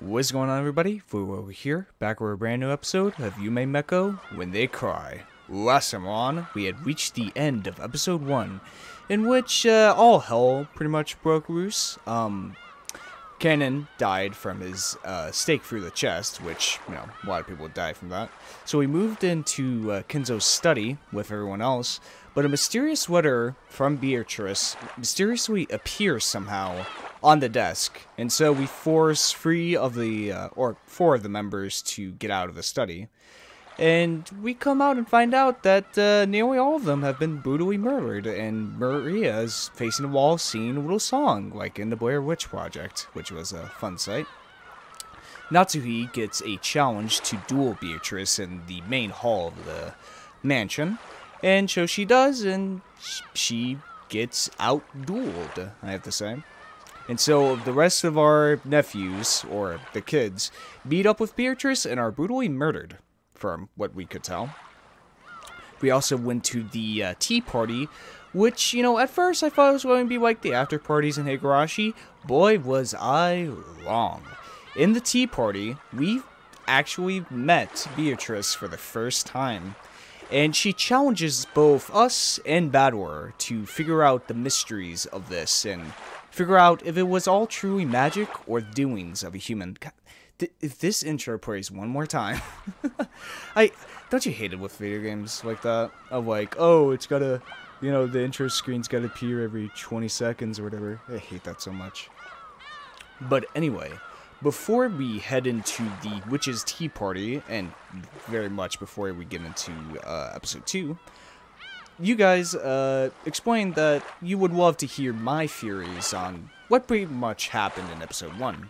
What's going on, everybody? Fu over here, back with a brand new episode of Umineko When They Cry. Last time on, we had reached the end of episode 1, in which all hell pretty much broke loose. Cannon died from his stake through the chest, which, you know, a lot of people die from that. So we moved into Kinzo's study with everyone else, but a mysterious letter from Beatrice mysteriously appears somehow on the desk, and so we force four of the members to get out of the study. And we come out and find out that nearly all of them have been brutally murdered, and Maria is facing a wall singing a little song, like in the Blair Witch Project, which was a fun sight. Natsuhi gets a challenge to duel Beatrice in the main hall of the mansion, and so she does, and she gets out-dueled, I have to say. And so the rest of our nephews, or the kids, meet up with Beatrice and are brutally murdered, from what we could tell. We also went to the tea party, which, you know, at first I thought it was going to be like the after parties in Higurashi. Boy, was I wrong. In the tea party, we actually met Beatrice for the first time, and she challenges both us and Badwater to figure out the mysteries of this and figure out if it was all truly magic or doings of a human. God, if this intro plays one more time, don't you hate it with video games like that? Of like, oh, it's gotta, you know, the intro screen's gotta appear every 20 seconds or whatever. I hate that so much. But anyway, before we head into the witch's tea party, and very much before we get into episode 2, you guys explained that you would love to hear my theories on what pretty much happened in episode 1.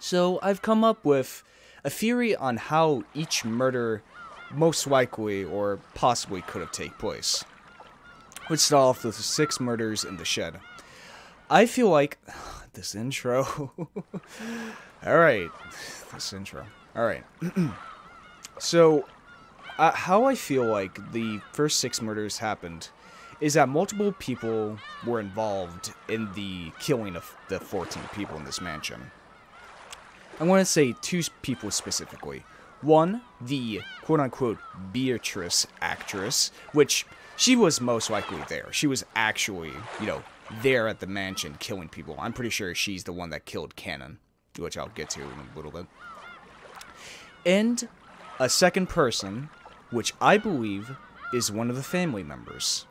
So I've come up with a theory on how each murder most likely or possibly could have taken place. Let's start off with the 6 murders in the shed. I feel like this intro. Alright, this intro. Alright. So how I feel like the first 6 murders happened is that multiple people were involved in the killing of the 14 people in this mansion. I want to say 2 people specifically. One, the quote-unquote Beatrice actress, which she was most likely there. She was actually, you know, there at the mansion killing people. I'm pretty sure she's the one that killed Cannon, which I'll get to in a little bit. And a second person, which I believe is one of the family members.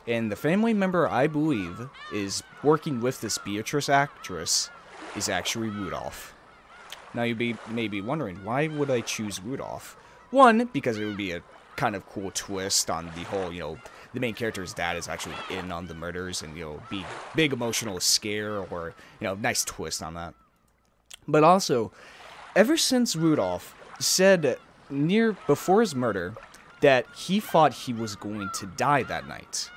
And the family member I believe is working with this Beatrice actress is actually Rudolph. Now you may be wondering, why would I choose Rudolph? One, because it would be a kind of cool twist on the whole, you know, the main character's dad is actually in on the murders, and, you know, be big emotional scare, or, you know, nice twist on that. But also, ever since Rudolph said before his murder that he thought he was going to die that night,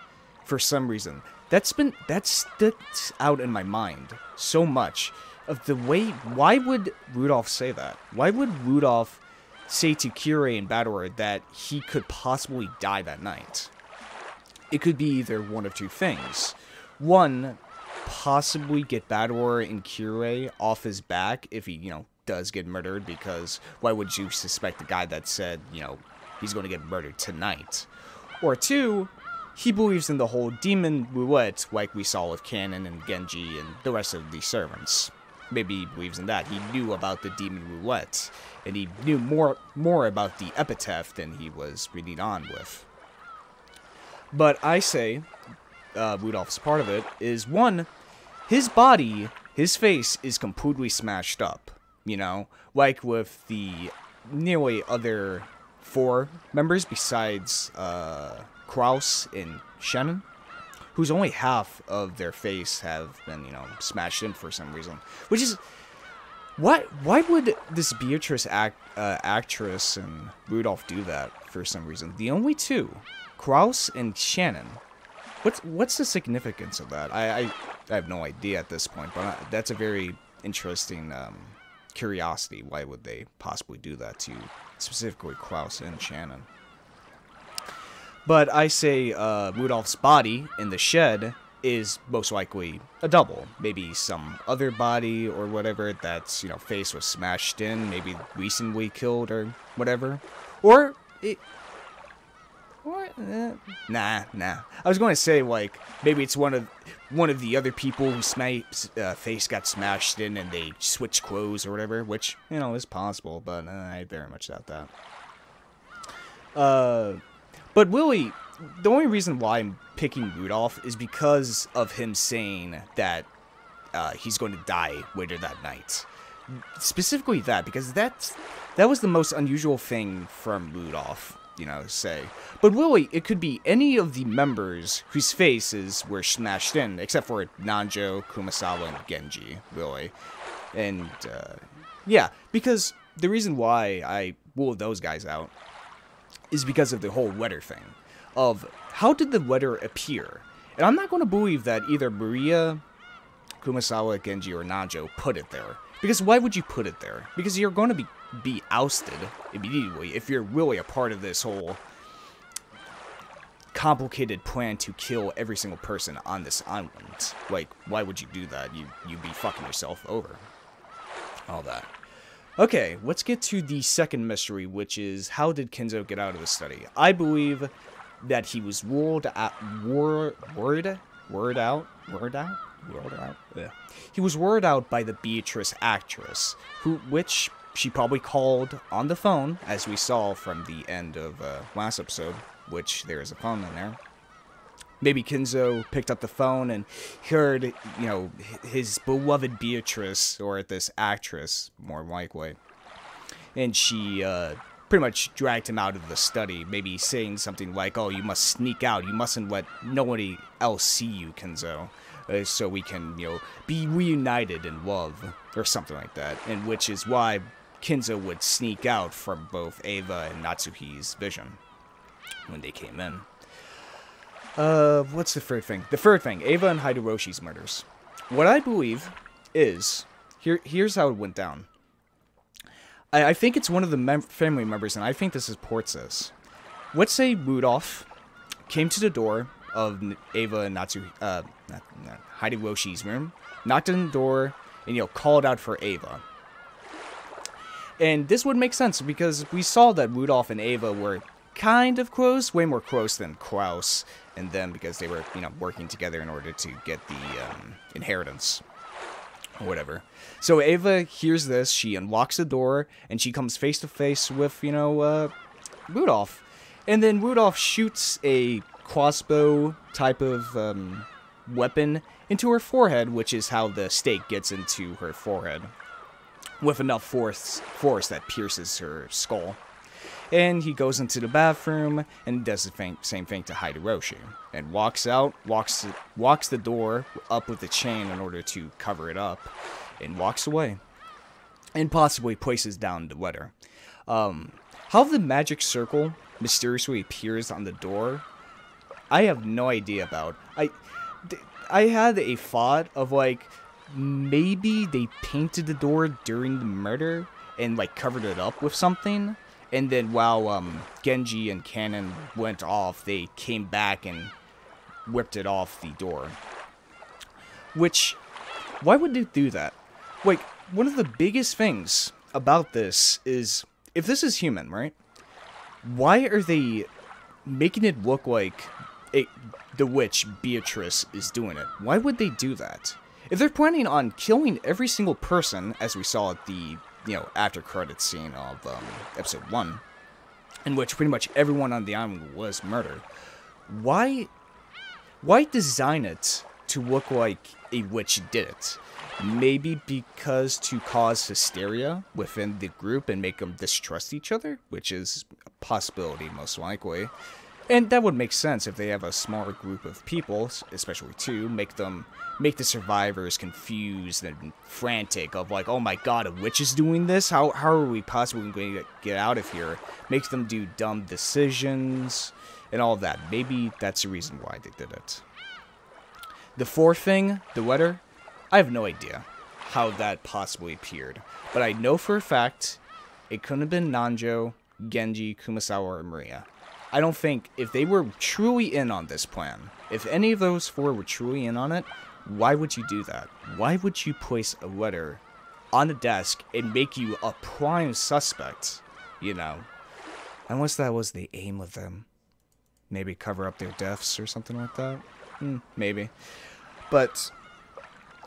for some reason, that sticks out in my mind so much. Of the way, why would Rudolph say that? Why would Rudolph say to Kirei and Badwater that he could possibly die that night? It could be either one of 2 things. One, possibly get Badwater and Kirei off his back if he, you know, does get murdered, because why would you suspect the guy that said, you know, he's going to get murdered tonight? Or 2, he believes in the whole demon roulette like we saw with Cannon and Genji and the rest of the servants. Maybe he believes in that. He knew about the demon roulette, and he knew more about the epitaph than he was reading on with. But I say, Rudolph's part of it, is one, his body, his face is completely smashed up, you know? Like with the nearly other 4 members besides Kraus and Shannon, whose only half of their face have been, you know, smashed in for some reason. Which is, why would this Beatrice actress and Rudolph do that for some reason? The only 2, Kraus and Shannon. What's the significance of that? I have no idea at this point, but that's a very interesting curiosity. Why would they possibly do that to specifically Kraus and Shannon? But I say Rudolph's body in the shed is most likely a double. Maybe some other body or whatever that's, face was smashed in, maybe recently killed or whatever. Or nah. I was going to say, like, maybe it's one of the other people whose face got smashed in and they switched clothes or whatever, which, is possible, but I very much doubt that. But Willie, the only reason why I'm picking Rudolph is because of him saying that he's going to die later that night. Specifically that, because that was the most unusual thing from Rudolph, say. But Willie, it could be any of the members whose faces were smashed in, except for Nanjo, Kumasawa, and Genji, really. And, yeah, because the reason why I ruled those guys out is because of the whole letter thing. Of how did the letter appear? And I'm not going to believe that either Maria, Kumasawa, Genji, or Nanjo put it there. Because why would you put it there? Because you're going to be ousted immediately if you're really a part of this whole complicated plan to kill every single person on this island. Like, why would you do that? You'd be fucking yourself over. All that. Okay, let's get to the second mystery, which is how did Kenzo get out of the study? I believe that he was word out. Yeah. He was worded out by the Beatrice actress, which she probably called on the phone, as we saw from the end of last episode, which there is a phone in there. Maybe Kenzo picked up the phone and heard, his beloved Beatrice, or this actress, more likely. And she pretty much dragged him out of the study, maybe saying something like, oh, you must sneak out, you mustn't let nobody else see you, Kenzo, so we can, be reunited in love, or something like that, and which is why Kenzo would sneak out from both Ava and Natsuhi's vision when they came in. What's the third thing? The third thing, Ava and Hidoroshi's murders. What I believe is, here's how it went down. I think it's one of the family members, and I think this supports this. Let's say Rudolph came to the door of Ava and Hidoroshi's room, knocked on the door, and, called out for Ava. And this would make sense, because we saw that Rudolph and Ava were kind of close, way more close than Kraus and them, because they were, working together in order to get the inheritance, or whatever. So Ava hears this, she unlocks the door, and she comes face to face with, Rudolph. And then Rudolph shoots a crossbow type of weapon into her forehead, which is how the stake gets into her forehead, with enough force that pierces her skull. And he goes into the bathroom and does the same thing to Hidoroshi, and walks out, walks the door up with the chain in order to cover it up, and walks away, and possibly places down the letter. How the magic circle mysteriously appears on the door, I have no idea about. I had a thought of, like, maybe they painted the door during the murder and, like, covered it up with something. And then while Genji and Cannon went off, they came back and whipped it off the door. Which, why would they do that? Like, one of the biggest things about this is, if this is human, right? Why are they making it look like the witch Beatrice is doing it? Why would they do that? If they're planning on killing every single person, as we saw at the after credits scene of episode 1, in which pretty much everyone on the island was murdered, why design it to look like a witch did it? Maybe because to cause hysteria within the group and make them distrust each other, which is a possibility most likely. And that would make sense if they have a smaller group of people, especially two, make the survivors confused and frantic of like, oh my god, a witch is doing this? How are we possibly going to get out of here? Make them do dumb decisions and all of that. Maybe that's the reason why they did it. The fourth thing, the letter, I have no idea how that possibly appeared. But I know for a fact it couldn't have been Nanjo, Genji, Kumasawa, or Maria. I don't think, if they were truly in on this plan, If any of those four were truly in on it, why would you do that? Why would you place a letter on the desk and make you a prime suspect, you know? Unless that was the aim of them. Maybe cover up their deaths or something like that. Maybe. But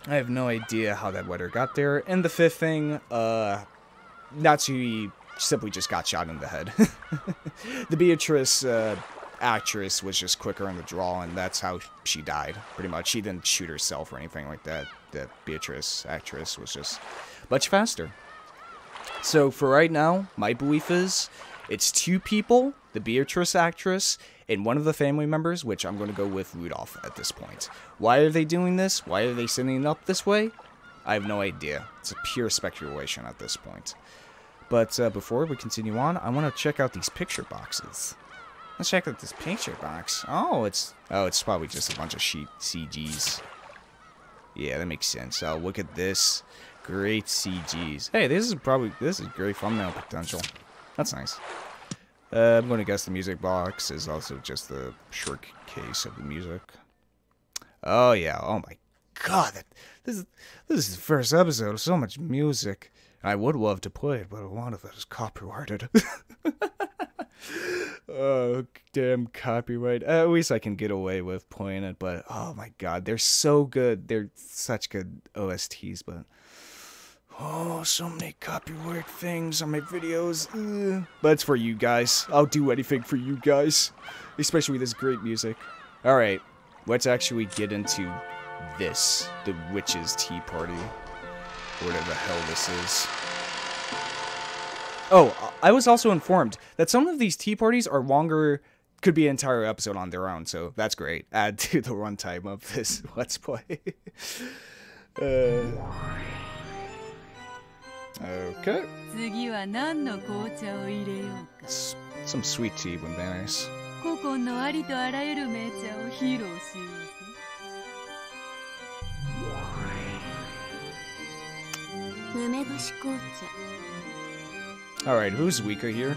I have no idea how that letter got there. And the fifth thing, Natsui simply just got shot in the head. The Beatrice actress was just quicker in the draw, and that's how she died, pretty much. She didn't shoot herself or anything like that. The Beatrice actress was just much faster. So for right now, my belief is it's two people, the Beatrice actress, and one of the family members, which I'm going to go with Rudolph at this point. Why are they doing this? Why are they setting it up this way? I have no idea. It's a pure speculation at this point. But before we continue on, I want to check out these picture boxes. Let's check out this picture box. Oh, it's probably just a bunch of CGs. Yeah, that makes sense. Oh, look at this. Great CGs. Hey, this is great thumbnail potential. That's nice. I'm going to guess the music box is also just the short case of the music. Oh yeah. Oh my God. This is the first episode of so much music. I would love to play it, but a lot of it is copyrighted. Oh, damn copyright. At least I can get away with playing it, but oh my God, they're so good. They're such good OSTs, but oh, so many copyright things on my videos. But it's for you guys. I'll do anything for you guys, especially this great music. All right, let's actually get into this, the Witch's Tea Party, whatever the hell this is. Oh, I was also informed that some of these tea parties are longer, could be an entire episode on their own, so that's great. Add to the runtime of this Let's Play. Okay. Some sweet tea would be nice. Alright, who's weaker here?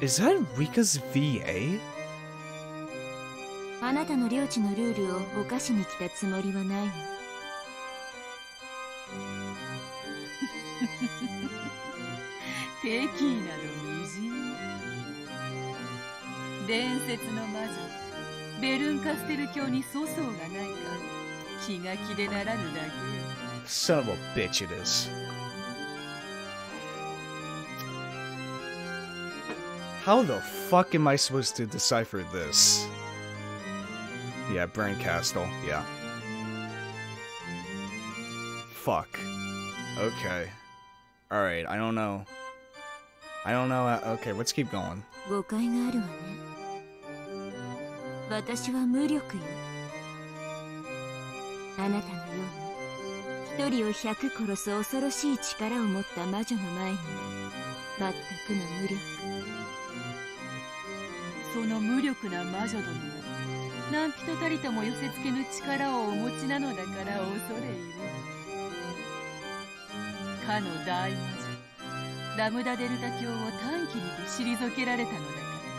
Is that Rika's VA? Son of a bitch, it is. How the fuck am I supposed to decipher this? Yeah, Burn Castle, yeah. Fuck. Okay. Alright, I don't know. Okay, let's keep going.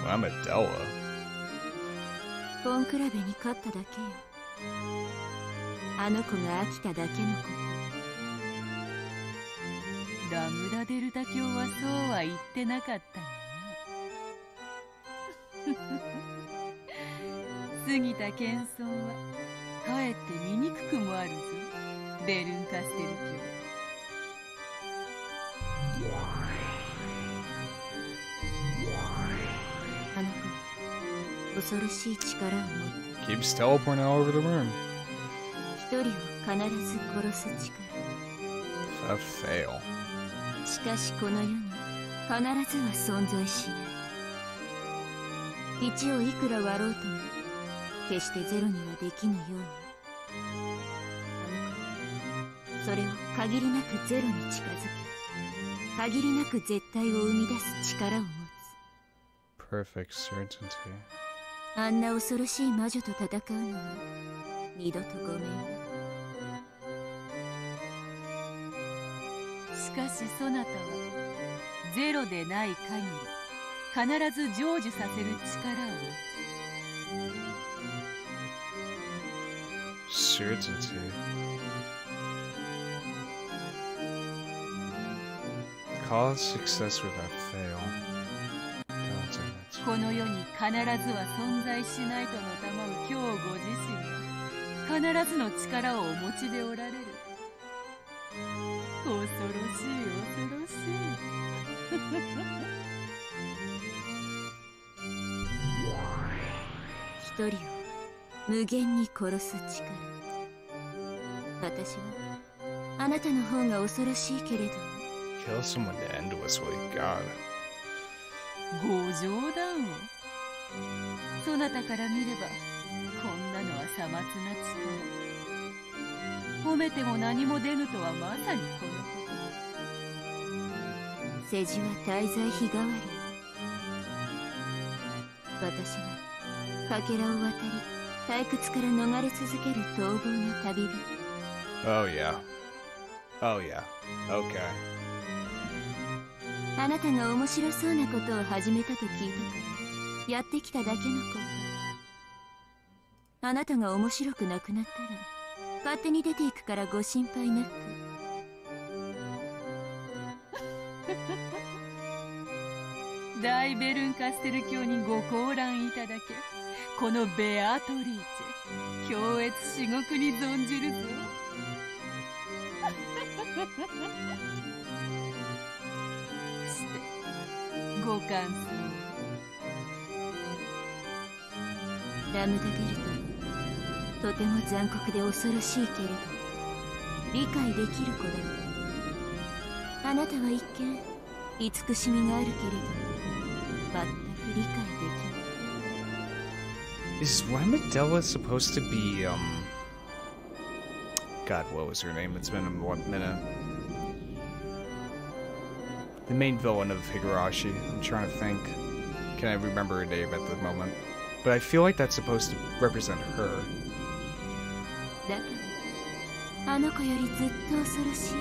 Lamadella. Keeps teleporting all over the room. A fail. 決してゼロにはできぬように。それを限りなくゼロに近づけ、限りなく絶対を生み出す力を持つ。Perfect certainty. あんな恐ろしい魔女と戦うのは二度とごめんよ。しかしそなたはゼロでない限り必ず成就させる力を持つ。Certainty. Cause success without fail. この世に必ずは存在しないとのたまう今日ご自身が必ずの力をお持ちでおられる。恐ろしい恐ろしい。一人を無限に殺す力。私はあなたの方が恐ろしいけれど。Kill someone to end what's what you got. ご冗談を。そなたから見ればこんなのはさまつな力。褒めても何も出ぬとはまさにこのこと。世辞は滞在日替わり。私はかけらを渡り退屈から逃れ続ける逃亡の旅人。 Oh yeah. Oh yeah. Okay. あなたが面白そうなことを始めたと聞いたからやってきただけのこと。あなたが面白くなくなったら勝手に出ていくからご心配なく。大ベルンカステル教にご降覧いただけ、このベアトリーチェ強烈至極に存じるぞ。してご感想。ラムダゲルト、とても残酷で恐ろしいけれど理解できる子だ。あなたは一見慈しみがあるけれど全く理解できない。 Is Ramadella supposed to be, God, what was her name? It's been a minute. The main villain of Higurashi. I'm trying to think. Can I remember her name at the moment? But I feel like that's supposed to represent her. だからあの子よりずっと恐ろしい。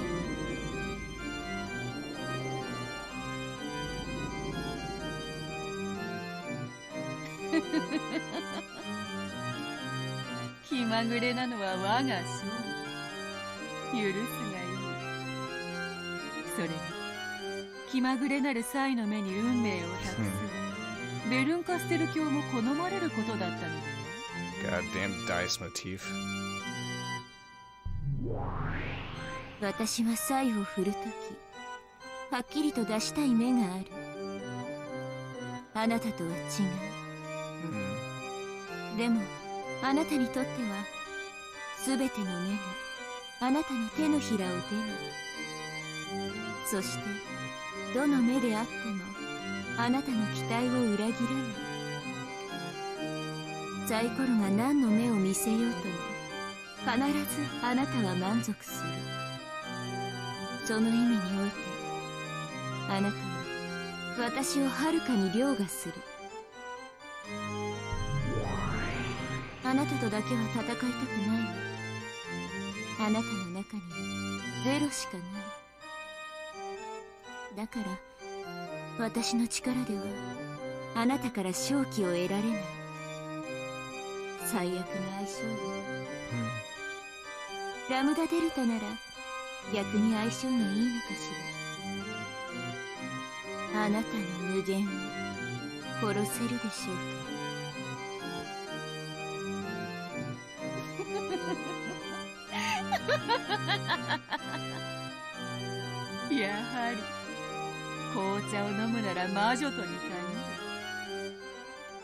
気まぐれなのは我が勝利。許すがいい。それに気まぐれなる際の目に運命を託す、ベルンカステル教も好まれることだったのでは。 Goddamn dice motif. 私は才を振るときはっきりと出したい目がある。あなたとは違う。でもあなたにとっては全ての目があなたの手のひらを出ない。そしてどの目であってもあなたの期待を裏切らない。サイコロが何の目を見せようとも必ずあなたは満足する。その意味においてあなたは私をはるかに凌駕する。あなたとだけは戦いたくないわ。あなたの中にゼロしかない。だから私の力ではあなたから勝機を得られない。最悪な相性よ。ラムダデルタなら逆に相性がいいのかしら。あなたの無限を殺せるでしょうか。やはり紅茶を飲むなら魔女とに限る。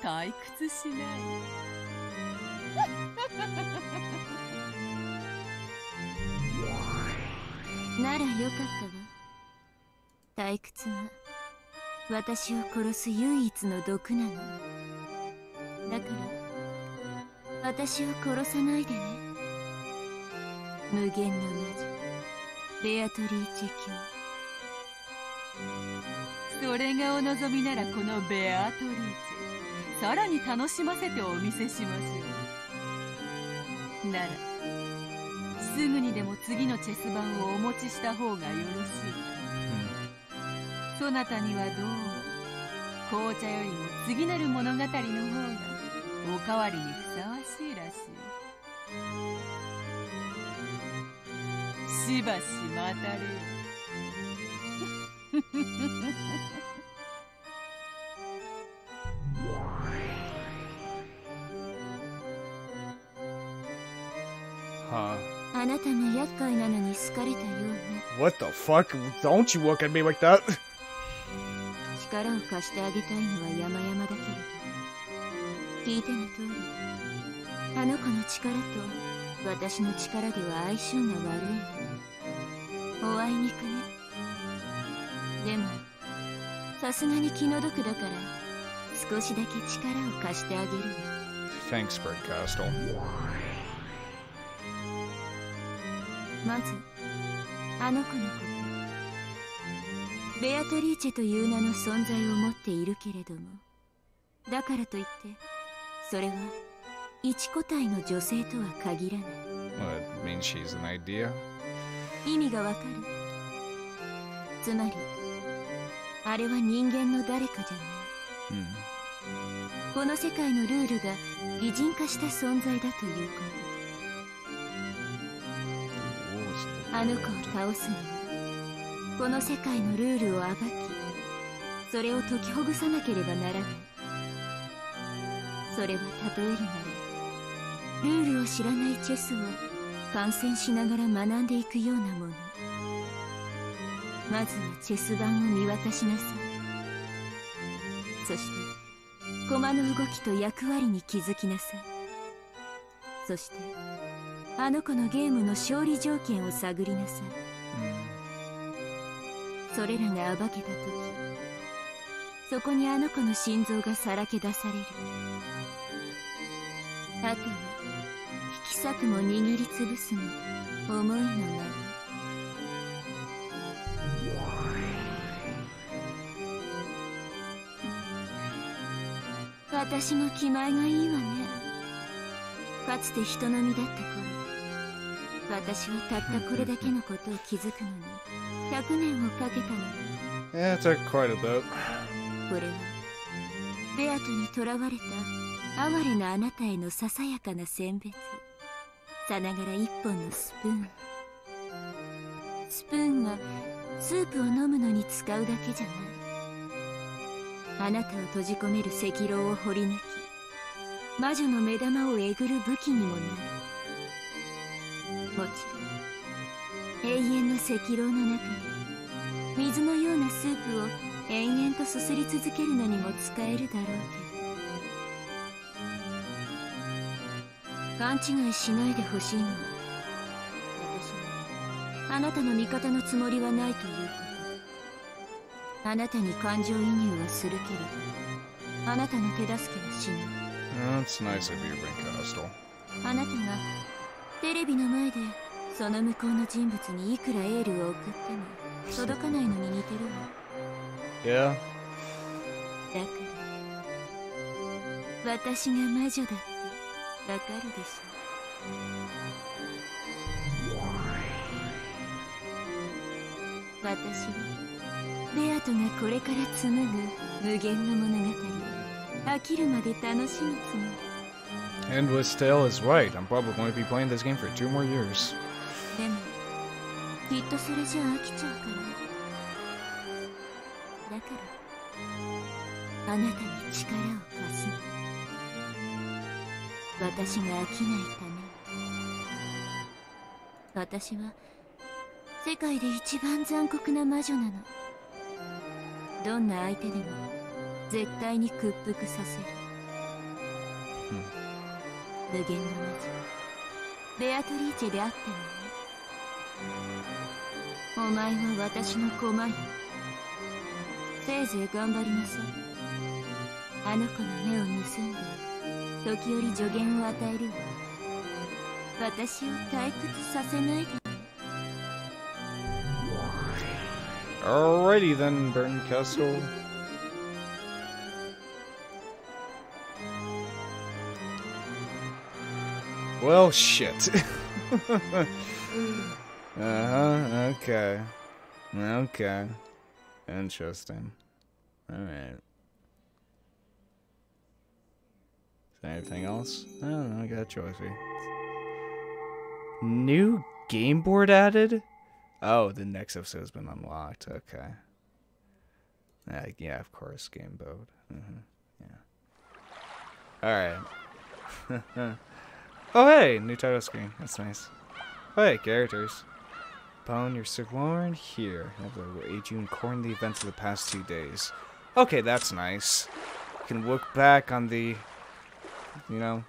退屈しない。ならよかったわ。退屈は私を殺す唯一の毒なの。だから私を殺さないでね。無限の魔女ベアトリーチェ卿。それがお望みなら、このベアトリーチェさらに楽しませてお見せしましょう。ならすぐにでも次のチェス盤をお持ちした方がよろしい。そなたにはどうも紅茶よりも次なる物語の方がおかわりにふさわしいらしい。しばし待たれよ。Huh. あなたも厄介なのに好かれたようね。 What the fuck? Don't you look at me like that. 力を貸してあげたいのは山々だけれど、聞いての通り、あの子の力と私の力では相性が悪いの。おあいにくね。でもさすがに気の毒だから少しだけ力を貸してあげるよ。 Thanks, Birdcastle. まずあの子のこと、ベアトリーチェという名の存在を持っているけれども、だからといってそれは一個体の女性とは限らない。 Well, that means she's an idea. 意味がわかる？つまりあれは人間の誰かじゃない、この世界のルールが擬人化した存在だということ。あの子を倒すにはこの世界のルールを暴き、それを解きほぐさなければならない。それは例えるなら、ルールを知らないチェスを観戦しながら学んでいくようなもの。まずはチェス盤を見渡しなさい。そして駒の動きと役割に気づきなさい。そしてあの子のゲームの勝利条件を探りなさい。それらが暴けた時、そこにあの子の心臓がさらけ出される。あとは引き裂くも握りつぶすも思いのまま。私も気前がいいわね。かつて人並みだった頃、私はたったこれだけのことを気づくのに100年をかけたのに。 Yeah, it took quite a bit. これはベアトに囚われた哀れなあなたへのささやかな選別。さながら一本のスプーン。スプーンはスープを飲むのに使うだけじゃない。あなたを閉じ込める赤狼を掘り抜き、魔女の目玉をえぐる武器にもなる。もちろん永遠の赤狼の中で水のようなスープを延々とすすり続けるのにも使えるだろうけど、勘違いしないでほしいのは、私はあなたの味方のつもりはないということ。あなたに感情移入はするけれど、あなたの手助けはしない。 That's nice of you, Birdcastle. あなたがテレビの前でその向こうの人物にいくらエールを送っても届かないのに似てるわ。 Yeah? だから私が魔女だってわかるでしょ。私はベアトがこれから紡ぐ無限の物語を飽きるまで楽しむつもり。 And Westell is right. I'm probably going to be playing this game for 2 more years. でもきっとそれじゃ飽きちゃうから。だからあなたに力を貸すの。私が飽きないために。私は世界で一番残酷な魔女なの。どんな相手でも絶対に屈服させる。無限の魔女ベアトリーチェであってもね。お前は私の駒よ。せいぜい頑張りなさい。あの子の目を盗んで時折助言を与えるわ。私を退屈させないで。 Alrighty then, Burn Castle. Well, shit. Okay. Okay. Interesting. Alright. Is there anything else? I don't know, I got a trophy. New game board added? Oh, the next episode has been unlocked. Okay. Yeah, of course, game board. Yeah. Alright. Oh, hey! New title screen. That's nice. Oh, hey, characters. Bone, you're Sigloran here. Will aid you in recording the events of the past 2 days. Okay, that's nice. You can look back on the... You know...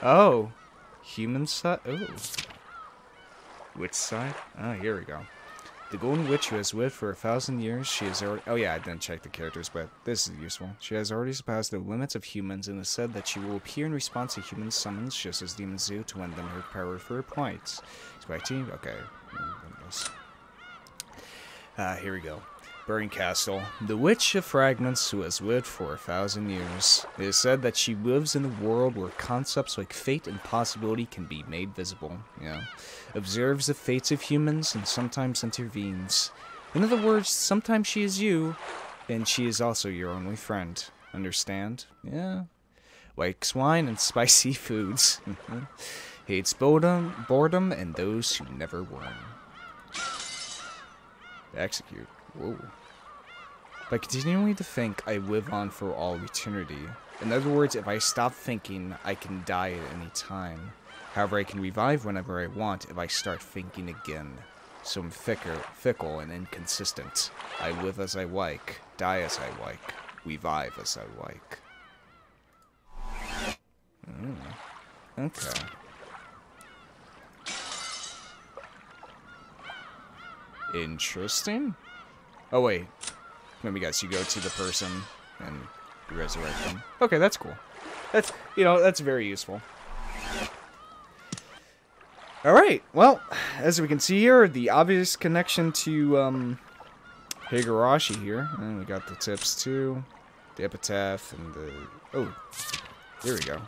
Oh! Human side? Oh. Which side? Oh, here we go. The Golden Witch who has lived for 1,000 years, she has already... Oh yeah, I didn't check the characters, but this is useful. She has already surpassed the limits of humans and has said that she will appear in response to human summons, just as demons do, to lend them her power for her plights. Expecting? Okay. Here we go. Burn Castle. The Witch of Fragments who has lived for 1,000 years. It is said that she lives in a world where concepts like fate and possibility can be made visible. Yeah. Observes the fates of humans and sometimes intervenes. In other words, sometimes she is you, and she is also your only friend. Understand? Yeah. Likes wine and spicy foods. Hates boredom and those who never won. Execute. Whoa. By continuing to think, I live on for all eternity. In other words, if I stop thinking, I can die at any time. However, I can revive whenever I want if I start thinking again. So I'm fickle and inconsistent. I live as I like, die as I like, revive as I like. Okay. Interesting. Oh wait, let me guess. You go to the person and you resurrect them. Okay, that's cool. That's that's very useful. All right. Well, as we can see here, the obvious connection to Higurashi here, and we got the tips too, the epitaph, and the here we go.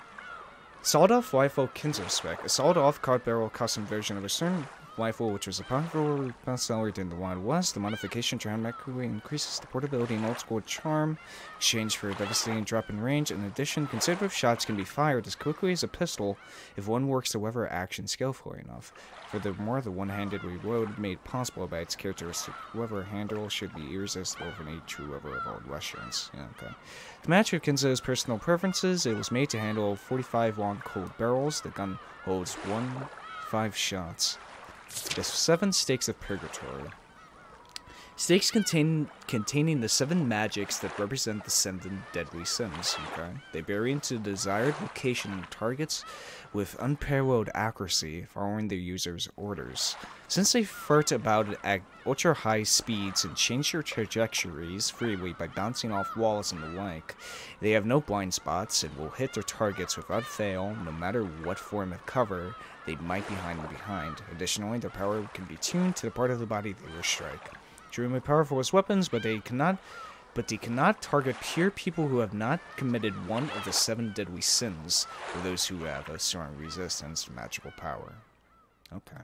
Sawed-off rifle Kinzo spec, a sawed-off card barrel custom version of a certain rifle which was a popular bestseller in the Wild West. The modification dramatically increases the portability and old-school charm, exchange for a devastating drop in range. In addition, conservative shots can be fired as quickly as a pistol if one works the lever action skillfully enough. Furthermore, the one-handed reload made possible by its characteristic lever handle should be irresistible for any true lever of old westerns. Yeah, okay. To match with Kinzo's personal preferences, it was made to handle 45 long cold barrels. The gun holds 5 shots. The 7 stakes of purgatory. Stakes containing the 7 magics that represent the 7 deadly sins. Okay, they bury into the desired location targets with unparalleled accuracy, following their users' orders. Since they flirt about at ultra-high speeds and change their trajectories freely by bouncing off walls and the like, they have no blind spots and will hit their targets without fail, no matter what form of cover they might be hiding behind. Additionally, their power can be tuned to the part of the body they will strike. Extremely powerful as weapons, but they cannot target pure people who have not committed one of the 7 deadly sins, or those who have a strong resistance to magical power. Okay.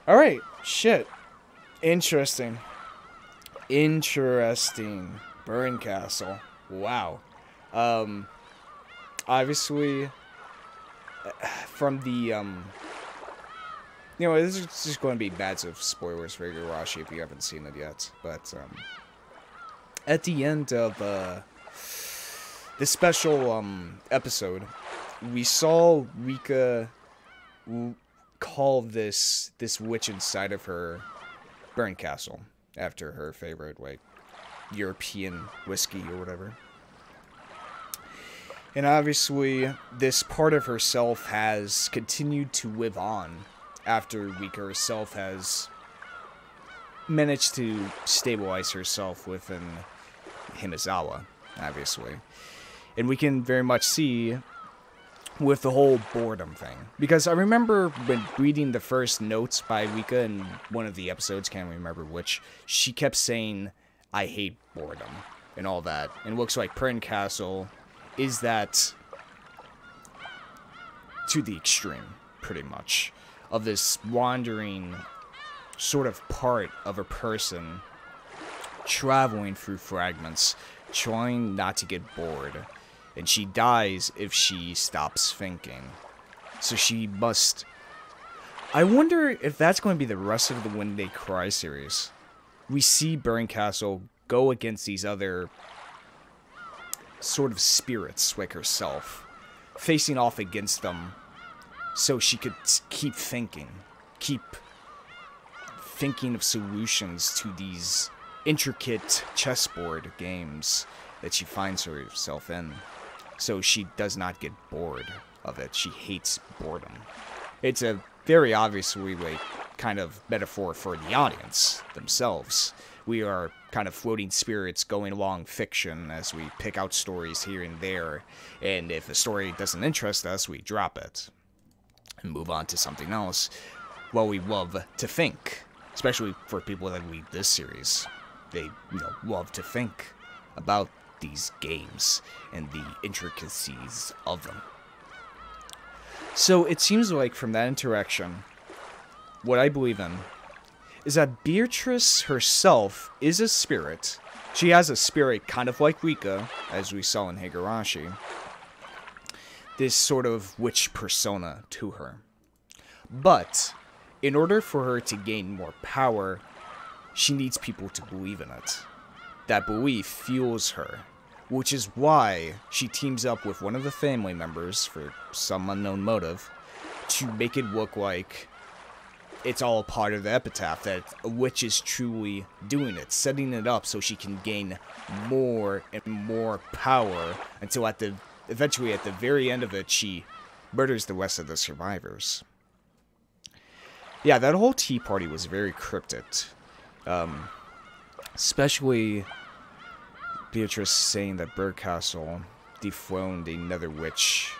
Alright, shit. Interesting. Interesting. Burn Castle. Wow. Obviously, from the, this is just going to be bad of spoilers for Higurashi if you haven't seen it yet, but, at the end of, this special, episode, we saw Rika call this witch inside of her Burn Castle, after her favorite, like, European whiskey or whatever. And obviously, this part of herself has continued to live on after Rika herself has managed to stabilize herself within Hinazawa, obviously. And we can very much see with the whole boredom thing. Because I remember when reading the first notes by Rika in one of the episodes, can't remember which, she kept saying, I hate boredom, and all that. And it looks like Pern Castle is that to the extreme, pretty much, of this wandering sort of part of a person traveling through fragments, trying not to get bored. And she dies if she stops thinking. So she must... I wonder if that's going to be the rest of the When They Cry series. We see Burn Castle go against these other sort of spirits like herself, facing off against them so she could keep thinking of solutions to these intricate chessboard games that she finds herself in. So she does not get bored of it. She hates boredom. It's a very obviously kind of metaphor for the audience themselves. We are kind of floating spirits going along fiction as we pick out stories here and there. And if a story doesn't interest us, we drop it and move on to something else. Well, we love to think, especially for people that read this series. They, love to think about these games and the intricacies of them. So it seems like from that interaction, what I believe in is that Beatrice herself is a spirit. She has a spirit kind of like Rika, as we saw in Higurashi. This sort of witch persona to her. But in order for her to gain more power, she needs people to believe in it. That belief fuels her, which is why she teams up with one of the family members for some unknown motive to make it look like it's all part of the epitaph, that a witch is truly doing it, setting it up so she can gain more and more power until eventually at the very end of it, she murders the rest of the survivors. Yeah, that whole tea party was very cryptic. Especially Beatrice saying that Burgcastle dethroned another witch,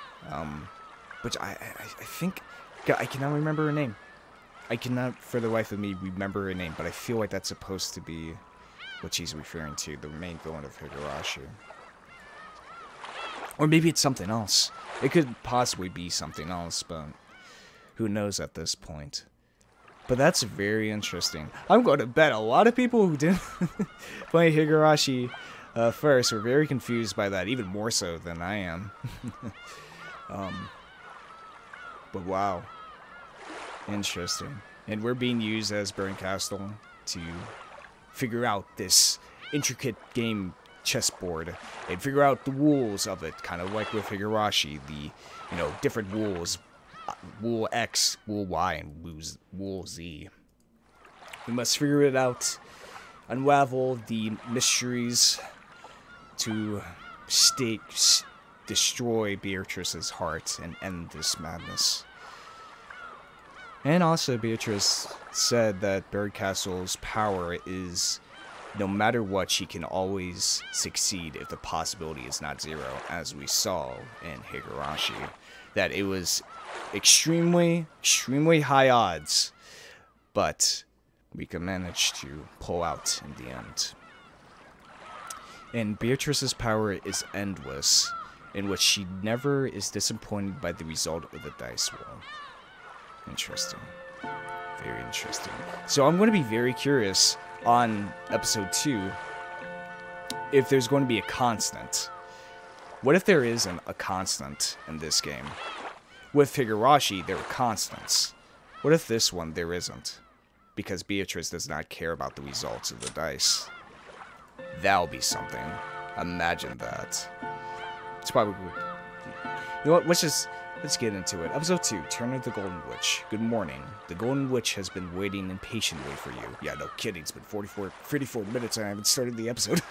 which I think, I cannot remember her name. I cannot for the life of me remember her name, but I feel like that's supposed to be what she's referring to, the main villain of Higurashi. Or maybe it's something else. It could possibly be something else, but who knows at this point. But that's very interesting. I'm going to bet a lot of people who didn't play Higurashi first were very confused by that, even more so than I am. But wow. Interesting. And we're being used as Burn Castle to figure out this intricate game chessboard and figure out the rules of it, kind of like with Higurashi, the, different rules. Wool X, Wool Y, and Wool Z. We must figure it out, unravel the mysteries to destroy Beatrice's heart and end this madness. And also, Beatrice said that Burgcastle's power is, no matter what, she can always succeed if the possibility is not zero, as we saw in Higurashi. That it was extremely high odds, but we can manage to pull out in the end. And Beatrice's power is endless, in which she never is disappointed by the result of the dice roll. Interesting. Very interesting. So I'm going to be very curious on episode 2 if there's going to be a constant. What if there isn't a constant in this game? With Higurashi, there were constants. What if this one there isn't? Because Beatrice does not care about the results of the dice. That'll be something. Imagine that. It's probably... You know what? Let's get into it. Episode 2, Turn of the Golden Witch. Good morning. The Golden Witch has been waiting impatiently for you. Yeah, no kidding. It's been 34 minutes and I haven't started the episode.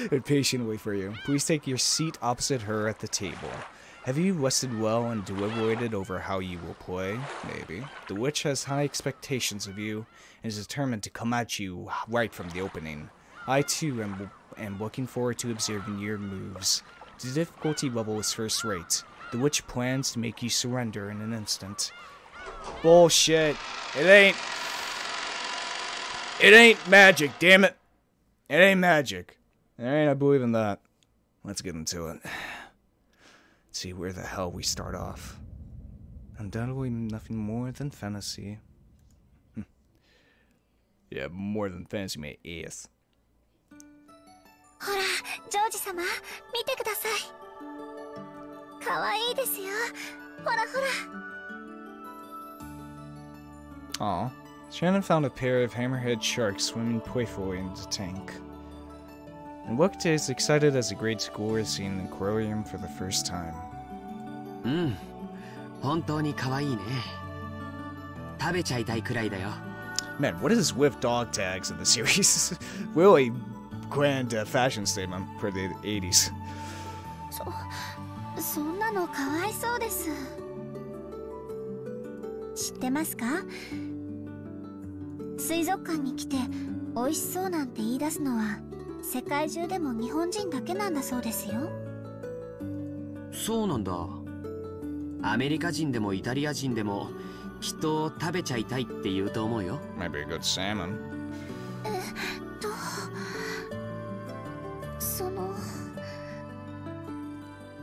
Impatiently for you. Please take your seat opposite her at the table. Have you rested well and deliberated over how you will play? Maybe. The witch has high expectations of you and is determined to come at you right from the opening. I, too, am looking forward to observing your moves. The difficulty level is first rate. The witch plans to make you surrender in an instant. Bullshit. It ain't magic, damn it. It ain't magic. Alright, I believe in that. Let's get into it. Let's see where the hell we start off. Undoubtedly nothing more than fantasy. Yeah, more than fantasy, my ass. ほら、ジョージ様、見てください。可愛いですよ。ほらほら。Aw. Shannon found a pair of hammerhead sharks swimming playfully in the tank, and looked as excited as a grade schooler seeing an aquarium for the first time. 本当に可愛いね。食べちゃいたいくらいだよ。 Man, what is with dog tags in the series? Really grand fashion statement for the 80s. そんなのかわいそうです。知ってますか？水族館に来て美味しそうなんて言い出すのは世界中でも日本人だけなんだそうですよ。そうなんだ。アメリカ人でもイタリア人でもきっと食べちゃいたいって言うと思うよ。Maybe a good salmon. その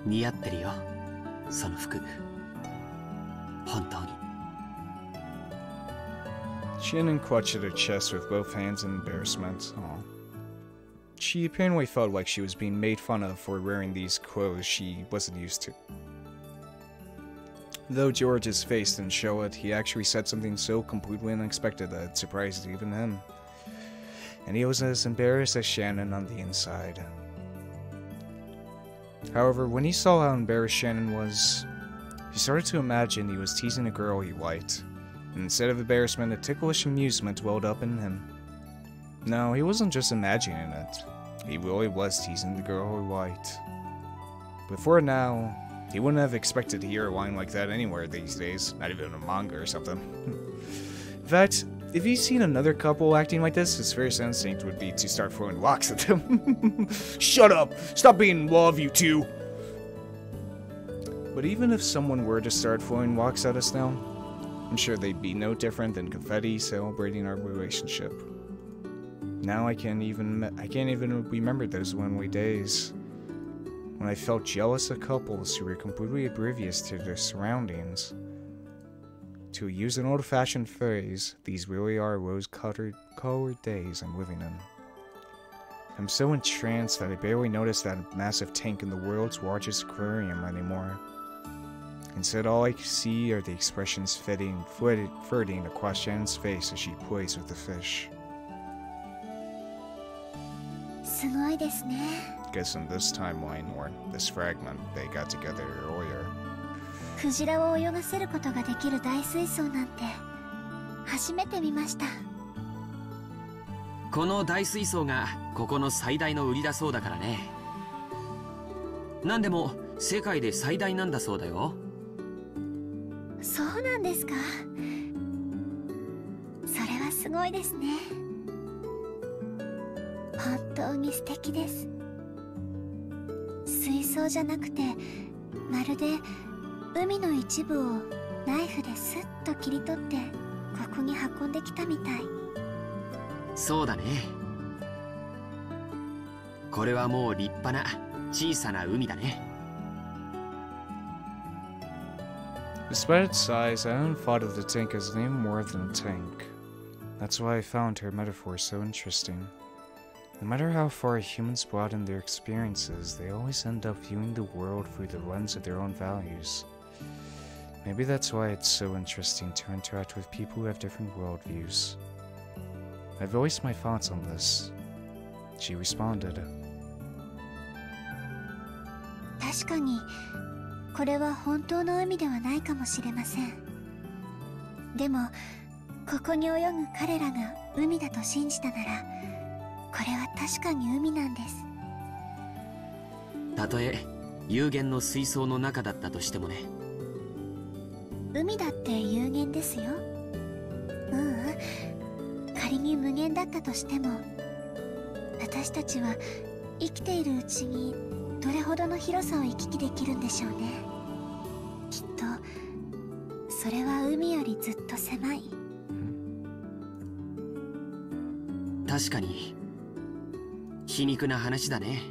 似合ってるよ、その服。本当に。Shannon clutched at her chest with both hands in embarrassment. Aww. She apparently felt like she was being made fun of for wearing these clothes she wasn't used to. Though George's face didn't show it, he actually said something so completely unexpected that it surprised even him. And he was as embarrassed as Shannon on the inside. However, when he saw how embarrassed Shannon was, he started to imagine he was teasing a girl he liked. And instead of embarrassment, a ticklish amusement welled up in him. No, he wasn't just imagining it. He really was teasing the girl he liked. Before now, he wouldn't have expected to hear a line like that anywhere these days, not even in a manga or something. In fact, if he's seen another couple acting like this, his first instinct would be to start throwing rocks at them. Shut up! Stop being in love, you two! But even if someone were to start throwing rocks at us now, I'm sure they'd be no different than confetti celebrating our relationship. Now I can't even remember those lonely days when I felt jealous of couples who were completely oblivious to their surroundings. To use an old-fashioned phrase, these really are rose-colored days I'm living in. I'm so entranced that I barely notice that massive tank in the world's largest aquarium anymore. Instead, all I see are the expressions flirting across Shannon's face as she plays with the fish. すごいですね。 Guess in this timeline, or this fragment, they got together earlier. クジラを泳がせることができる大水槽なんて初めて見ました。この大水槽がここの最大の売りだそうだからね。なんでも世界で最大なんだそうだよ。そうなんですか。それはすごいですね。本当に素敵です。水槽じゃなくてまるで海の一部をナイフでスッと切り取ってここに運んできたみたい。そうだね。これはもう立派な小さな海だね。Despite its size, I hadn't thought of the tank as anything more than a tank. That's why I found her metaphor so interesting. No matter how far humans broaden their experiences, they always end up viewing the world through the lens of their own values. Maybe that's why it's so interesting to interact with people who have different worldviews. I voiced my thoughts on this. She responded. 確かにこれは本当の海ではないかもしれません。でもここに泳ぐ彼らが海だと信じたならこれは確かに海なんです。たとえ有限の水槽の中だったとしてもね。海だって有限ですよ。仮に無限だったとしても私たちは生きているうちにどれほどの広さを行き来できるんでしょうね。きっとそれは海よりずっと狭い。確かに皮肉な話だね。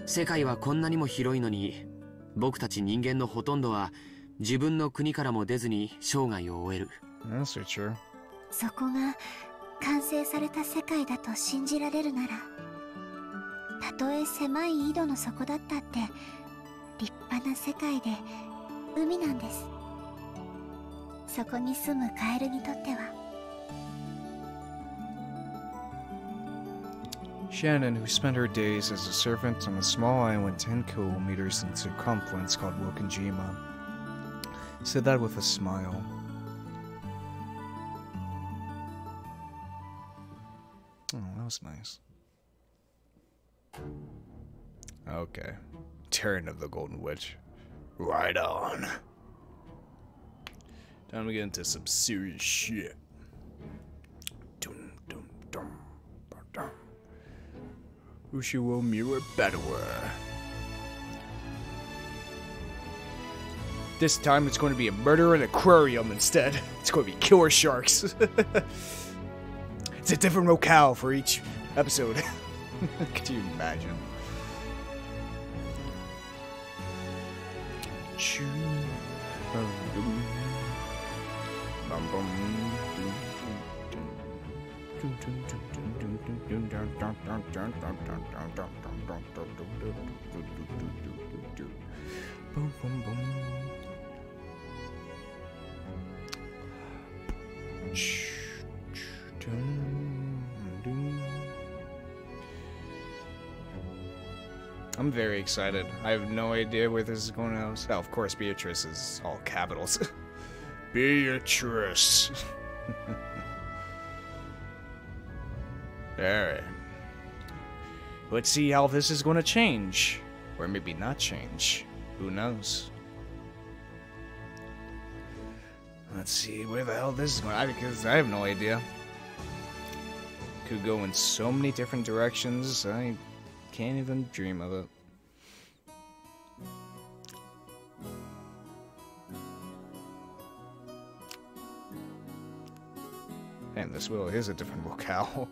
世界はこんなにも広いのに、僕たち人間のほとんどは自分の国からも出ずに生涯を終える。That's true. そこが完成された世界だと信じられるなら、たとえ狭い井戸の底だったって立派な世界で海なんです。そこに住むカエルにとっては。Shannon, who spent her days as a servant on a small island 10 kilometers in circumference called Wokinjima, said that with a smile. Oh, that was nice. Okay. Turn of the Golden Witch. Right on. Time to get into some serious shit. Dum dum dum dum. Ushiwo Mirror Battler. This time it's going to be a murder in an aquarium instead. It's going to be killer sharks. It's a different locale for each episode. Could you imagine? I'm very excited. I have no idea where this is going now. Oh, of course, Beatrice is all capitals. Beatrice. Alright. Let's see how this is going to change. Or maybe not change. Who knows? Let's see where the hell this is going, because I have no idea. Could go in so many different directions. I can't even dream of it. And this really is a different locale.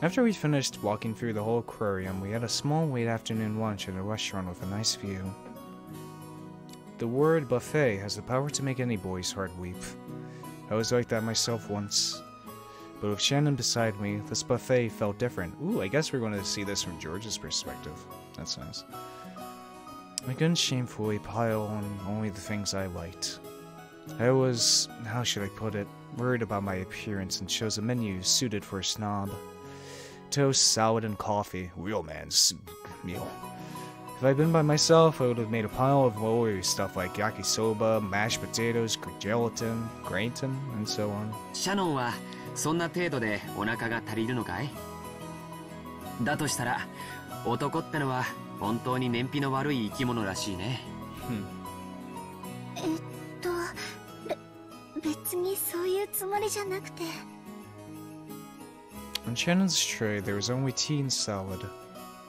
After we finished walking through the whole aquarium, we had a small late afternoon lunch at a restaurant with a nice view. The word buffet has the power to make any boy's heart weep. I was like that myself once. But with Shannon beside me, this buffet felt different. Ooh, I guess we're going to see this from George's perspective. That's nice. I couldn't shamefully pile on only the things I liked. I was, how should I put it, worried about my appearance and chose a menu suited for a snob. Toast, salad, and coffee. Real man's meal. If I'd been by myself, I would have made a pile of lower stuff like yakisoba, mashed potatoes, gelatin, gratin, and so on. Shannon はそんな程度でお腹が足りるのかい？だとしたら、男ってのは本当に燃費の悪い生き物らしいね。別にそういうつもりじゃなくて。On Shannon's tray, there was only tea and salad.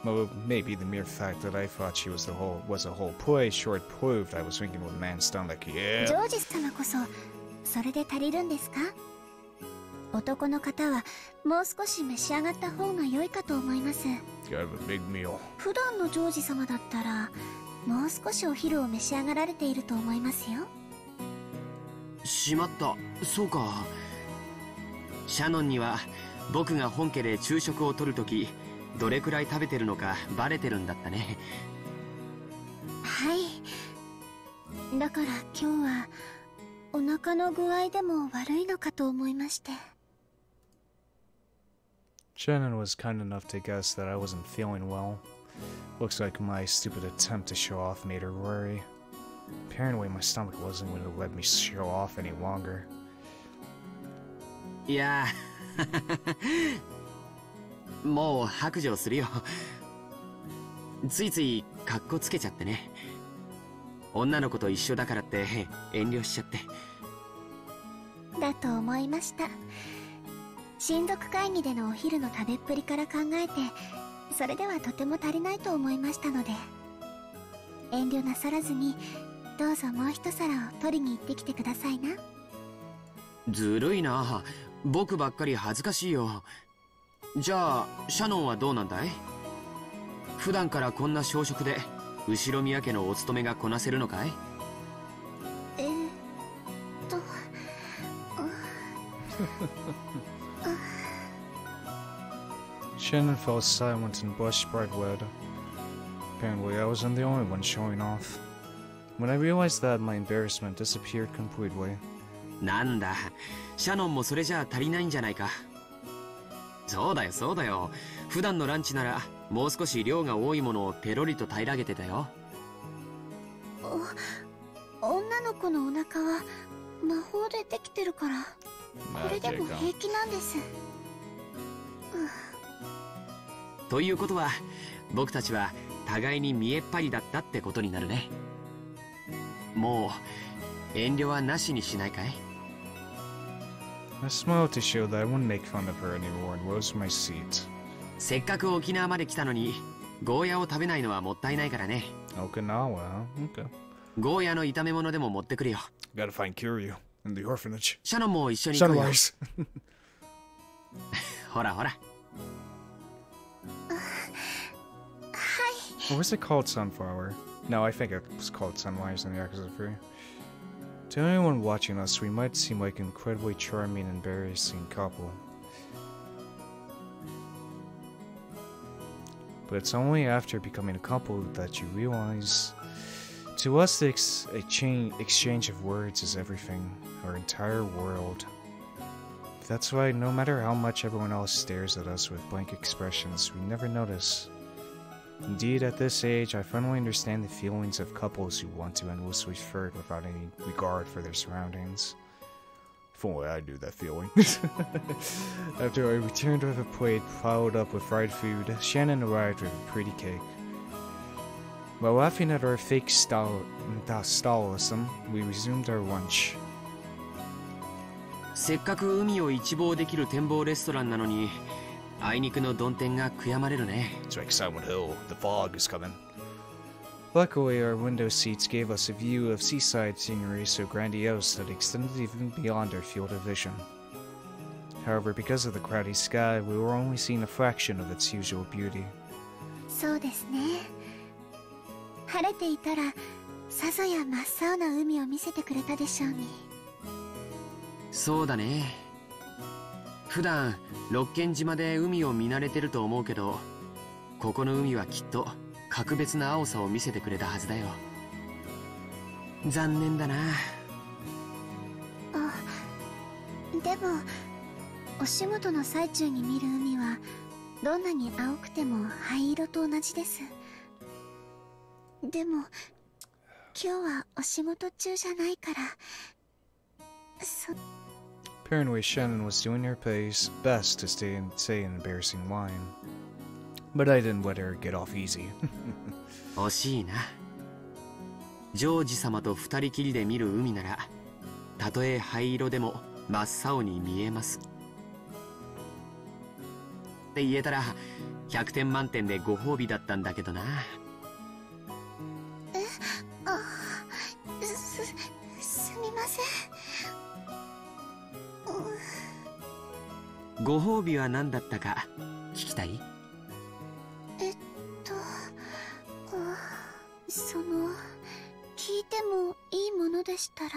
Well, maybe the mere fact that I thought she was a whole poi short proved I was thinking with a man's stomach. Yeah. ジョージ様こそそれで足りるんですか？男の方はもう少し召し上がった方が良いかと思います。Got a big meal. 普段のジョージ様だったらもう少しお昼を召し上がられていると思いますよ。しまった、そうか。シャノンには僕が本家で昼食をとるときどれくらい食べてるのかバレてるんだったね。はい。だから今日はお腹の具合でも悪いのかと思いまして。Shannon was kind enough to guess that I wasn't feeling well. Looks like my stupid attempt to show off made her worry. Apparently my stomach wasn't going to let me show off any longer. いやもう白状するよ。ついついカッコつけちゃってね。女の子と一緒だからって遠慮しちゃって。だと思いました。親族会議でのお昼の食べっぷりから考えて、それではとても足りないと思いましたので、遠慮なさらずにどうぞもう一皿を取りに行ってきてくださいな。ずるいな。僕ばっかり恥ずかしいよ。じゃあシャノンはどうなんだい？普段からこんな小食で後ろ宮家のお勤めがこなせるのかい？Shannon fell silent and blushed bright red. Apparently, I wasn't the only one showing off. When I realized that, my embarrassment disappeared completely. なんだ、シャノンもそれじゃあ足りないんじゃないか。そうだよ。普段のランチならもう少し量が多いものをペロリと平らげてたよ。女の子のお腹は魔法でできてるから、これでも平気なんです。ということは僕たちは互いに見えっ張りだったってことになるね。もう遠慮はなしにしないかい？ I smiled to show that I wouldn't make fun of her anymore and rose from my seat. せっかく沖縄まで来たのにゴーヤを食べないのはもったいないからね。Okinawa, huh? Okay. ゴーヤの炒め物でも持ってくるよ。Gotta find Kiryu in the orphanage. シャノンも一緒に行こうよ。Sunrise. ほら。Or was it called Sunflower? No, I think it was called Sunrise in the Yakuza 3. To anyone watching us, we might seem like an incredibly charming and embarrassing couple. But it's only after becoming a couple that you realize, to us the exchange of words is everything, our entire world. That's why no matter how much everyone else stares at us with blank expressions, we never notice. Indeed, at this age, I finally understand the feelings of couples who want to endlessly flirt without any regard for their surroundings. If only I knew that feeling. After I returned with a plate piled up with fried food, Shannon arrived with a pretty cake. While laughing at our fake stylism, we resumed our lunch. せっかく海を一望できる展望レストランなのに、あいにくの曇天が悔やまれるね。It's like Silent Hill. The fog is coming. Luckily, our window seats gave us a view of seaside scenery so grandiose that it extended even beyond our field of vision. However, because of the cloudy sky, we were only seeing a fraction of its usual beauty. そうですね。晴れていたらさぞや真っ青な海を見せてくれたでしょうに。そうだね。普段六軒島で海を見慣れてると思うけど、ここの海はきっと格別な青さを見せてくれたはずだよ。残念だな。でもお仕事の最中に見る海はどんなに青くても灰色と同じです。でも今日はお仕事中じゃないから。Apparently, Shannon was doing her best to say an embarrassing line. But I didn't let her get off easy. 惜しいな。ジョージ様と二人きりで見る海なら、たとえ灰色でも真っ青に見えます。って言えたら100点満点でご褒美だったんだけどな。すみません。ご褒美は何だったか聞きたい？聞いてもいいものでしたら。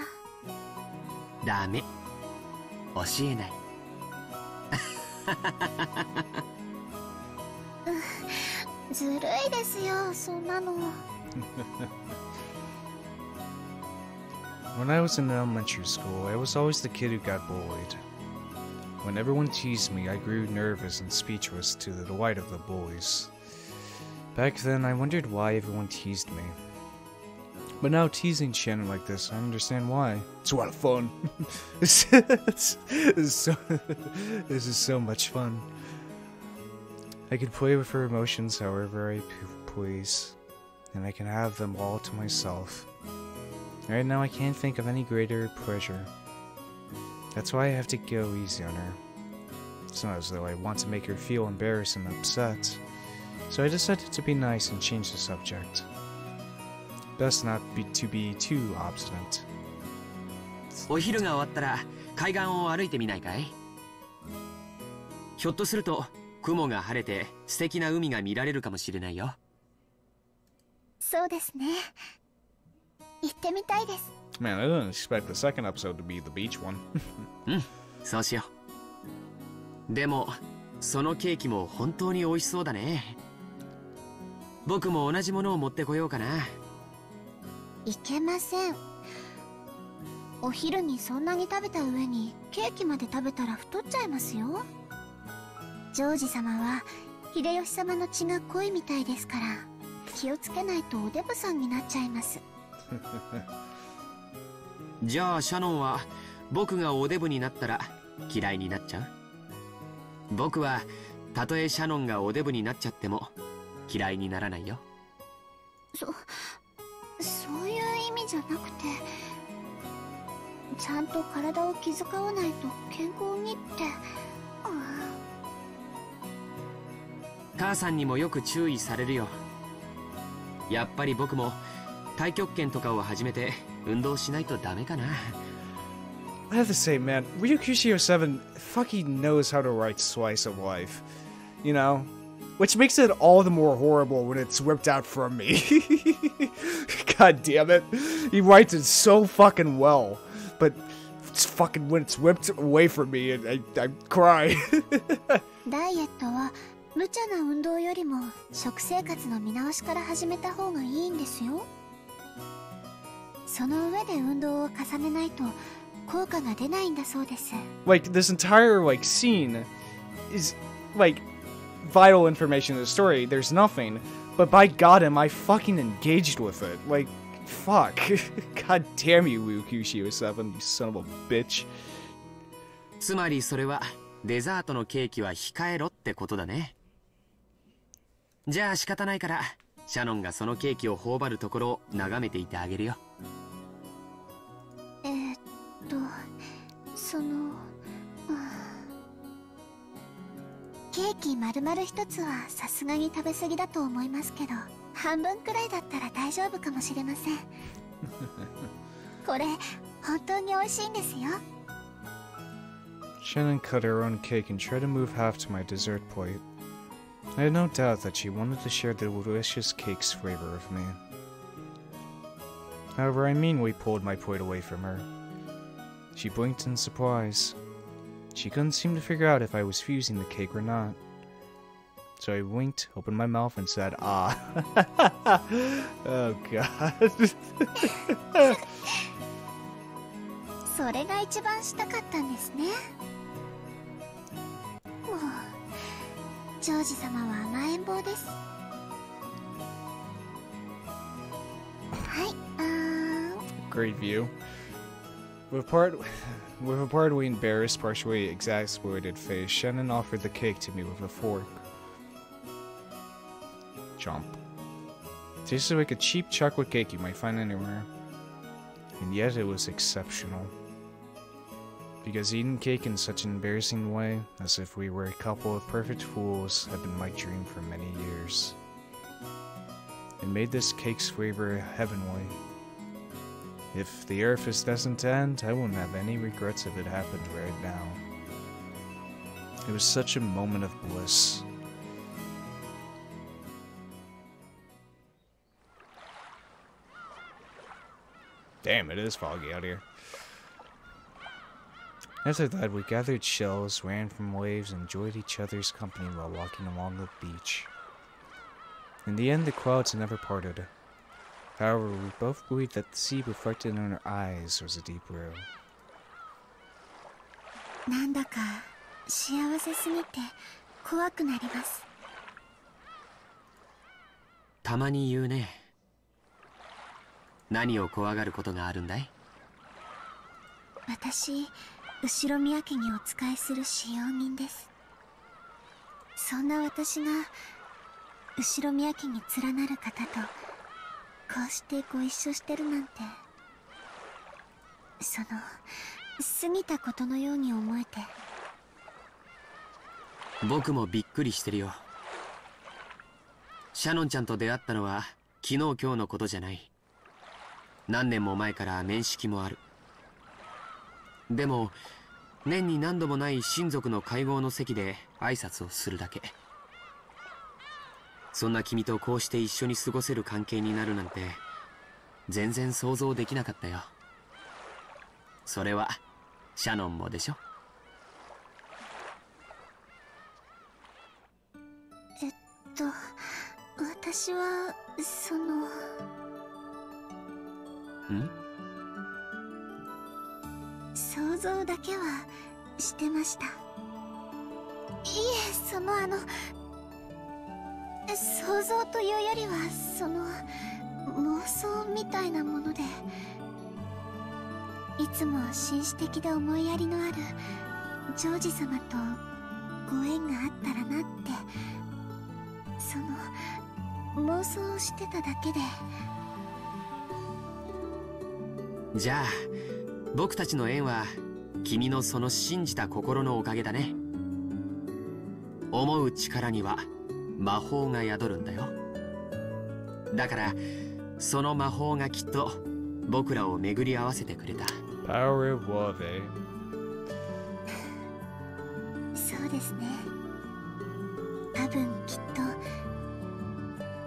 ダメ。教えない。ずるいですよ、そんなの。When I was in elementary school, I was always the kid who got bullied. When everyone teased me, I grew nervous and speechless to the delight of the bullies. Back then, I wondered why everyone teased me. But now teasing Shannon like this, I understand why. It's a lot of fun. This is so much fun. I can play with her emotions however I please, and I can have them all to myself. Right now, I can't think of any greater pleasure. That's why I have to go easy on her. It's not as though I want to make her feel embarrassed and upset. So I decided to be nice and change the subject. Best not to be too obstinate. お昼が終わったら海岸を歩いてみないかい？ひょっとすると雲が晴れて素敵な海が見られるかもしれないよ。そうですね。行ってみたいです。Man, I didn't expect the second episode to be the beach one. うん、そうしよう。でもそのケーキも本当に美味しそうだね。僕も同じものを持ってこようかな。いけません。お昼にそんなに食べた上にケーキまで食べたら太っちゃいますよ。ジョージ様は秀吉様の血が濃いみたいですから気をつけないとおデブさんになっちゃいます。じゃあシャノンは僕がおデブになったら嫌いになっちゃう？僕はたとえシャノンがおデブになっちゃっても嫌いにならないよ。そういう意味じゃなくて、ちゃんと体を気遣わないと健康にって。母さんにもよく注意されるよ。やっぱり僕も太極拳とかを始めて運動しないとダメかな。I have to say, man, Ryukushio7 fucking knows how to write slice of life. You know? Which makes it all the more horrible when it's ripped out from me. God damn it. He writes it so fucking well. But it's fucking when it's ripped away from me, I cry. ダイエットは無茶な運動よりも食生活の見直しから始めた方がいいんですよ。その上で運動を重ねないと効果が出ないんだそうです。Like, this entire, like, scene is, like, vital information in the story. There's nothing. But by God, am I fucking engaged with it. Like, fuck. God damn you, Ryukushio7, you son of a bitch. つまりそれはデザートのケーキは控えろってことだね。じゃあ仕方ないからシャノンがそのケーキを頬張るところを眺めていてあげるよ。ケーキ丸々一つはさすがに食べ過ぎだと思いますけど、半分くらいだったら大丈夫かもしれません。これ本当に美味しいんですよ。Shannon cut her own cake and tried to move half to my dessert plate. I had no doubt that she wanted to share the delicious cake's flavor with me. However, I meanly pulled my plate away from her. She blinked in surprise. She couldn't seem to figure out if I was fusing the cake or not. So I winked, opened my mouth, and said, ah. Oh, God. それが一番したかったんですね。もうジョージ様は甘えん坊です。はい、Great view. With a partly embarrassed, partially exasperated face, Shannon offered the cake to me with a fork. Chomp. Tasted like a cheap chocolate cake you might find anywhere. And yet it was exceptional. Because eating cake in such an embarrassing way, as if we were a couple of perfect fools, had been my dream for many years. It made this cake's flavor heavenly. If the earth is destined to end, I won't have any regrets if it happened right now. It was such a moment of bliss. Damn, it is foggy out here. After that, we gathered shells, ran from waves, and enjoyed each other's company while walking along the beach. In the end, the clouds never parted. However, we both believed that the sea reflected in our eyes was a deep blue. なんだか幸せすぎて怖くなります。たまに言うね。何を怖がることがあるんだい？私、後ろ宮家にお仕えする使用人です。そんな私が後ろ宮家に連なる方とこうしてご一緒してるなんて、その過ぎたことのように思えて。僕もびっくりしてるよ。シャノンちゃんと出会ったのは昨日今日のことじゃない。何年も前から面識もある。でも年に何度もない親族の会合の席で挨拶をするだけ。そんな君とこうして一緒に過ごせる関係になるなんて全然想像できなかったよ。それはシャノンもでしょ。私は想像だけはしてました。いえ、想像というよりは妄想みたいなもので、いつも紳士的で思いやりのあるジョージ様とご縁があったらなって、妄想してただけで。じゃあ僕たちの縁は君のその信じた心のおかげだね。思う力には魔法が宿るんだよ。だからその魔法がきっと僕らを巡り合わせてくれた。そうですね。多分きっと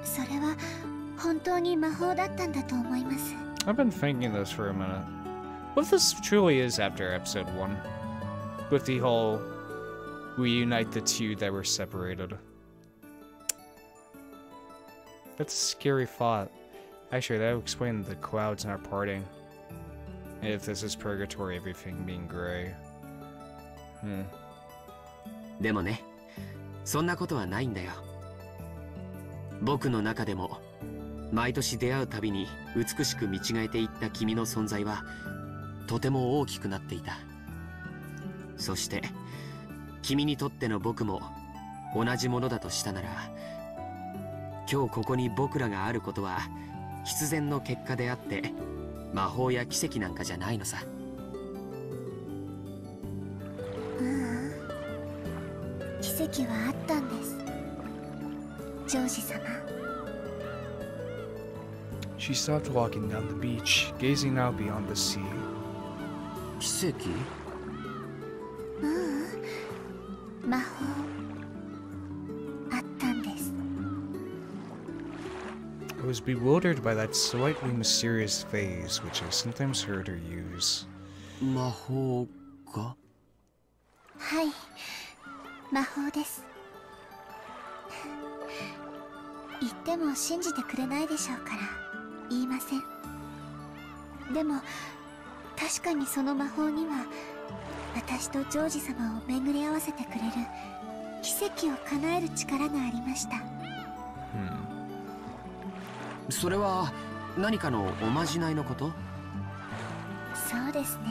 それは本当に魔法だったんだと思います。I've been thinking this for a minute. What if this truly is after episode 1? With the whole reunite the two that were separated. That's a scary thought. Actually, that would explain the clouds not parting. If this is purgatory, everything being gray. でもね、そんなことはないんだよ。僕の中でも毎年出会うたびに美しく見違えていった君の存在はとても大きくなっていた。そして君にとっての僕も同じものだとしたなら、今日ここに僕らがあることは必然の結果であって魔法や奇跡なんかじゃないのさ。奇跡はあったんです、ジョージ様。She stopped walking down the beach, gazing out beyond the sea. 奇跡？魔法あったんです。I was bewildered by that slightly mysterious phrase which I sometimes heard her use. 魔法が？はい、魔法です。言っても信じてくれないでしょうから言いません。でも確かにその魔法には私とジョージ様を巡り合わせてくれる奇跡を叶える力がありました。それは何かのおまじないのこと？そうですね。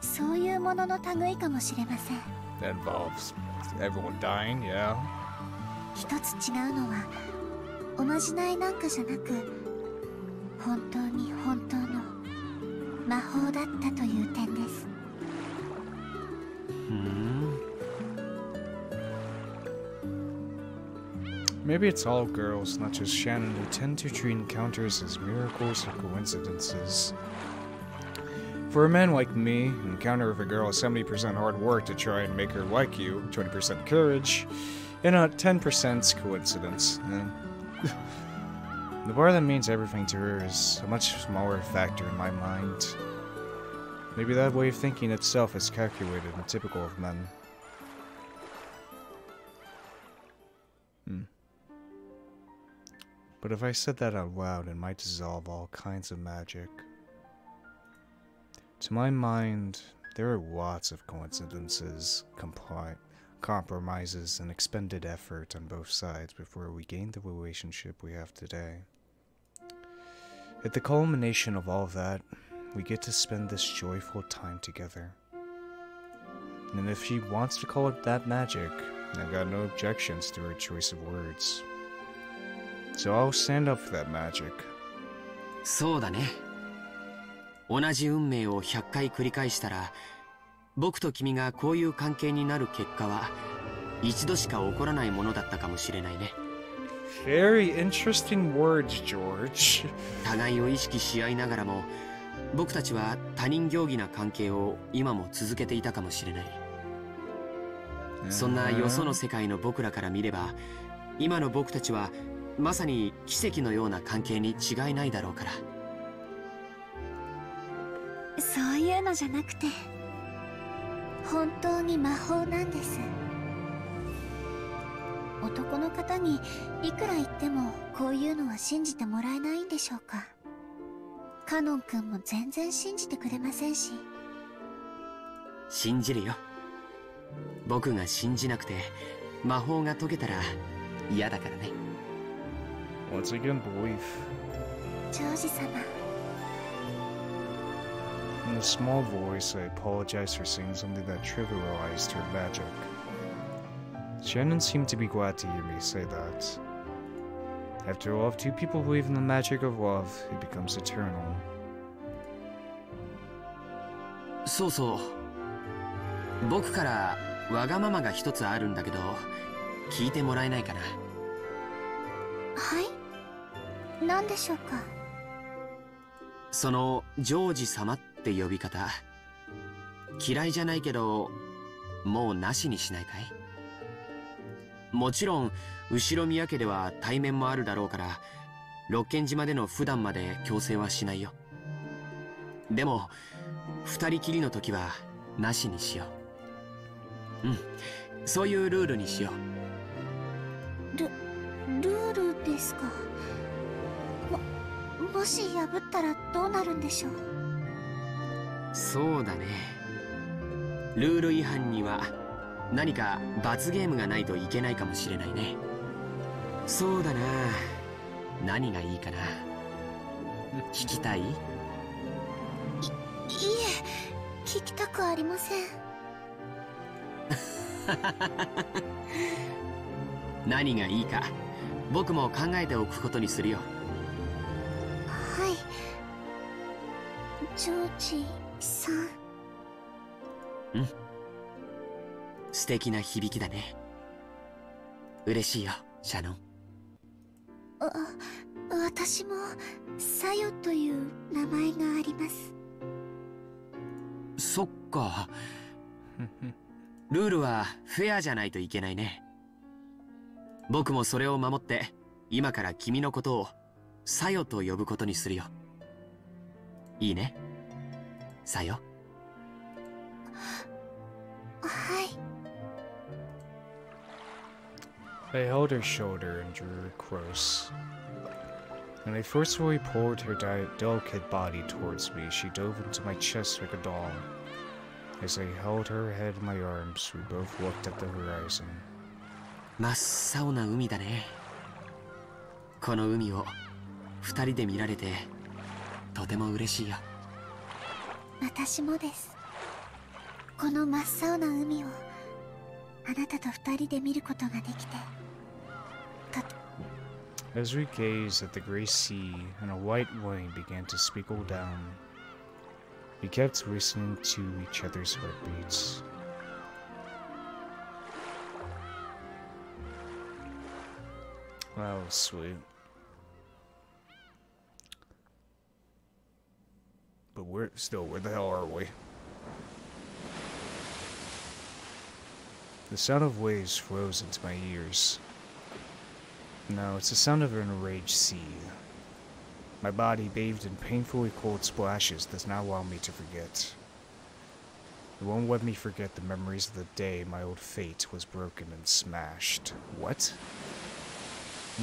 そういうものの類かもしれません。That involves everyone dying, yeah. 一つ違うのはおまじないなんかじゃなく、本当に本当の魔法だったという点です。Maybe it's all girls, not just Shannon, who tend to treat encounters as miracles or coincidences. For a man like me, an encounter with a girl is 70% hard work to try and make her like you, 20% courage, and a 10% coincidence. The part that means everything to her is a much smaller factor in my mind. Maybe that way of thinking itself is calculated and typical of men. But if I said that out loud, it might dissolve all kinds of magic. To my mind, there are lots of coincidences, compromises, and expended effort on both sides before we gain the relationship we have today. At the culmination of all of that, we get to spend this joyful time together. And if she wants to call it that magic, I've got no objections to her choice of words. So I'll stand up for that magic. そうだね。同じ運命を100回繰り返したら、僕と君がこういう関係になる結果は一度しか起こらないものだったかもしれないね。Very interesting words, George. 互いを意識し合いながらも、僕たちは他人行儀な関係を今も続けていたかもしれない。そんなよその世界の僕らから見れば、今の僕たちはまさに奇跡のような関係に違いないだろうから。そういうのじゃなくて、本当に魔法なんです。男の方にいくら言ってもこういうのは信じてもらえないんでしょうか。カノン君も全然信じてくれませんし。信じるよ。僕が信じなくて魔法が解けたら嫌だからね。Once again, belief. ジョージ様。In a small voice, I apologized for saying something that trivialized her magic. Shannon seemed to be glad to hear me say that. After all, if two people believe in the magic of love, it becomes eternal. そうそう。僕からわがままが一つあるんだけど、聞いてもらえないかな。はい、何でしょうか。そのジョージ様って呼び方、嫌いじゃないけどもうなしにしないかい？もちろん後宮家では対面もあるだろうから、六軒島での普段まで強制はしないよ。でも二人きりの時はなしにしよう。うん、そういうルールにしよう。ルールですか。もし破ったらどうなるんでしょう。そうだね。ルール違反には何か罰ゲームがないといけないかもしれないね。そうだな。何がいいかな。聞きたい？いえ、聞きたくありません。何がいいか僕も考えておくことにするよ。はい、ジョージさん。うん、素敵な響きだね。嬉しいよ、シャノン。私もサヨという名前があります。そっか。ルールはフェアじゃないといけないね。僕もそれを守って今から君のことをサヨと呼ぶことにするよ。いいね、サヨ。はい。I held her shoulder and drew her close. When I forcefully pulled her delicate body towards me, she dove into my chest like a doll. As I held her head in my arms, we both looked at the horizon. 真っ青な海だね。この海を二人で見られてとても嬉しいよ。私もです。この真っ青な海をあなたと二人で見ることができて。As we gazed at the gray sea and a white wind began to speckle down, we kept listening to each other's heartbeats. That was sweet. But where the hell are we? The sound of waves froze into my ears. No, it's the sound of an enraged sea. My body bathed in painfully cold splashes does not allow me to forget. It won't let me forget the memories of the day my old fate was broken and smashed. What?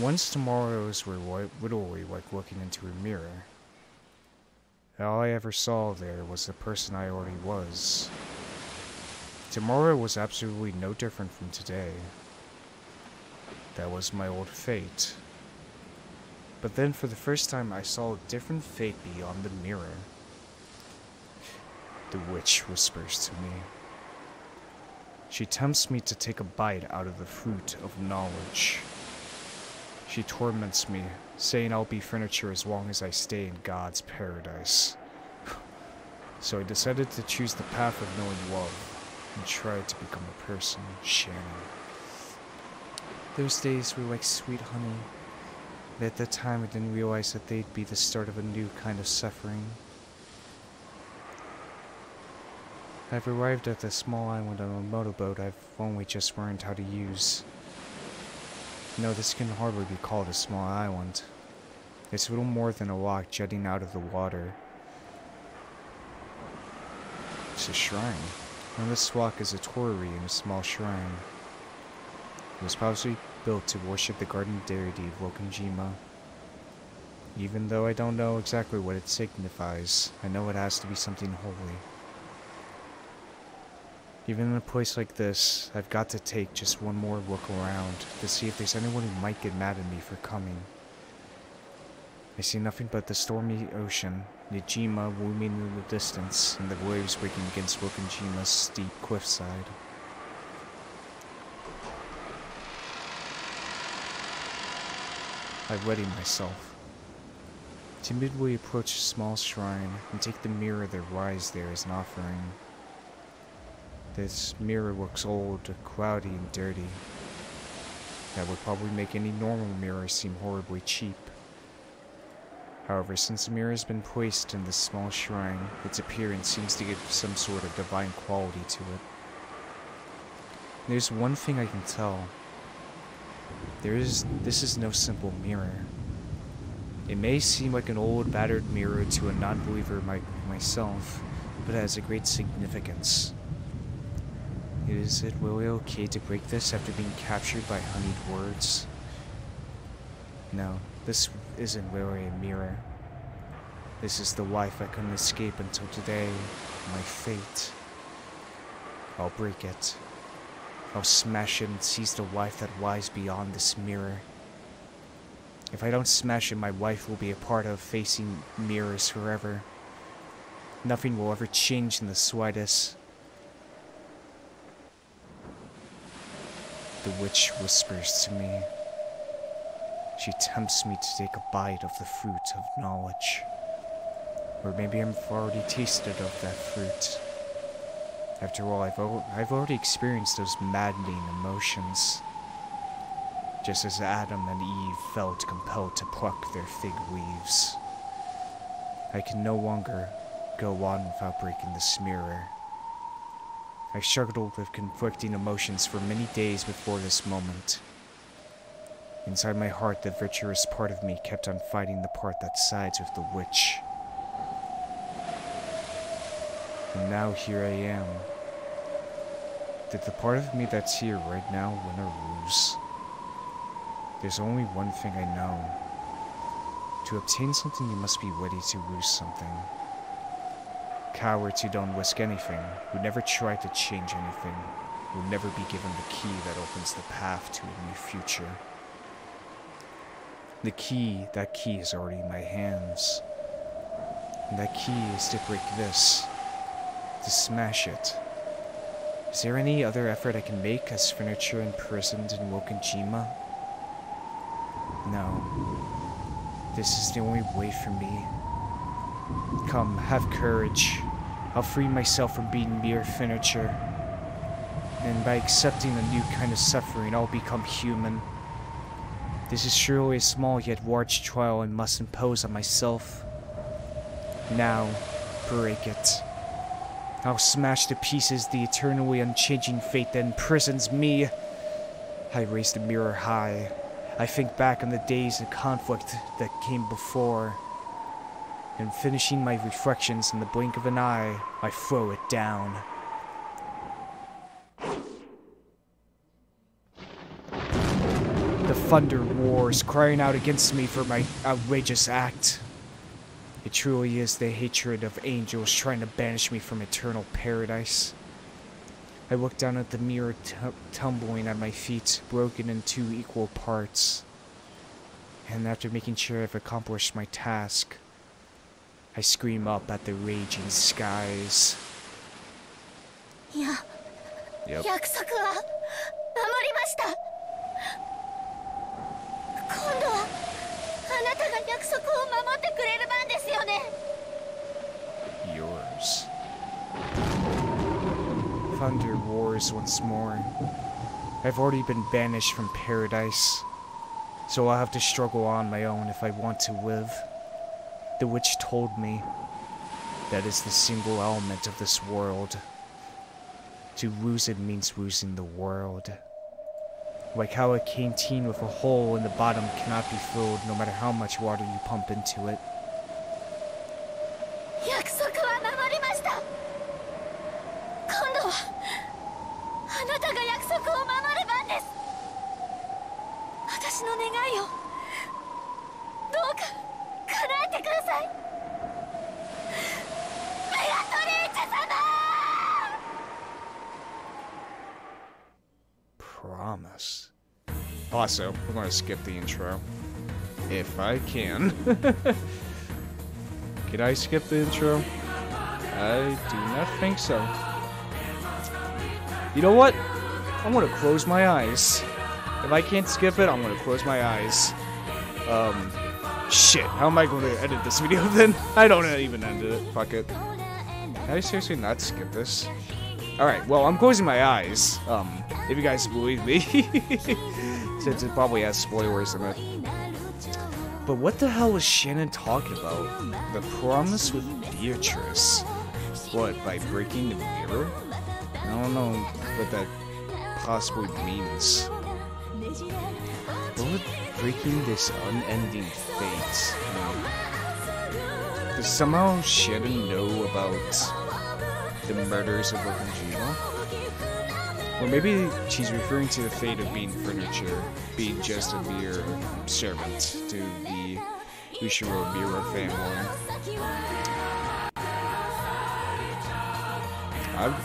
Once tomorrows were literally like looking into a mirror. All I ever saw there was the person I already was. Tomorrow was absolutely no different from today. That was my old fate. But then for the first time I saw a different fate beyond the mirror. The witch whispers to me. She tempts me to take a bite out of the fruit of knowledge. She torments me, saying I'll be furniture as long as I stay in God's paradise. So I decided to choose the path of knowing love and try to become a person, Shannon. Those days were like sweet honey, But at that time, I didn't realize that they'd be the start of a new kind of suffering. I've arrived at the small island on a motorboat I've only just learned how to use. No, this can hardly be called a small island. It's little more than a rock jutting out of the water. It's a shrine. On this rock is a torii and a small shrine. It was probably built to worship the garden deity of Wokonjima. Even though I don't know exactly what it signifies, I know it has to be something holy. Even in a place like this, I've got to take just one more look around to see if there's anyone who might get mad at me for coming. I see nothing but the stormy ocean, Nijima looming in the distance, and the waves breaking against Wokonjima's steep cliffside. I ready myself. Timidly approach a small shrine and take the mirror that lies there as an offering. This mirror looks old, cloudy, and dirty. That would probably make any normal mirror seem horribly cheap. However, since the mirror has been placed in this small shrine, its appearance seems to give some sort of divine quality to it. There's one thing I can tell. This is no simple mirror. It may seem like an old, battered mirror to a non-believer like myself, but it has a great significance. Is it really okay to break this after being captured by honeyed words? No, this isn't really a mirror. This is the life I couldn't escape until today, my fate. I'll break it. I'll smash it and seize the life that lies beyond this mirror. If I don't smash it, my life will be a part of facing mirrors forever. Nothing will ever change in the slightest. The witch whispers to me. She tempts me to take a bite of the fruit of knowledge. Or maybe I've already tasted of that fruit. After all, I've already experienced those maddening emotions. Just as Adam and Eve felt compelled to pluck their fig leaves. I can no longer go on without breaking this mirror. I struggled with conflicting emotions for many days before this moment. Inside my heart, the virtuous part of me kept on fighting the part that sides with the witch. And now here I am. Did the part of me that's here right now win or lose? There's only one thing I know. To obtain something, you must be ready to lose something. Cowards who don't risk anything, who never try to change anything, will never be given the key that opens the path to a new future. That key is already in my hands. And that key is to break this. To smash it. Is there any other effort I can make as furniture imprisoned in Wokonjima? No. This is the only way for me. Come, have courage. I'll free myself from being mere furniture. And by accepting a new kind of suffering, I'll become human. This is surely a small yet large trial I must impose on myself. Now, break it. I'll smash to pieces the eternally unchanging fate that imprisons me. I raise the mirror high. I think back on the days of conflict that came before. And finishing my reflections in the blink of an eye, I throw it down. The thunder roars, crying out against me for my outrageous act. It truly is the hatred of angels trying to banish me from eternal paradise. I look down at the mirror tumbling at my feet, broken in two equal parts. And after making sure I've accomplished my task, I scream up at the raging skies. Yep. 約束は守りました。今度はあなたが約束を守ってくれる番ですよね。Yours. Thunder roars once more. I've already been banished from paradise. So I'll have to struggle on my own if I want to live. The witch told me that is the single element of this world. To lose it means losing the world. Like how a canteen with a hole in the bottom cannot be filled no matter how much water you pump into it. Promise. Also, we're going to skip the intro. If I can. Could I skip the intro? I do not think so. You know what? I'm going to close my eyes. If I can't skip it, I'm going to close my eyes. Shit. How am I going to edit this video then? I don't even edit it. Fuck it. Can I seriously not skip this? Alright, well, I'm closing my eyes. If you guys believe me. Since it probably has spoilers in it. But what the hell was Shannon talking about? The promise with Beatrice? What, by breaking the mirror? I don't know what that possibly means. What would breaking this unending fate mean? Does somehow Shannon know about the murders of Okajima? Or maybe she's referring to the fate of being furniture, being just a mere servant to the Ushiro Mira family.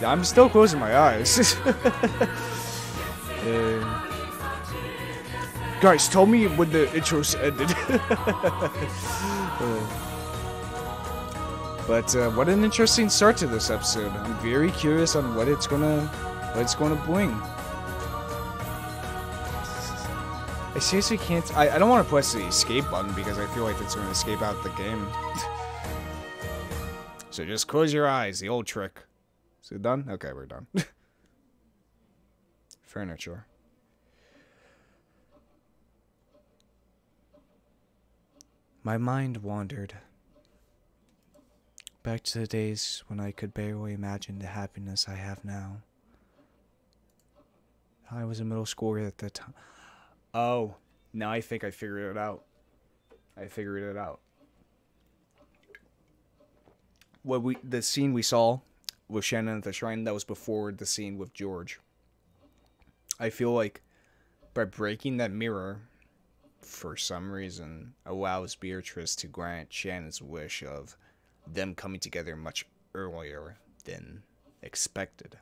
I'm still closing my eyes. Guys, tell me when the intros ended. But what an interesting start to this episode. I'm very curious on what it's gonna bring. I seriously can't. I don't want to press the escape button because I feel like it's going to escape out the game. So just close your eyes. The old trick. Is it done? Okay, we're done. Furniture. My mind wandered back to the days when I could barely imagine the happiness I have now. I was a middle schooler at the time. Oh, now I think I figured it out. The scene we saw with Shannon at the shrine, that was before the scene with George. I feel like by breaking that mirror, for some reason, allows Beatrice to grant Shannon's wish of them coming together much earlier than expected.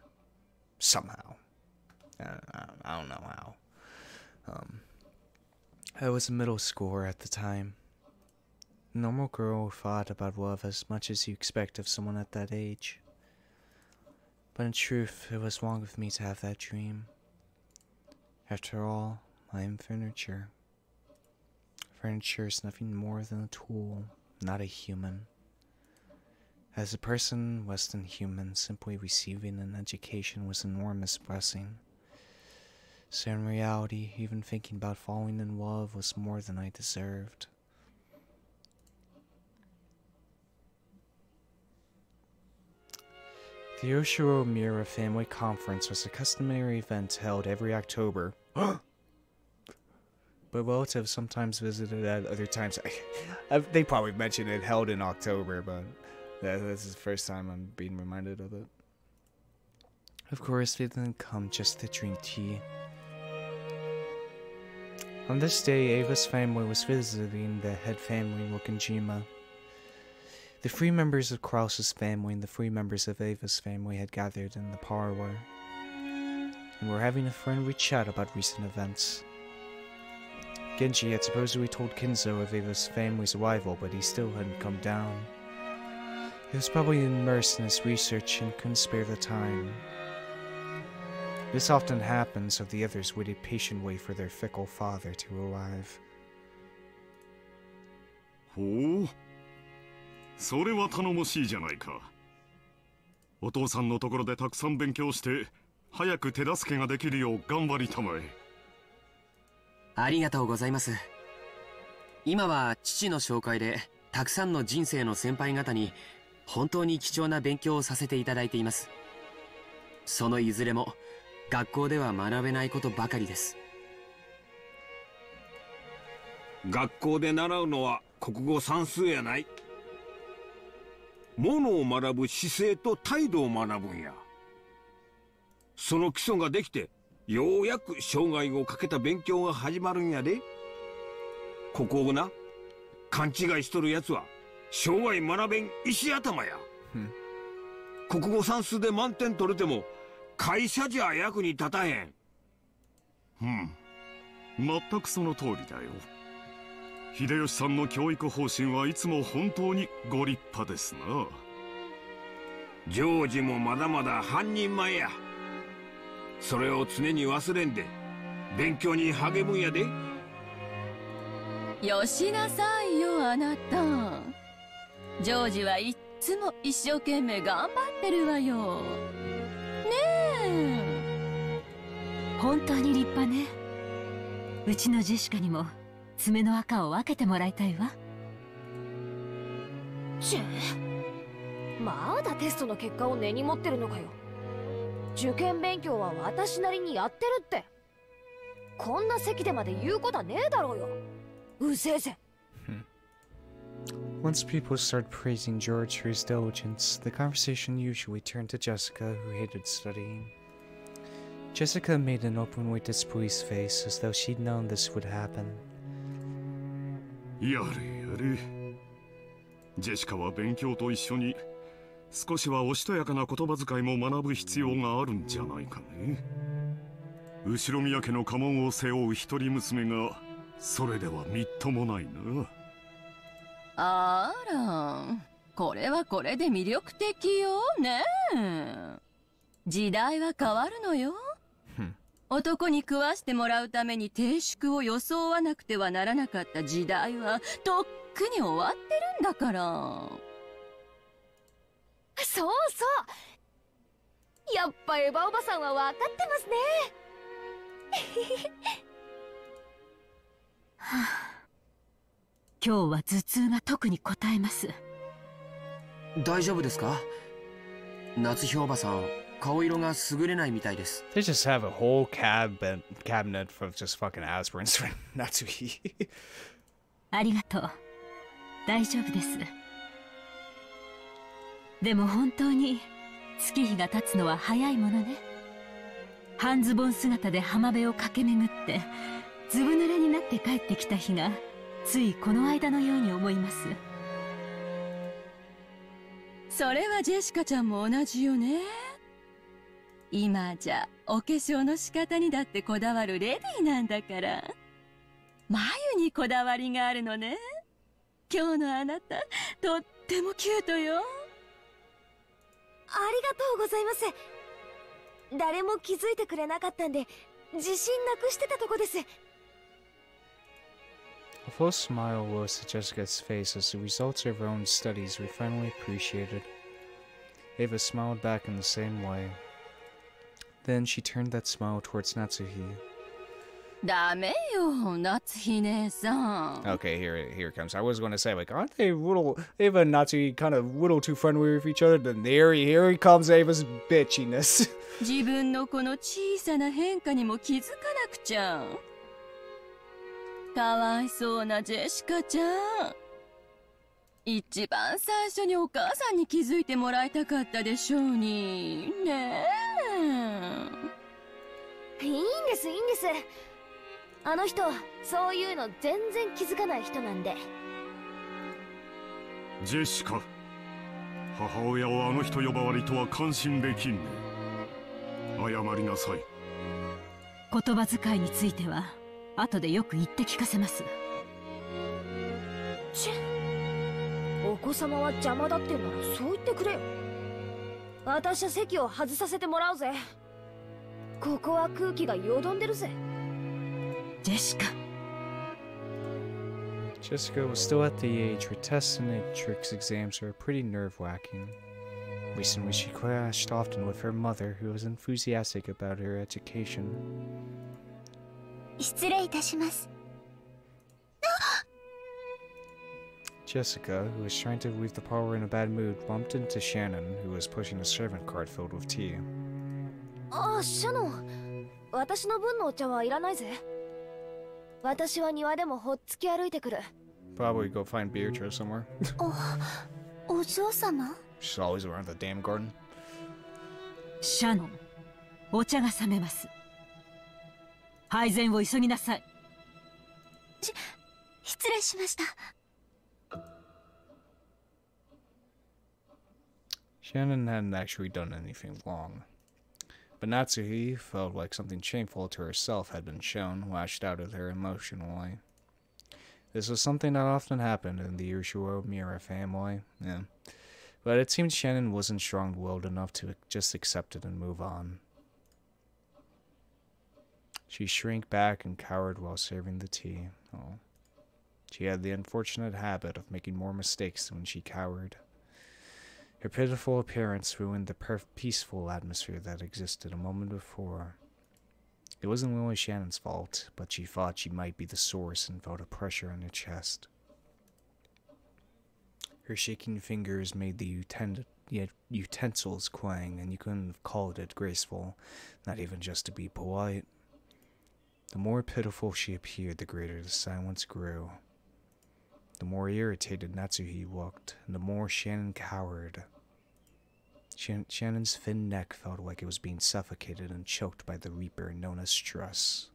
Somehow. I don't know how. I was a middle schooler at the time. A normal girl who thought about love as much as you expect of someone at that age. But in truth, it was wrong of me to have that dream. After all, I am furniture. Furniture is nothing more than a tool, not a human. As a person less than human, simply receiving an education was an enormous blessing. So in reality, even thinking about falling in love was more than I deserved. The Yoshiro Mira Family Conference was a customary event held every October. But relatives sometimes visited at other times. They probably mentioned it held in October, but this is the first time I'm being reminded of it. Of course, they didn't come just to drink tea. On this day, Ava's family was visiting the head family in Okajima. The 3 members of Krause's family and the 3 members of Ava's family had gathered in the parlor, and were having a friendly chat about recent events. Genji had supposedly told Kinzo of Ava's family's arrival, but he still hadn't come down. He was probably immersed in his research and couldn't spare the time. This often happened, so the others waited patiently for their fickle father to arrive. ほう、それは頼もしいじゃないか。お父さんのところでたくさん勉強して、早く手助けができるよう頑張りたまえ。ありがとうございます。今は父の紹介でたくさんの人生の先輩方に本当に貴重な勉強をさせていただいています。そのいずれも学校では学べないことばかりです。学校で習うのは国語算数やない。ものを学ぶ姿勢と態度を学ぶんや。その基礎ができてようやく生涯をかけた勉強が始まるんやで。ここをな、勘違いしとるやつは生涯学べん石頭や。国語算数で満点取れても会社じゃ役に立たへん。全くその通りだよ。秀吉さんの教育方針はいつも本当にご立派ですな。ジョージもまだまだ半人前や。それを常に忘れんで勉強に励むんやで。よしなさいよ、あなた。ジョージはいっつも一生懸命頑張ってるわよ。ねえ。本当に立派ね。うちのジェシカにも爪の赤を分けてもらいたいわ。まだテストの結果を根に持ってるのかよ。受験勉強は私なりにやってるって。こんな席でまで言うことはねえだろうよ。うせえぜ。Once people start praising George for his diligence, the conversation usually turned to Jessica, who hated studying. Jessica made an openly displeased face, as though she'd known this would happen. やれやれ。ジェシカは勉強と一緒に少しはおしとやかな言葉遣いも学ぶ必要があるんじゃないかね。後宮家の家紋を背負う一人娘がそれではみっともないな。あら、これはこれで魅力的よねえ。時代は変わるのよ。男に食わしてもらうために定宿を装わなくてはならなかった時代はとっくに終わってるんだから。そうそう、やっぱエヴァおばさんは分かってますね。今日は頭痛が特にこたえます。大丈夫ですか？夏日おばさん、顔色が優れないみたいです。 They just have a whole cabinet of just fucking aspirins for Natsuhi. ありがとう。大丈夫です。でも本当に月日が経つのは早いものね。半ズボン姿で浜辺を駆け巡ってずぶ濡れになって帰ってきた日がついこの間のように思います。それはジェシカちゃんも同じよね。今じゃお化粧の仕方にだってこだわるレディーなんだから。眉にこだわりがあるのね。今日のあなたとってもキュートよ。ありがとうございます。誰も気づいてくれなかったんで自信なくしてたとこです。 A full smile rose to Jessica's face as the results of her own studies were finally appreciated. Ava smiled back in the same way. Then she turned that smile towards Natsuhi. ダメよ、夏日姉さん。Okay, here it comes. I was going to say, like, aren't they Ava and Natsuhi kind of a little too friendly with each other? Then here he comes Ava's bitchiness. 自分のこの小さな変化にも気づかなくちゃ。かわいそうなジェシカちゃん。一番最初にお母さんに気づいてもらいたかったでしょうに。ねえ。いいんですいいんです。あの人そういうの全然気づかない人なんで。ジェシカ、母親をあの人呼ばわりとは感心できんね。謝りなさい。言葉遣いについては後でよく言って聞かせます。お子様は邪魔だってんならそう言ってくれよ。私は席を外させてもらうぜ。ここは空気がよどんでるぜ。ジェシカ。 Jessica was still at the age where tests and matrix exams were pretty nerve-wracking. Recently, she clashed often with her mother, who was enthusiastic about her education. 失礼いたします。 Jessica, who was trying to leave the parlor in a bad mood, bumped into Shannon, who was pushing a servant cart filled with tea. ああ、シャノン。私の分のお茶はいらないぜ。私は庭でもほっつき歩いてくる。Probably go find Beatrice somewhere. お嬢様? She's always around the damn garden. シャノン、お茶が冷めます。配膳を急ぎなさい。失礼しました。 Shannon hadn't actually done anything wrong, but Natsuhi felt like something shameful to herself had been shown, lashed out at her emotionally. This was something that often happened in the usual Mira family, yeah. But it seemed Shannon wasn't strong-willed enough to just accept it and move on. She shrank back and cowered while serving the tea. Oh. She had the unfortunate habit of making more mistakes when she cowered. Her pitiful appearance ruined the peaceful atmosphere that existed a moment before. It wasn't really Shannon's fault, but she thought she might be the source and felt a pressure in her chest. Her shaking fingers made the utensils clang, and you couldn't have called it graceful, not even just to be polite. The more pitiful she appeared, the greater the silence grew. The more irritated Natsuhi looked, and the more Shannon cowered. Shannon's thin neck felt like it was being suffocated and choked by the reaper known as stress.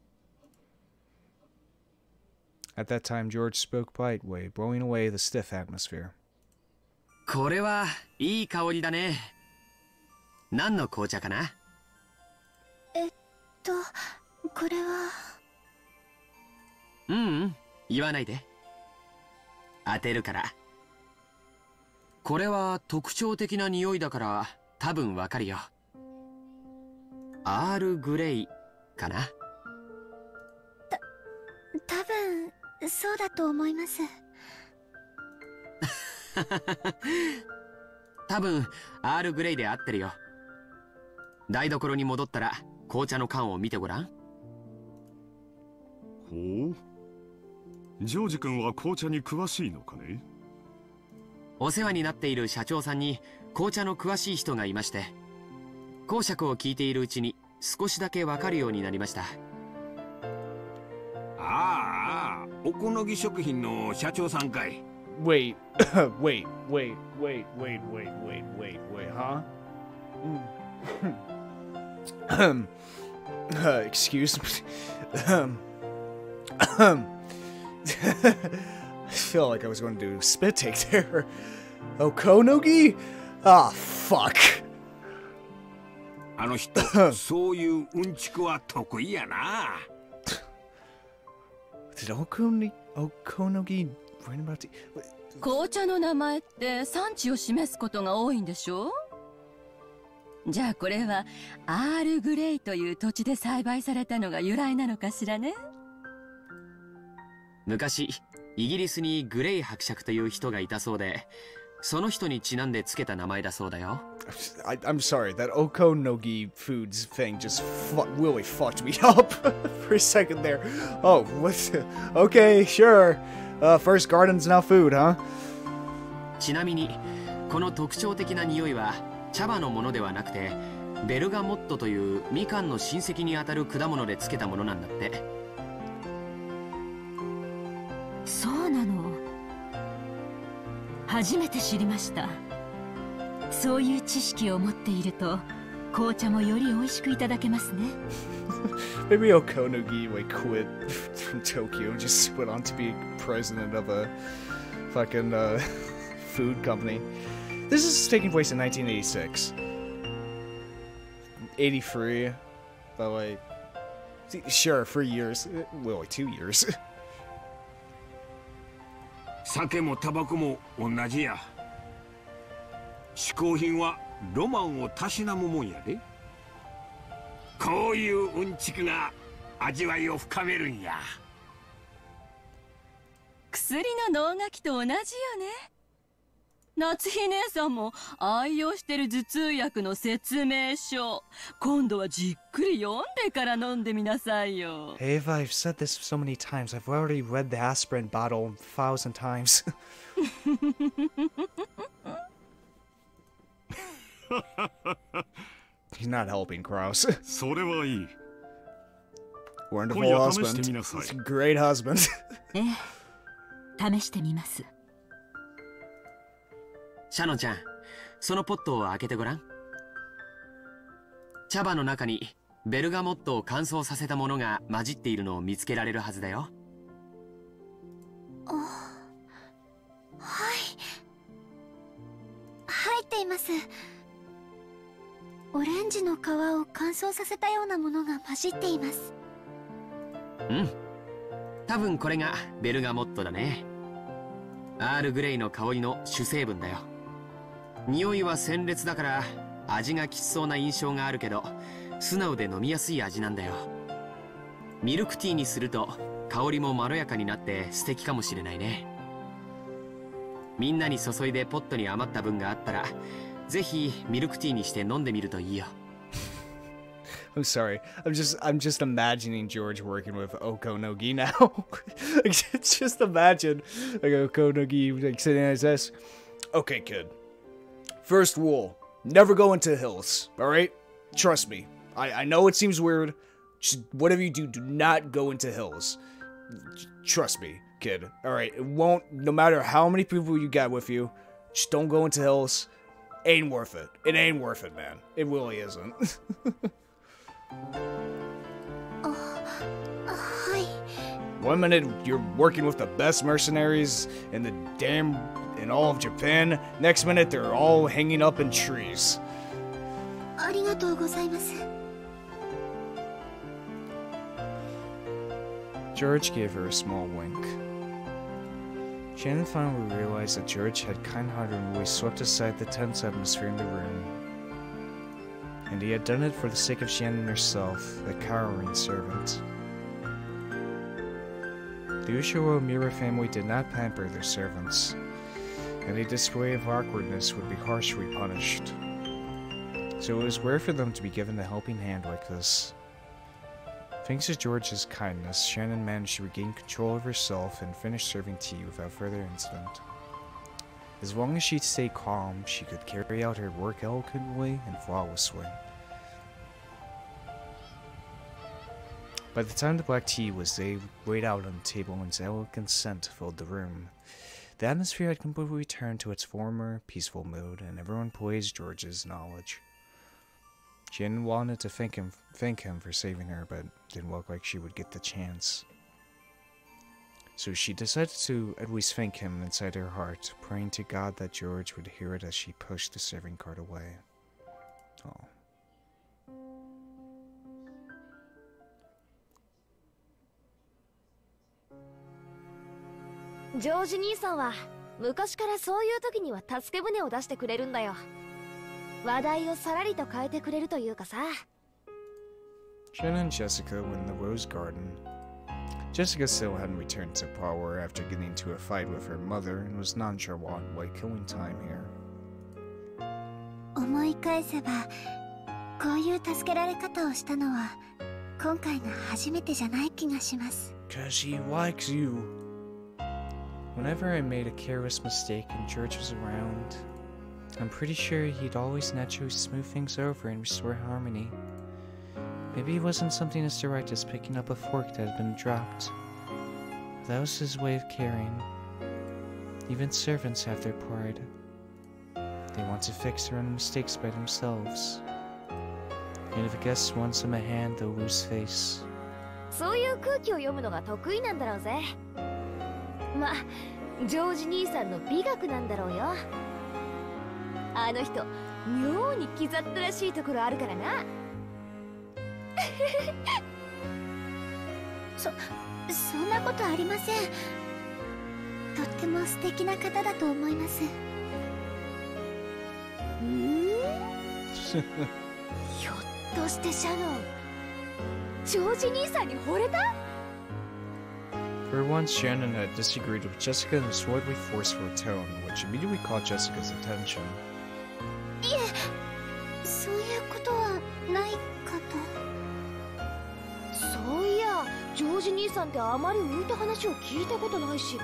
At that time, George spoke politely, blowing away the stiff atmosphere. これはいい香りだね。何の紅茶かな？これは。言わないで。当てるから。これは特徴的な匂いだから多分わかるよ。アールグレイかな？多分そうだと思います。多分アールグレイで合ってるよ。台所に戻ったら紅茶の缶を見てごらん。ほう。ジョージ君は紅茶に詳しいのかね？お世話になっている社長さんに紅茶の詳しい人がいまして、講釈を聞いているうちに少しだけわかるようになりました。ああ、おこのぎ食品の社長さんかい。Wait, wait, huh? Excuse me. I feel like I was going to do a spit take there. Okonogi? Ah, fuck. あの人、そういううんちくは得意やな。Did Okonogi write about tea? 紅茶の名前って産地を示すことが多いんでしょ？じゃあこれはアールグレイという土地で栽培されたのが由来なのかしらね。昔イギリスにグレイ伯爵という人がいたそうで、その人にちなんでつけた名前だそうだよ。I'm sorry, that Okonogi foods thing just really fucked me up for a second there. Oh, what? Okay, sure. First garden's now food, huh? ちなみにこの特徴的な匂いは茶葉のものではなくて、ベルガモットというみかんの親戚にあたる果物でつけたものなんだって。そうなの。初めて知りました。そういう知識を持っていると紅茶もより美味しくいただけますね。Maybe Okonogi like quit from Tokyo and just went on to be president of a fucking food company. This is taking place in 1986. 83, but like, sure, for years. Well, like 2 years. 酒もタバコも同じや。嗜好品はロマンをたしなむもんやで。こういううんちくが味わいを深めるんや。薬の能書きと同じよね。夏日姉さんも愛用してる頭痛薬の説明書、今度はじっくり読んでから飲んでみなさいよ。Ava, I've said this so many times. I've already read the aspirin bottle 1,000 times. He's not helping, Kraus. それはいい。 Wonderful 今夜試して husband. みなさい。 Great husband. ええ、試してみます。シャノンちゃん、そのポットを開けてごらん。茶葉の中にベルガモットを乾燥させたものが混じっているのを見つけられるはずだよ。はい。入っています。オレンジの皮を乾燥させたようなものが混じっています。うん。多分これがベルガモットだね。アールグレイの香りの主成分だよ。匂いは鮮烈だから味がきつそうな印象があるけど、素直で飲みやすい味なんだよ。ミルクティーにすると香りもまろやかになって素敵かもしれないね。みんなに注いでポットに余った分があったら、ぜひミルクティーにして飲んでみるといいよ。I'm sorry. I'm just imagining George working with Okonogi now. Just imagine like Okonogi like sitting at his desk. Okay, kid. First rule: never go into hills. All right? Trust me. I know it seems weird. Just whatever you do, do not go into hills. Trust me, kid. All right? It won't. No matter how many people you got with you, just don't go into hills. Ain't worth it. It ain't worth it, man. It really isn't. はい。 One minute you're working with the best mercenaries in all of Japan. Next minute they're all hanging up in trees. ありがとうございます。 George gave her a small wink. Shannon finally realized that George had kind-heartedly swept aside the tense atmosphere in the room. And he had done it for the sake of Shannon herself, the cowering servant. The Ushiro Mira family did not pamper their servants. Any display of awkwardness would be harshly punished. So it was rare for them to be given a helping hand like this. Thanks to George's kindness, Shannon managed to regain control of herself and finish serving tea without further incident. As long as she stayed calm, she could carry out her work eloquently and flawlessly. By the time the black tea was laid out on the table and elegant scent filled the room, the atmosphere had completely returned to its former peaceful mood, and everyone praised George's knowledge. Shannon wanted to thank him for saving her, but didn't look like she would get the chance. So she decided to at least thank him inside her heart, praying to God that George would hear it as she pushed the serving cart away. Oh. ジョージ兄さんは昔からそういう時には助け舟を出してくれるんだよ。話題をさらりと変えてくれるというかさ。Shannon and Jessica were in the rose garden. Jessica still hadn't returned to power after getting into a fight with her mother and was nonchalant while killing time here. 思い返せば、こういう助けられ方をしたのは今回が初めてじゃない気がします。 'Cause he likes you. Whenever I made a careless mistake and George was around, I'm pretty sure he'd always naturally smooth things over and restore harmony. Maybe it wasn't something as direct as picking up a fork that had been dropped. But that was his way of caring. Even servants have their pride. They want to fix their own mistakes by themselves. And if a guest wants them a hand, they'll lose face. そういう空気を読むのが得意なんだろうぜ。ま、ジョージ兄さんの美学なんだろうよ。あの人、妙に気ざったらしいところあるからな。そんなことありません。とっても素敵な方だと思います。ひょっとしてシャノン、ジョージ兄さんに惚れた？ For once, Shannon had disagreed with Jessica in a slightly forceful tone, which immediately caught Jessica's attention. いえ、そういうことはないかと。そういや、ジョージ兄さんってあまり浮いた話を聞いたことないし。あ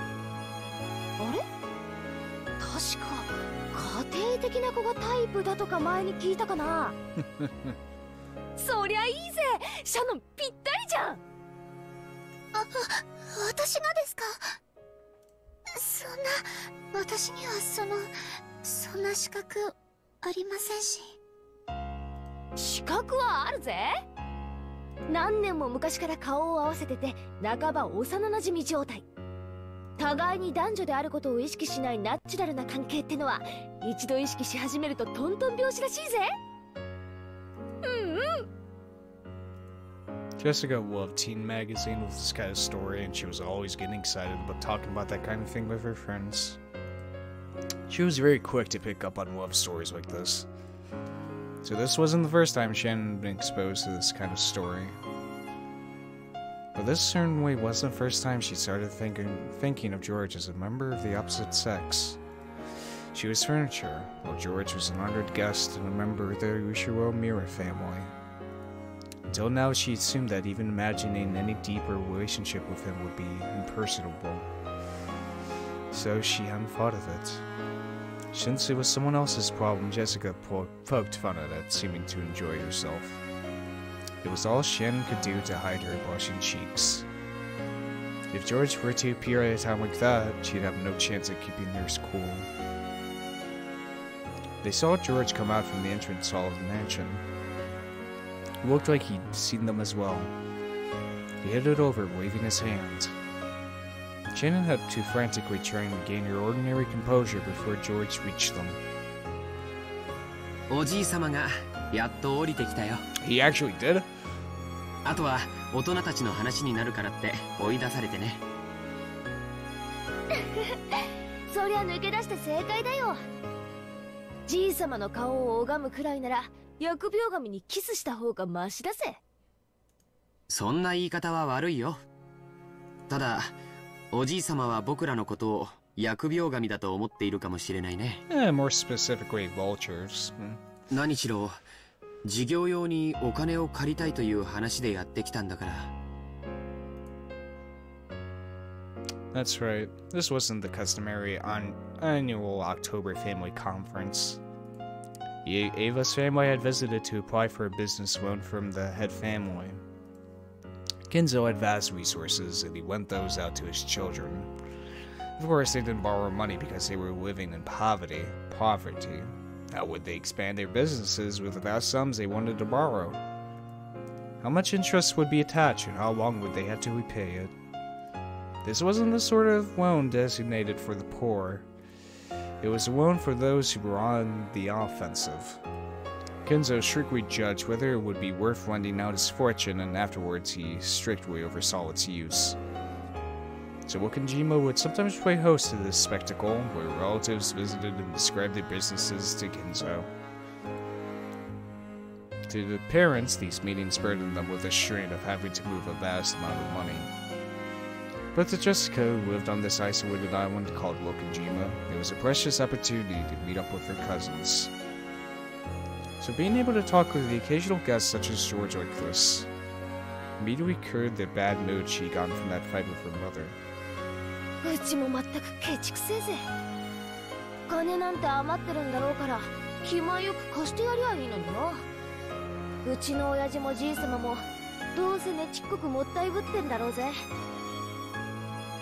れ？確か家庭的な子がタイプだとか前に聞いたかな。そりゃいいぜ、シャノンぴったりじゃん。私がですか？そんな、私にはそんな資格ありませんし。資格はあるぜ。何年も昔から顔を合わせてて、半ば幼なじみ状態。互いに男女であることを意識しないナチュラルな関係ってのは、一度意識し始めるとトントン拍子らしいぜ。Jessica loved Teen Magazine with this kind of story, and she was always getting excited about talking about that kind of thing with her friends. She was very quick to pick up on love stories like this. So this wasn't the first time Shannon had been exposed to this kind of story. But this certainly wasn't the first time she started thinking of George as a member of the opposite sex. She was furniture, while George was an honored guest and a member of the Ushiro Mira family. Until now, she assumed that even imagining any deeper relationship with him would be impersonable. So she hadn't thought of it. Since it was someone else's problem, Jessica poked fun at it, seeming to enjoy herself. It was all Shannon could do to hide her blushing cheeks. If George were to appear at a time like that, she'd have no chance at keeping theirs cool. They saw George come out from the entrance hall of the mansion. It looked like he'd seen them as well. He headed over, waving his hand. Shannon had to frantically try and regain her ordinary composure before George reached them. おじいさまがやっと降りてきたよ。 He actually did? あとは大人たちの話になるからって追い出されてね。そりゃ抜け出して正解だよ。じいさまの顔を拝むくらいなら、疫病神にキスした方がマシだぜ。そんな言い方は悪いよ。ただ、おじいさまは僕らのことを疫病神だと思っているかもしれないね。More specifically, vultures. 何しろ、事業用にお金を借りたいという話でやってきたんだから。That's right. This wasn't the customary annual October family conference. Ava's family had visited to apply for a business loan from the head family. Kenzo had vast resources, and he lent those out to his children. Of course, they didn't borrow money because they were living in poverty. How would they expand their businesses with the vast sums they wanted to borrow? How much interest would be attached, and how long would they have to repay it? This wasn't the sort of loan designated for the poor. It was a loan for those who were on the offensive. Kenzo strictly judged whether it would be worth lending out his fortune, and afterwards he strictly oversaw its use. So Wakajima would sometimes play host to this spectacle, where relatives visited and described their businesses to Kenzo. To the parents, these meetings burdened them with the strain of having to move a vast amount of money. But to Jessica, who lived on this isolated island called Wakajima, it was a precious opportunity to meet up with her cousins. So being able to talk with the occasional guests such as George like this immediately cured the bad mood she'd gotten from that fight with her mother. うちも全くケチくせえぜ。金なんて余ってるんだろうから、気前よく貸してやりゃいいのにな。うちの親父もじいさまも、どうせねちっこくもったいぶってんだろうぜ。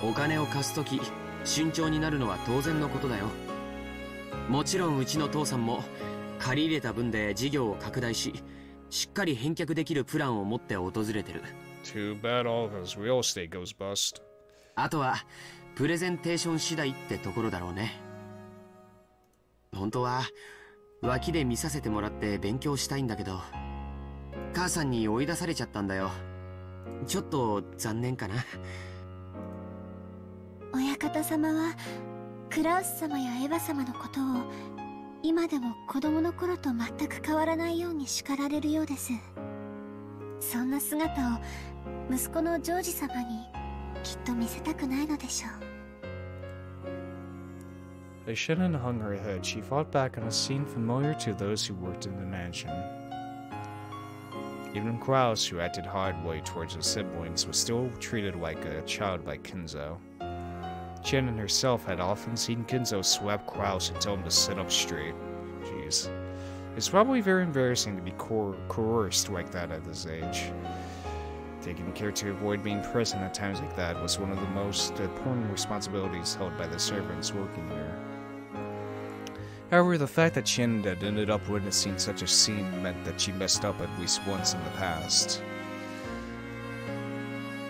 お金を貸すとき、慎重になるのは当然のことだよ。もちろんうちの父さんも、借り入れた分で事業を拡大し、しっかり返却できるプランを持って訪れてる。Too bad all of his real estate goes bust. あとは、プレゼンテーション次第ってところだろうね。本当は、脇で見させてもらって勉強したいんだけど、母さんに追い出されちゃったんだよ。ちょっと残念かな。親方様はクラウス様やエヴァ様のことを今でも子供の頃と全く変わらないように叱られるようです。そんな姿を息子のジョージ様にきっと見せたくないのでしょう。 As Shannon hung her head, she thought back on a scene familiar to those who worked in the mansion. Even Kraus, who acted hard way towards his siblings, was still treated like a child by Kinzo. Shannon herself had often seen Kinzo slap Kraus and tell him to sit up straight. Jeez. It's probably very embarrassing to be coerced like that at this age. Taking care to avoid being present at times like that was one of the most important responsibilities held by the servants working there. However, the fact that Shannon had ended up witnessing such a scene meant that she messed up at least once in the past.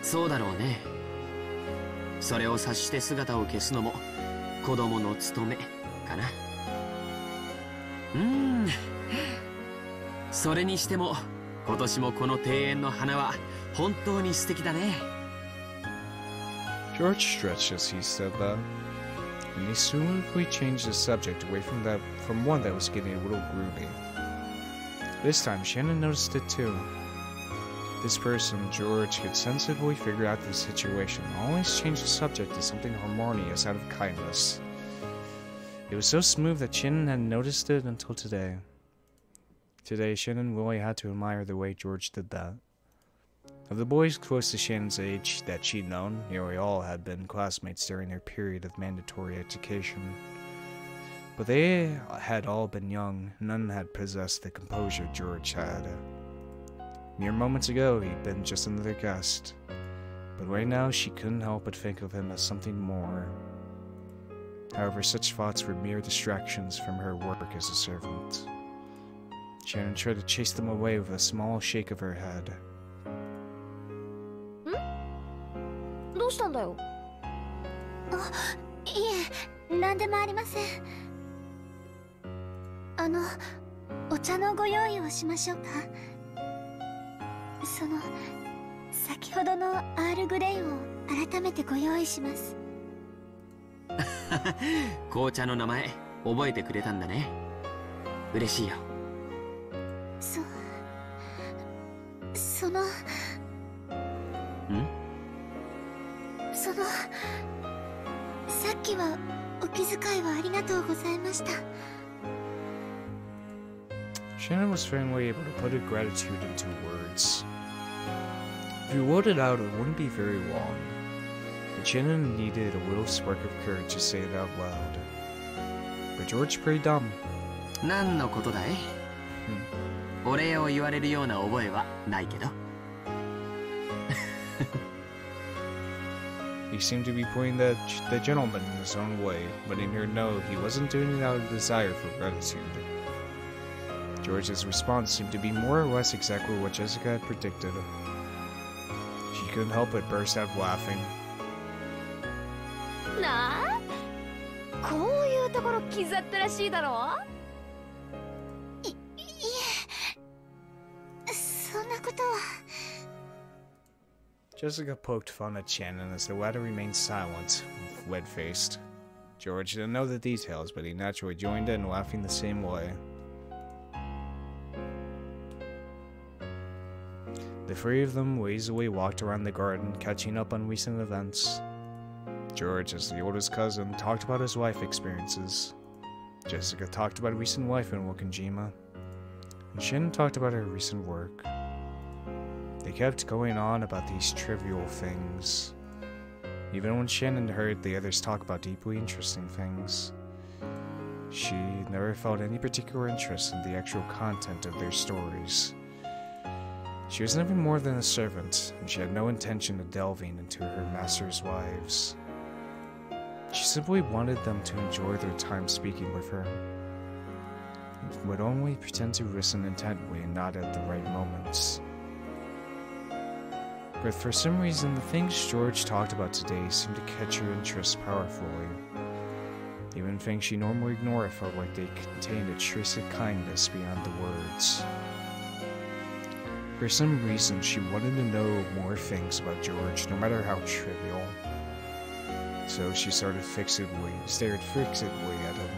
そうだろうね。それを察して姿を消すのも子供の務めかな。それにしても今年もこの庭園の花は本当に素敵だね。George stretched as he said that, and he smoothly changed the subject away from one that was getting a little groovy. This time, Shannon noticed it too. This person, George, could sensitively figure out the situation and always change the subject to something harmonious out of kindness. It was so smooth that Shannon hadn't noticed it until today. Today, Shannon really had to admire the way George did that. Of the boys close to Shannon's age that she'd known, nearly all had been classmates during their period of mandatory education. But they had all been young, none had possessed the composure George had. Mere moments ago, he'd been just another guest, but right now she couldn't help but think of him as something more. However, such thoughts were mere distractions from her work as a servant. Shannon tried to chase them away with a small shake of her head. どうしたんだよ。いえ、何でもありません。お茶のご用意をしましょうか。先ほどのアールグレイを改めてご用意します。紅茶の名前覚えてくれたんだね。嬉しいよ。さっきはお気遣いはありがとうございました。 Shannon was finally able to put her gratitude into words. If you wrote it out, it wouldn't be very long. But Shannon needed a little spark of courage to say it out loud. But George played dumb. 何のことだい？お礼を言われるような覚えはないけど。He seemed to be putting the gentleman in his own way, letting her know he wasn't doing it out of desire for gratitude. George's response seemed to be more or less exactly what Jessica had predicted. She couldn't help but burst out laughing. なあ、こういうところ気ざったらしいだろ。いえ、そんなことは。 Jessica poked fun at Shannon as the latter remained silent, red-faced. George didn't know the details, but he naturally joined in, laughing the same way. The three of them lazily walked around the garden, catching up on recent events. George, as the oldest cousin, talked about his life experiences. Jessica talked about recent life in Wakajima, and Shannon talked about her recent work. They kept going on about these trivial things, even when Shannon heard the others talk about deeply interesting things. She never felt any particular interest in the actual content of their stories. She was nothing more than a servant, and she had no intention of delving into her master's lives. She simply wanted them to enjoy their time speaking with her, and would only pretend to listen intently and not at the right moments. But for some reason, the things George talked about today seemed to catch her interest powerfully. Even things she normally ignored felt like they contained a trace of kindness beyond the words. For some reason, she wanted to know more things about George, no matter how trivial. So she stared fixedly at him.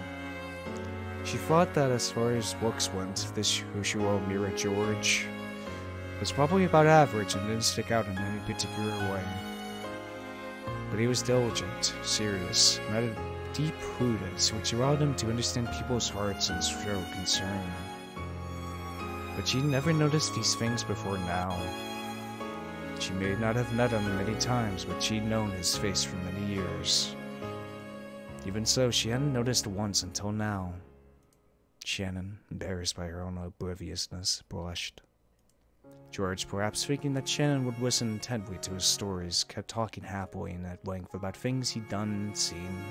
She thought that as far as looks went, this Hushuo Mira George was probably about average and didn't stick out in any particular way. but he was diligent, serious, and had a deep prudence which allowed him to understand people's hearts and show concern. But she never noticed these things before now. She may not have met him many times, but she'd known his face for many years. Even so, she hadn't noticed once until now. Shannon, embarrassed by her own obliviousness, blushed. George, perhaps thinking that Shannon would listen intently to his stories, kept talking happily and at length about things he'd done and seen.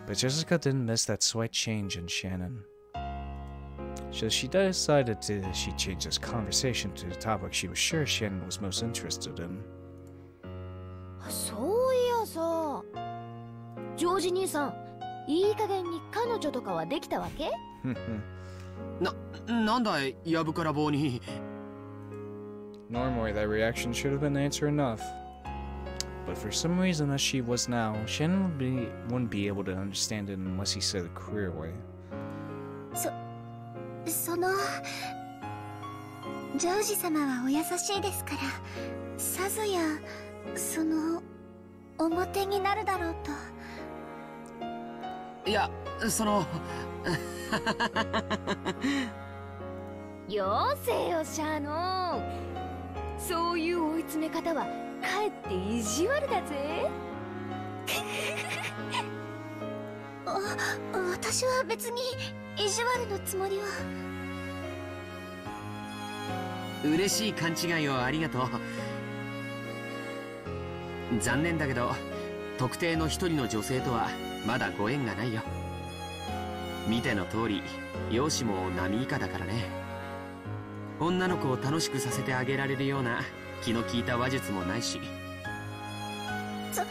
But Jessica didn't miss that slight change in Shannon. So she decided she'd change this conversation to the topic she was sure Shannon was most interested in. そういやさ、ジョージ兄さん、いい加減に彼女とかはできたわけ？なんだい、やぶから棒に。Normally, that reaction should have been answer enough. But for some reason, as she was now, Shannon wouldn't be able to understand it unless he said it clearly. そのジョージ様はお優しいですから、さぞや表になるだろうと。いや、よせよシャノン、そういう追い詰め方はかえって意地悪だぜ。私は別に意地悪のつもりは。嬉しい勘違いをありがとう。残念だけど、特定の一人の女性とはまだご縁がないよ。見ての通り、容姿も並以下だからね。女の子を楽しくさせてあげられるような気の利いた話術もないし。そ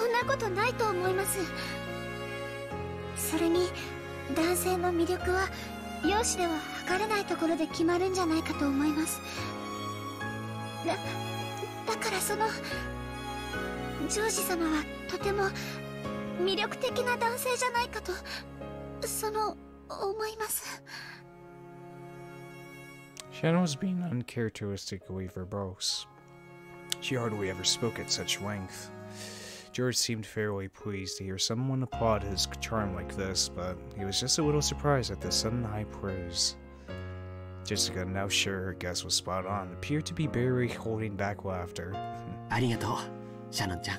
んなことないと思います。それに男性の魅力は容姿では測れないところで決まるんじゃないかと思います。だからジョージ様はとても魅力的な男性じゃないかと思います。Shannon was being uncharacteristically verbose. She hardly ever spoke at such length. George seemed fairly pleased to hear someone applaud his charm like this, but he was just a little surprised at the sudden high praise. Jessica, now sure her guess was spot on, appeared to be barely holding back laughter. ありがとう、シャノンちゃん。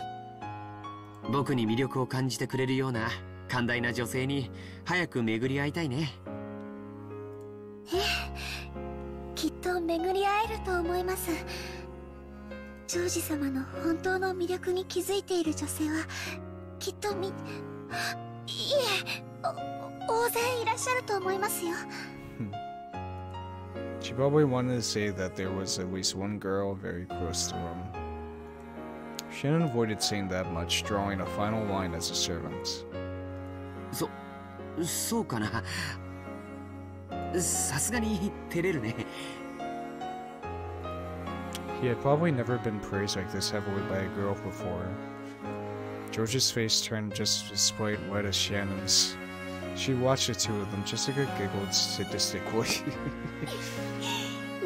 僕に魅力を感じてくれるような寛大な女性に早く巡り合いたいね。きっと巡り会えると思います。ジョージ様の本当の魅力に気づいている女性はきっといえ、大勢いらっしゃると思いますよ。She probably wanted to say that there was at least one girl very close to him. Shannon avoided saying that much, drawing a final line as a servant. そうかな。さすがに照れるね。He had probably never been praised like this heavily by a girl before. George's face turned just as bright white as Shannon's. She watched the two of them. Jessica giggled sadistically.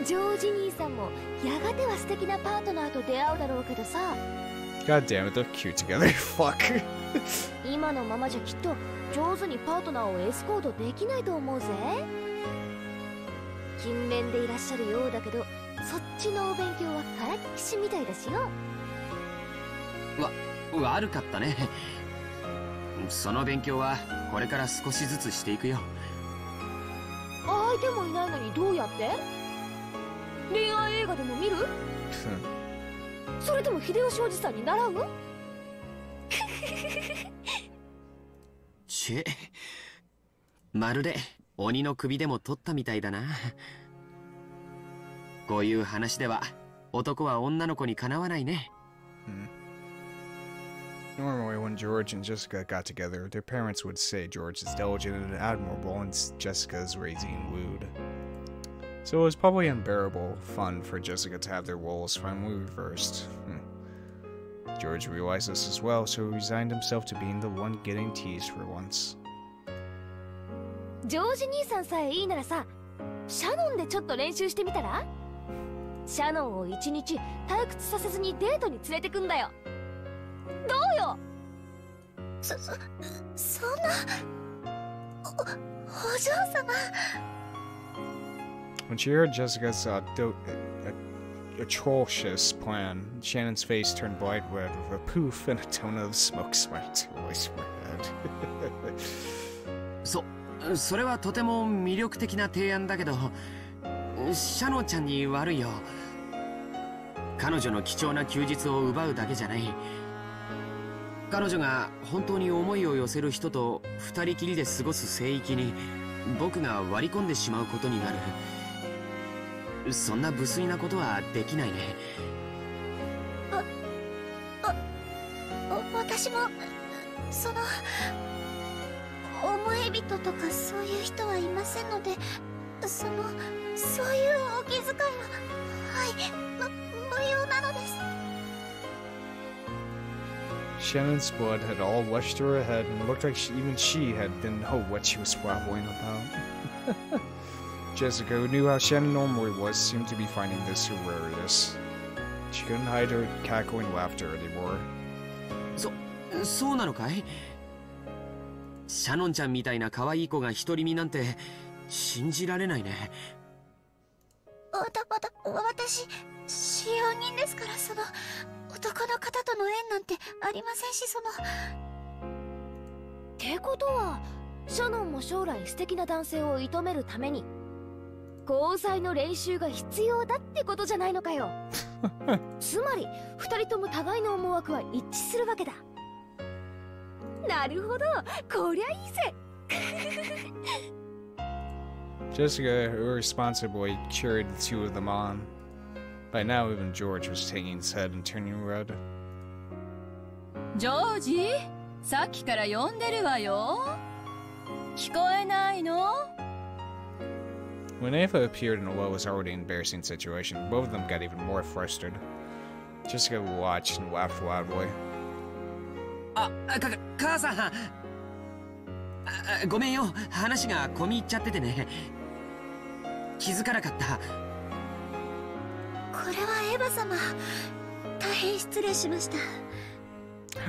ジョージ兄さんもやがては素敵なパートナーと出会うだろうけどさ。God damn it, they're cute together. Fuck. 今のままじゃきっと上手にパートナーをエスコートできないと思うぜ。勤勉でいらっしゃるようだけど、そっちのお勉強はからっきしみたいだしよ。悪かったね。その勉強はこれから少しずつしていくよ。相手もいないのにどうやって？恋愛映画でも見る？それとも秀吉おじさんに習う？まるで鬼の首でも取ったみたいだな。こういう話では男は女の子にかなわないね。Normally, when George and Jessica got together, their parents would say George is diligent and admirable and Jessica is lazy and wooed. So it was probably unbearable fun for Jessica to have their roles finally reversed. George realized this as well, so he resigned himself to being the one getting teased for once. ジョージ兄さんさえいいならさ、シャノンでちょっと練習してみたら？シャノンを一日退屈させずにデートに連れてくんだよ。どうよ。そんなお嬢様。 When she heard Jessica's atrocious plan, Shannon's face turned bright red with a poof and a tone of smoke sweat voice from her head. それはとても魅力的な提案だけど、シャノンちゃんに悪いよ。彼女の貴重な休日を奪うだけじゃない。彼女が本当に思いを寄せる人と二人きりで過ごす聖域に僕が割り込んでしまうことになる。そんな無粋なことはできないね。私もその思い人とかそういう人はいませんので、そういうお気遣いは無用なのです。 Shannon's blood had all rushed through her head, and it looked like even she didn't know what she was babbling about. Jessica, who knew how Shannon normally was, seemed to be finding this hilarious. She couldn't hide her cackling laughter anymore. そうなのかい？シャノンちゃんみたいな可愛い子が独り身なんて信じられないね。私使用人ですから、その男の方との縁なんてありませんし、その。ってことはシャノンも将来素敵な男性を射止めるために交際の練習が必要だってことじゃないのかよ。つまり二人とも互いの思惑は一致するわけだ。なるほど、こりゃいいぜ。Jessica irresponsibly cheered the two of them on. By now, even George was taking his head and turning red. ジョージ、さっきから呼んでるわよ。聞こえないの？ When Ava appeared in what was already an embarrassing situation, both of them got even more frustrated. Jessica watched and laughed loudly. 母さん、ごめんよ、話が込み入っちゃっててね。気づかなかった。これはエヴァ様、大変失礼しました。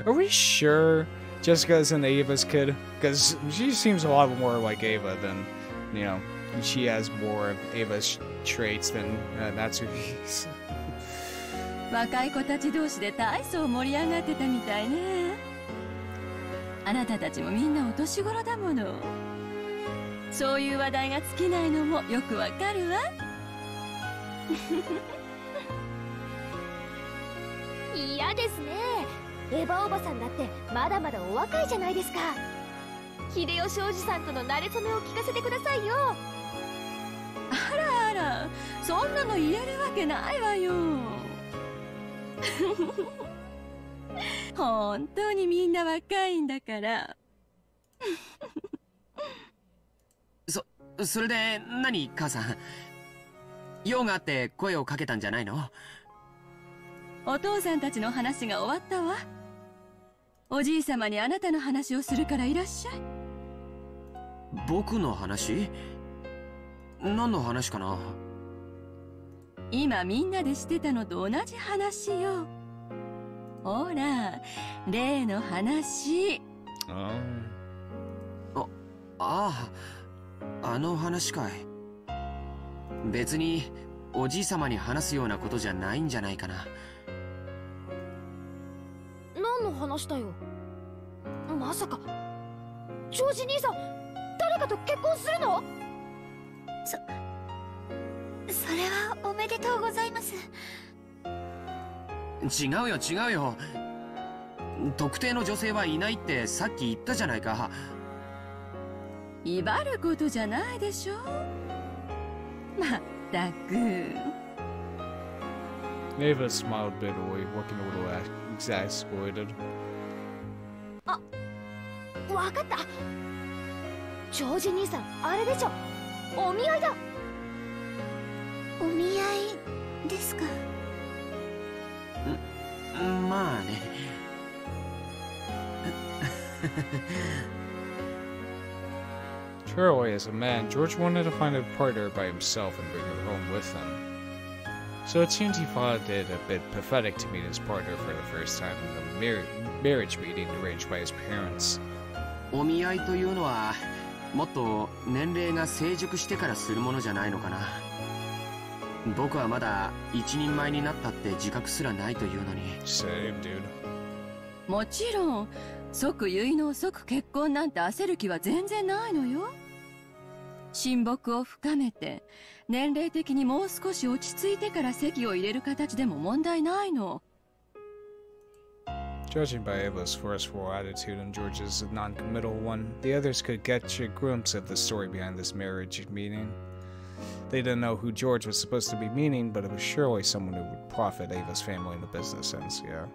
Are we sure Jessica isn't Ava's kid? Because she seems a lot more like Ava than, you know, she has more of Ava's traits than that's who he is. 若い子たち同士で大層盛り上がってたみたいね。あなたたちもみんなお年頃だもの。そういう話題が尽きないのもよくわかるわ。嫌ですね。エヴァおばさんだってまだまだお若いじゃないですか。秀吉おじさんとの馴れ初めを聞かせてくださいよ。あらあら、そんなの言えるわけないわよ。本当にみんな若いんだから。それで何、母さん。用があって声をかけたんじゃないの？お父さんたちの話が終わったわ。おじいさまにあなたの話をするからいらっしゃい。僕の話？何の話かな？今みんなでしてたのと同じ話よ。ほら、例の話。あの話かい。別におじいさまに話すようなことじゃないんじゃないかな。何の話だよ。まさかジョージ兄さん誰かと結婚するの？それはおめでとうございます。違うよ違うよ。特定の女性はいないってさっき言ったじゃないか。威張ることじゃないでしょ。まったく。Ava smiled bitterly, looking a little exasperated. わかった。ジョージ兄さんあれでしょ。お見合いだ。お見合いですか？まあね。Surely, as a man, George wanted to find a partner by himself and bring her home with him. So it seems he found it a bit pathetic to meet his partner for the first time in a marriage meeting arranged by his parents. お見合いというのはもっと年齢が成熟してからするものじゃないのかな。僕はまだ一人前になったって自覚すらないというのに。 Same, dude. もちろん即結納即結婚なんて焦る気は全然ないのよ。親睦を深めて年齢的にもう少し落ち着いてから籍を入れる形でも問題ないの。 Judging by Ava's forceful attitude and George's non-committal one, the others could get a glimpse of the story behind this marriage meeting. They didn't know who George was supposed to be meaning, but it was surely someone who would profit Ava's family in the business sense, yeah.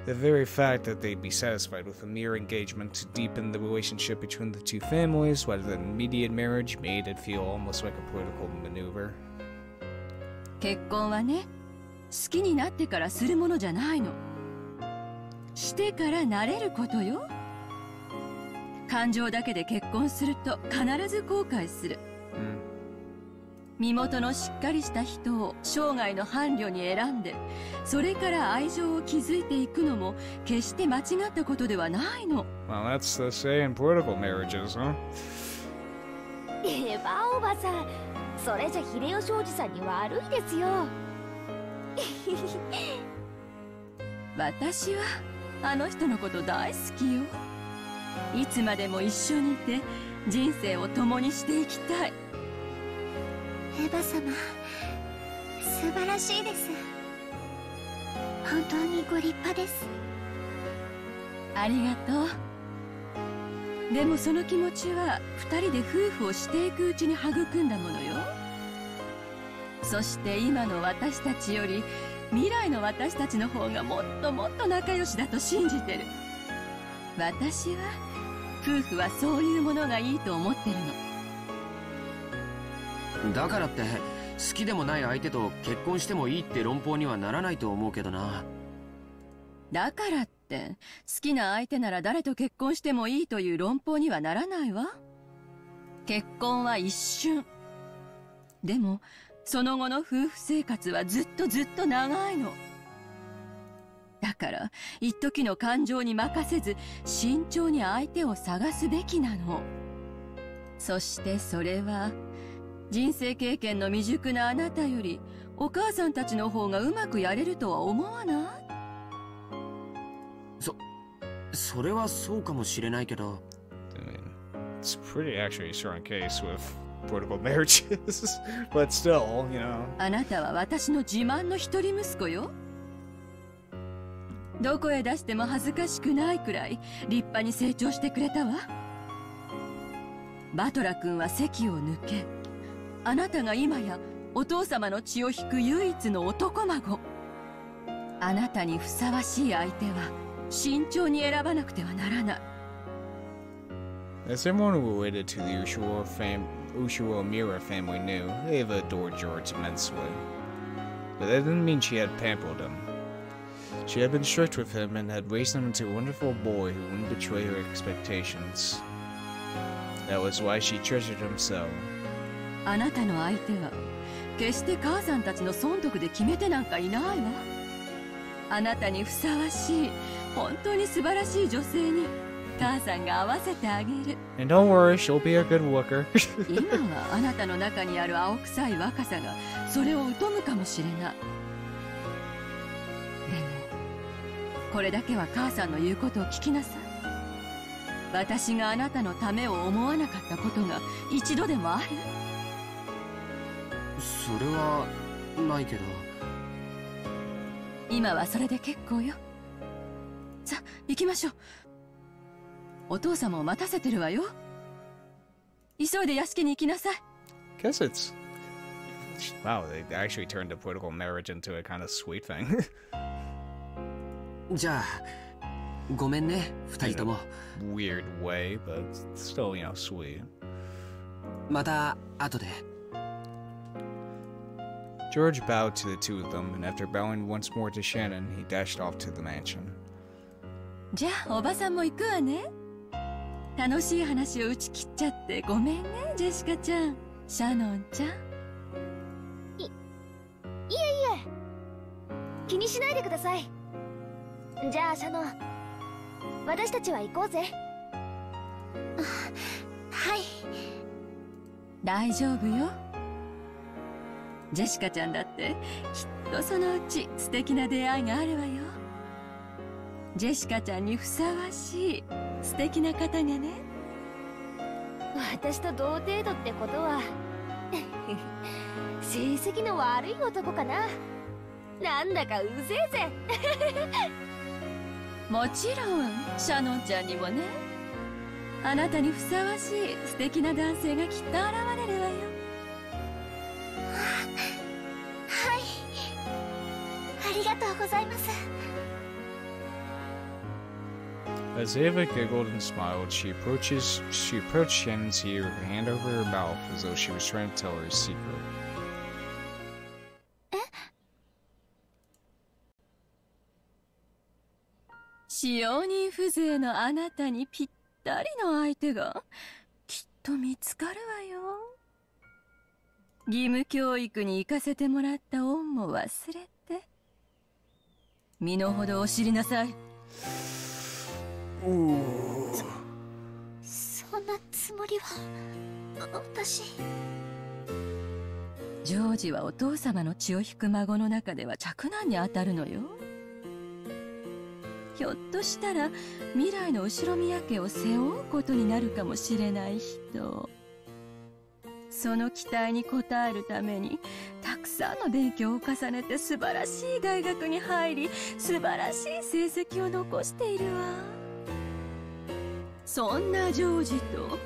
The very fact that they'd be satisfied with a mere engagement to deepen the relationship between the two families rather than immediate marriage made it feel almost like a political maneuver. 結婚はね、好きになってからするものじゃないの。してから慣れることよ。感情だけで結婚すると必ず後悔する。身元のしっかりした人を生涯の伴侶に選んで、それから愛情を築いていくのも決して間違ったことではないの。Well, that's the say in political marriages, huh? エヴァおばさん、それじゃ秀吉おじさんに悪いですよ。私はあの人のこと大好きよ。いつまでも一緒にいて人生を共にしていきたい。エヴァ様、素晴らしいです。本当にご立派です。ありがとう。でもその気持ちは二人で夫婦をしていくうちに育んだものよ。そして今の私たちより未来の私たちの方がもっともっと仲良しだと信じてる。私は夫婦はそういうものがいいと思ってるの。だからって好きでもない相手と結婚してもいいって論法にはならないと思うけどな。だからって好きな相手なら誰と結婚してもいいという論法にはならないわ。結婚は一瞬。でもその後の夫婦生活はずっとずっと長いの。だから一時の感情に任せず慎重に相手を探すべきなの。そしてそれは人生経験の未熟なあなたよりお母さんたちの方がうまくやれるとは思わない？それはそうかもしれないけど。I mean, it's pretty actually a strong case with political marriages, but still, you know. あなたは私の自慢の一人息子よ。どこへ出しても恥ずかしくないくらい立派に成長してくれたわ。バトラ君は籍を抜け、あなたが今やお父様の血を引く唯一の男孫。あなたにふさわしい相手は慎重に選ばなくてはならない。As everyone related to the Ushiro-Mira family knew, Ava adored George immensely. But that didn't mean she had pampered him. She had been strict with him and had raised him into a wonderful boy who wouldn't betray her expectations. That was why she treasured him so. あなたの相手は決して母さんたちの損得で決めてなんかいないわ。あなたにふさわしい本当に素晴らしい女性に母さんが合わせてあげる。 And don't worry, she'll be a good looker. 今はあなたの中にある青臭い若さがそれを疎むかもしれない。でもこれだけは母さんの言うことを聞きなさい。私があなたのためを思わなかったことが一度でもある？それはないけど。今はそれで結構よ。さあ行きましょう。お父様を待たせてるわよ。急いで屋敷に行きなさい。 Guess it's... Wow, they actually turned a political marriage into a kind of sweet thing. じゃあごめんね二人とも。 Weird way, but still, you know, sweet. また後で。George bowed to the two of them, and after bowing once more to Shannon, he dashed off to the mansion. じゃあおばさんも行くわね。楽しい話を打ち切っちゃってごめんね、ジェシカちゃん、シャノンちゃん。いえいにしないでください。じゃあシャノン、私たちは行こうぜ。はい。大丈夫よ。ジェシカちゃんだってきっとそのうち素敵な出会いがあるわよ。ジェシカちゃんにふさわしい素敵な方がね。私と同程度ってことは成績の悪い男かな。なんだかうぜえぜ。もちろんシャノンちゃんにもね、あなたにふさわしい素敵な男性がきっと現れるわよ。はい。ありがとうございます。As Ava giggled and smiled, she approached Shannon's ear, her hand over her mouth, as though she was trying to tell her a secret. 使用人風情のあなたにぴったりの相手がきっと見つかるわよ。義務教育に行かせてもらった恩も忘れて、身の程を知りなさい。そんなつもりは。私。ジョージはお父様の血を引く孫の中では嫡男に当たるのよ。ひょっとしたら未来の後宮家を背負うことになるかもしれない人。その期待に応えるためにたくさんの勉強を重ねて素晴らしい大学に入り、素晴らしい成績を残しているわ。そんなジョージと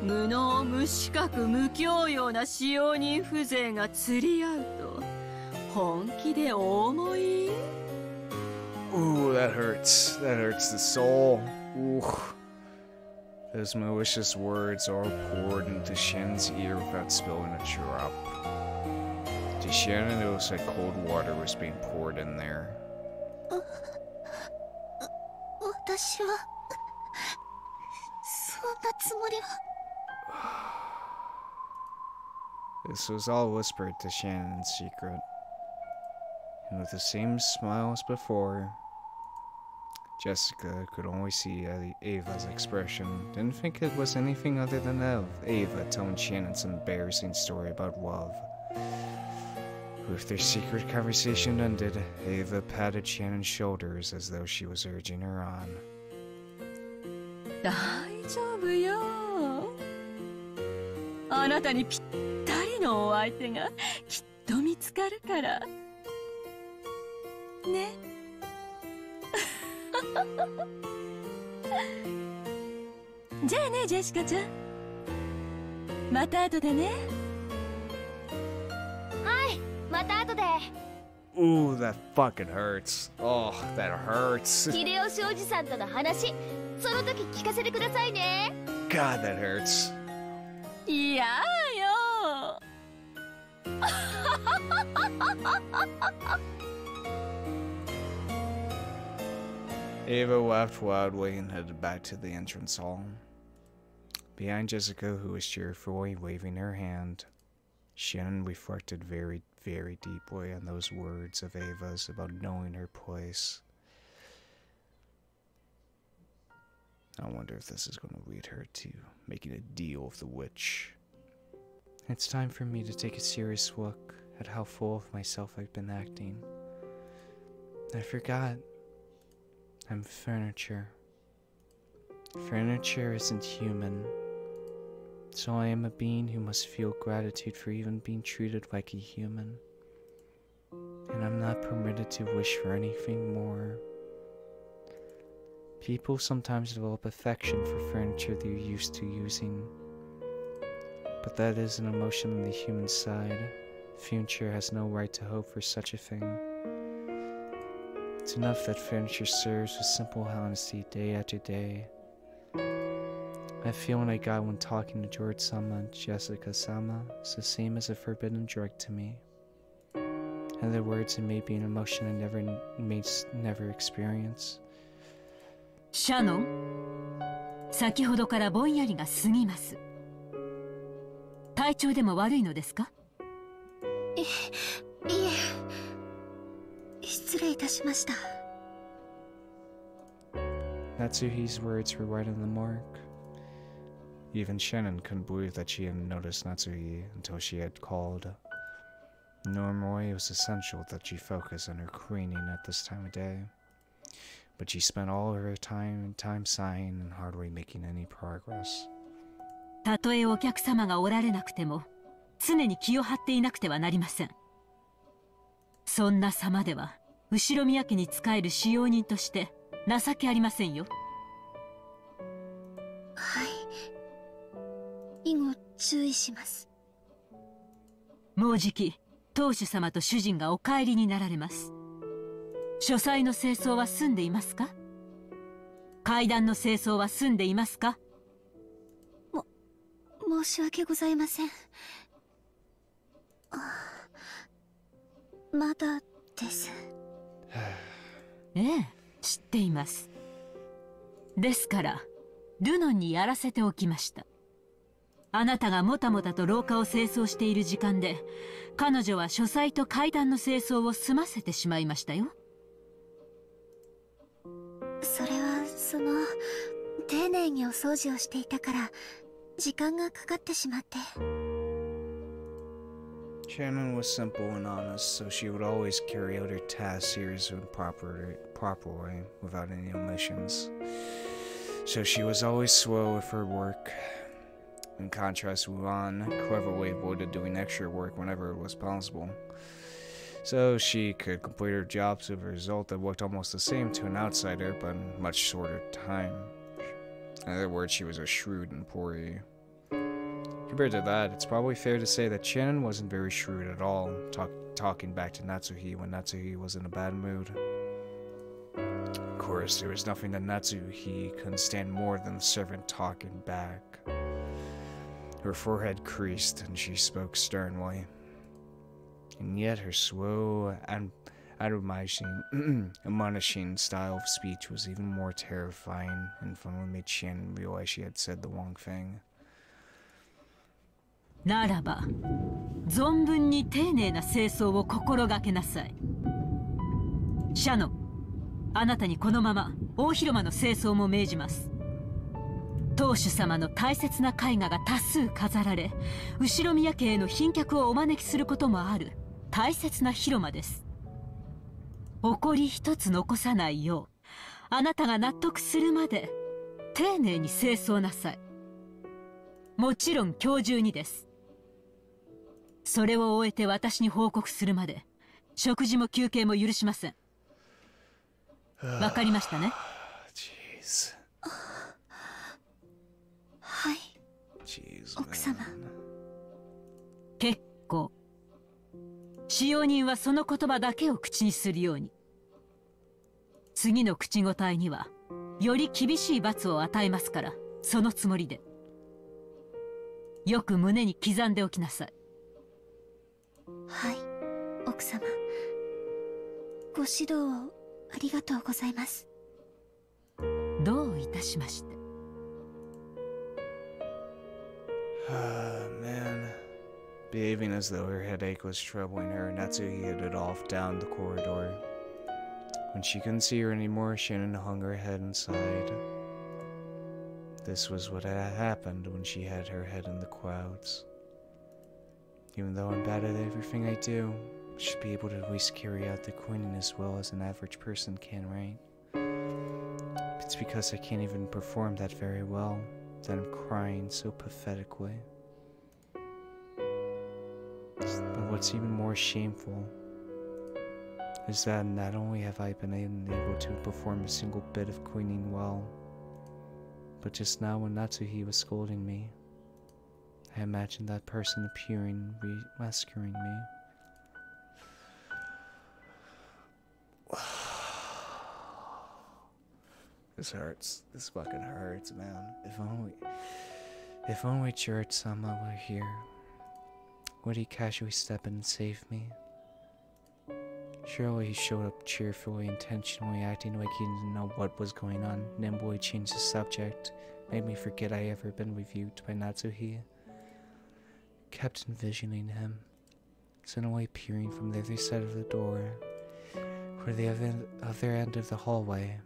無能無資格無教養な使用人風情が釣り合うと本気で思い。Ooh, that hurts. That hurts the soul. Ooh. Those malicious words all poured into Shannon's ear without spilling a drop. To Shannon, it was like cold water was being poured in there. 私はそんなつもりは。This was all whispered to Shannon in secret. And with the same smile as before, Jessica could only see Ava's expression. Didn't think it was anything other than Ava telling Shannon some embarrassing story about love. With their secret conversation ended, Ava patted Shannon's shoulders as though she was urging her on. 大丈夫よ。あなたにぴったりのお相手がきっと見つかるから。ね。じゃあね、ジェシカちゃん。また後でね。はい、また後で。Ooh, that fucking hurts. Oh, that hurts. 秀吉おじさんとの話、その時聞かせてくださいね。God, that hurts. いやよ。Ava laughed wildly and headed back to the entrance hall. Behind Jessica, who was cheerfully waving her hand, Shannon reflected very, very deeply on those words of Ava's about knowing her place. I wonder if this is going to lead her to making a deal with the witch. It's time for me to take a serious look at how full of myself I've been acting. I forgot. I'm furniture. Furniture isn't human. So I am a being who must feel gratitude for even being treated like a human. And I'm not permitted to wish for anything more. People sometimes develop affection for furniture they're used to using. But that is an emotion on the human side. Furniture has no right to hope for such a thing. It's enough that furniture serves with simple honesty day after day. That feeling I got when talking to George-sama and Jessica-sama is the same as a forbidden drug to me. In other words, it may be an emotion I never experience. シャノン、先ほどからぼんやりが過ぎます。体調でも悪いのですか？いえ、失失礼いたしました。 Natsuhi's words were right on the mark. Even Shannon couldn't believe that she hadn't noticed Natsuhi until she had called. Normally, it was essential that she focus on her cleaning at this time of day, but she spent all of her time sighing and hardly making any progress. たとえお客様がおられなくても、常に気を張っていなくてはなりません。そんな様では、後ろ宮家に仕える使用人として情けありませんよ。はい。以後注意します。もうじき、当主様と主人がお帰りになられます。書斎の清掃は済んでいますか？階段の清掃は済んでいますか？申し訳ございません。まだです。ええ、知っています。ですから、ルノンにやらせておきました。あなたがもたもたと廊下を清掃している時間で、彼女は書斎と階段の清掃を済ませてしまいましたよ。それは丁寧にお掃除をしていたから時間がかかってしまって。 Shannon was simple and honest, so she would always carry out her tasks seriously and properly, without any omissions. So she was always slow with her work. In contrast, Wuan cleverly avoided doing extra work whenever it was possible, so she could complete her jobs with a result that looked almost the same to an outsider, but in much shorter time. In other words, she was a shrewd employee. Compared to that, it's probably fair to say that Shannon wasn't very shrewd at all, talking back to Natsuhi when Natsuhi was in a bad mood. Of course, there was nothing that Natsuhi couldn't stand more than the servant talking back. Her forehead creased, and she spoke sternly. And yet her slow and admonishing style of speech was even more terrifying, and finally made Shannon realize she had said the wrong thing. ならば、存分に丁寧な清掃を心がけなさい。シャノン、あなたにこのまま大広間の清掃も命じます。当主様の大切な絵画が多数飾られ、後ろ宮家への賓客をお招きすることもある大切な広間です。埃一つ残さないよう、あなたが納得するまで丁寧に清掃なさい。もちろん今日中にです。それを終えて私に報告するまで、食事も休憩も許しません。わかりましたね。はい。奥様。結構。使用人はその言葉だけを口にするように。次の口答えには、より厳しい罰を与えますから、そのつもりで。よく胸に刻んでおきなさい。はい、奥様。ご指導をありがとうございます。どういたしまして。Man. Behaving as though her headache was troubling her, Natsuhi headed off down the corridor. When she couldn't see her anymore, Shannon hung her head and sighed. This was what had happened when she had her head in the clouds. Even though I'm bad at everything I do, I should be able to at least carry out the cleaning as well as an average person can, right? It's because I can't even perform that very well that I'm crying so pathetically. But what's even more shameful is that not only have I been unable to perform a single bit of cleaning well, but just now when Natsuhi was scolding me, I imagined that person appearing, rescuing me. This hurts. This fucking hurts, man. If only George-sama were here. Would he casually step in and save me? Surely he showed up cheerfully, intentionally acting like he didn't know what was going on. Nimbly changed the subject, made me forget I ever been reviewed by Natsuhi. Kept envisioning him, suddenly appearing from the other side of the door, or the other end of the hallway.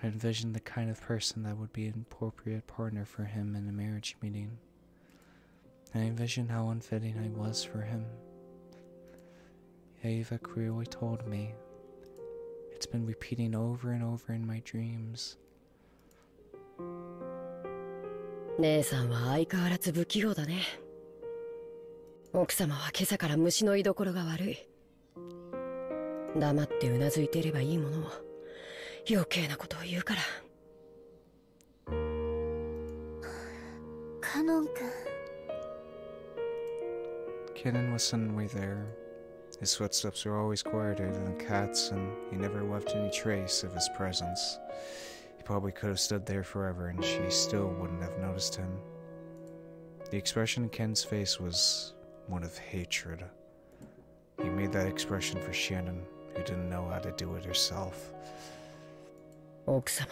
I envisioned the kind of person that would be an appropriate partner for him in a marriage meeting. And I envisioned how unfitting I was for him. Eva clearly told me. It's been repeating over and over in my dreams. 姉さんは相変わらず不器用だね。奥様は今朝から虫の居所が悪い。黙ってうなずいていればいいものを余計なことを言うから。カノン君。Kenan was suddenly there. His footsteps were always quieter than the cat's, and he never left any trace of his presence. He probably could have stood there forever, and she still wouldn't have noticed him. The expression in Ken's face was one of hatred. He made that expression for Shannon, who didn't know how to do it herself. 奥様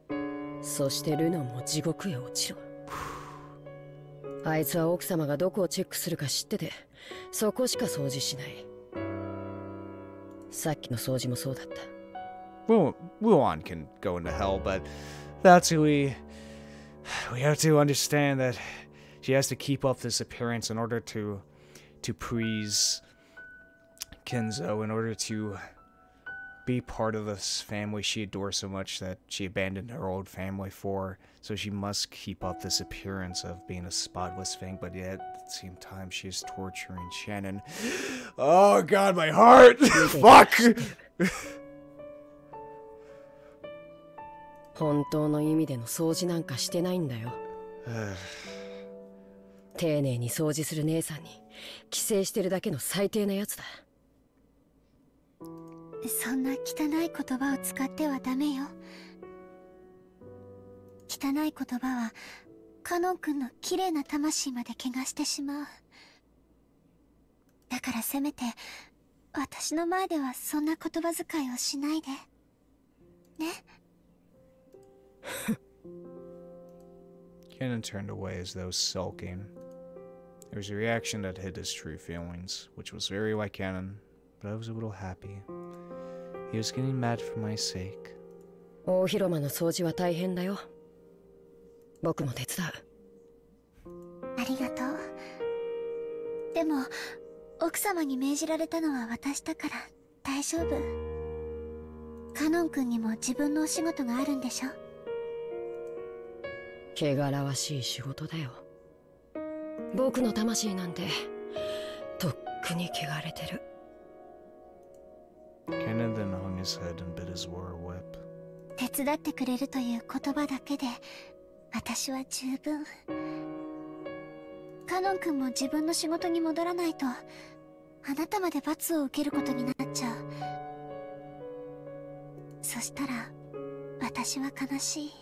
も、そしてルノンも地獄へ落ちろ。あいつは奥様がどこをチェックするか知ってて、そこしか掃除しない。さっきの掃除もそうだった。Well, Wuan can go into hell, but that's who we have to understand that she has to keep up this appearance in order to please Kenzo, in order to be part of this family she adores so much that she abandoned her old family for. So she must keep up this appearance of being a spotless thing, but yet at the same time she is torturing Shannon. Oh god, my heart! Fuck! 本当の意味での掃除なんかしてないんだよ。丁寧に掃除する姉さんに寄生してるだけの最低なやつだ。そんな汚い言葉を使ってはダメよ。汚い言葉はカノン君の綺麗な魂まで汚してしまう。だからせめて私の前ではそんな言葉遣いをしないでね。Kenan turned away as though sulking. There was a reaction that hid his true feelings, which was very like Kenan, but I was a little happy. He was getting mad for my sake. 大広間の掃除は大変だよ。僕も手伝う。ありがとう。でも奥様に命じられたのは私だから大丈夫。カノン君にも自分のお仕事があるんでしょ。汚らわしい仕事だよ。僕の魂なんてとっくに汚れてる。Kenan then hung his head and bit his lower lip. 手伝ってくれるという言葉だけで私は十分。カノン君も自分の仕事に戻らないとあなたまで罰を受けることになっちゃう。そしたら私は悲しい。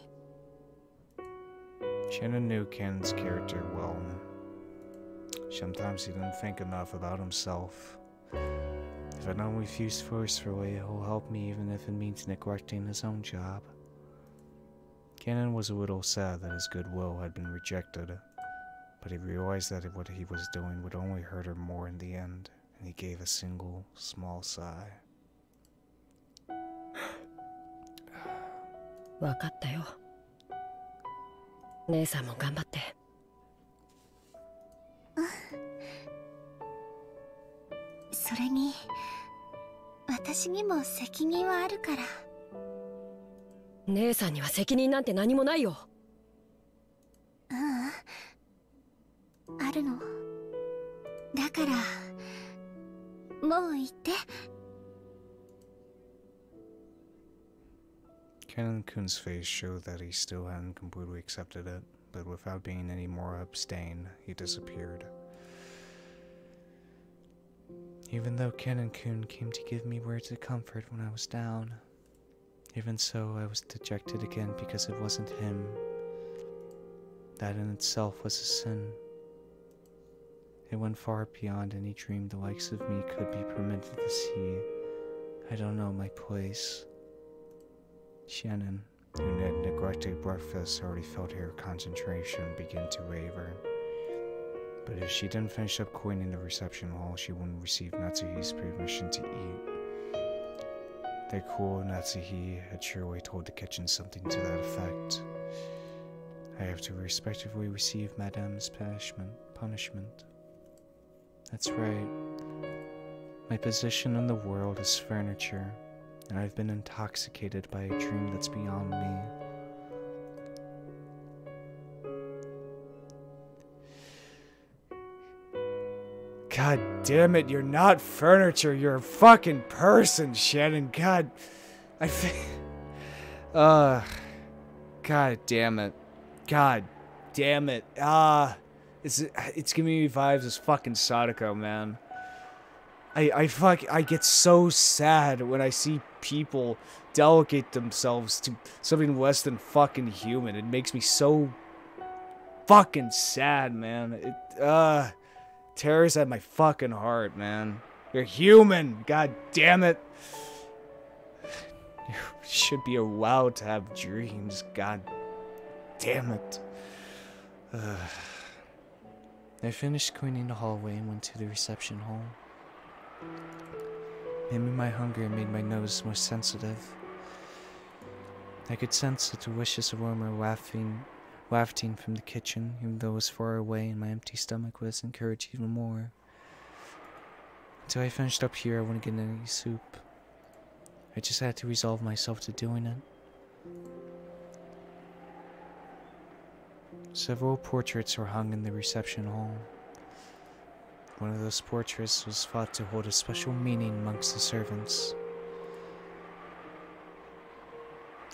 Shannon knew Ken's character well. Sometimes he didn't think enough about himself. If I don't refuse forcefully, he'll help me even if it means neglecting his own job. Kenan was a little sad that his goodwill had been rejected, but he realized that what he was doing would only hurt her more in the end, and he gave a single, small sigh. わかったよ。姉さんも頑張って。それに私にも責任はあるから。姉さんには責任なんて何もないよ。ううん、あるの。だからもう言って。Kenan-kun's face showed that he still hadn't completely accepted it, but without being any more abstained, he disappeared. Even though Kenan-kun came to give me words of comfort when I was down, even so I was dejected again because it wasn't him. That in itself was a sin. It went far beyond any dream the likes of me could be permitted to see. I don't know my place. Shannon, who had neglected breakfast, already felt her concentration begin to waver. But if she didn't finish up coining the reception hall, she wouldn't receive Natsuhi's permission to eat. That cool Natsuhi had surely told the kitchen something to that effect. I have to respectively receive Madame's punishment. That's right. My position in the world is furniture, and I've been intoxicated by a dream that's beyond me. God damn it, you're not furniture, you're a fucking person, Shannon. God, I think... God damn it. God damn it. It's giving me vibes as fucking Sadako, man. I get so sad when I see people delegate themselves to something less than fucking human. It makes me so fucking sad, man. It tears at my fucking heart, man. You're human, god damn it. You should be allowed to have dreams, god damn it. I finished cleaning the hallway and went to the reception hall. Maybe my hunger made my nose more sensitive. I could sense the delicious aroma wafting from the kitchen, even though it was far away and my empty stomach was encouraged even more. Until I finished up here, I wouldn't get any soup. I just had to resolve myself to doing it. Several portraits were hung in the reception hall. One of those portraits was thought to hold a special meaning amongst the servants.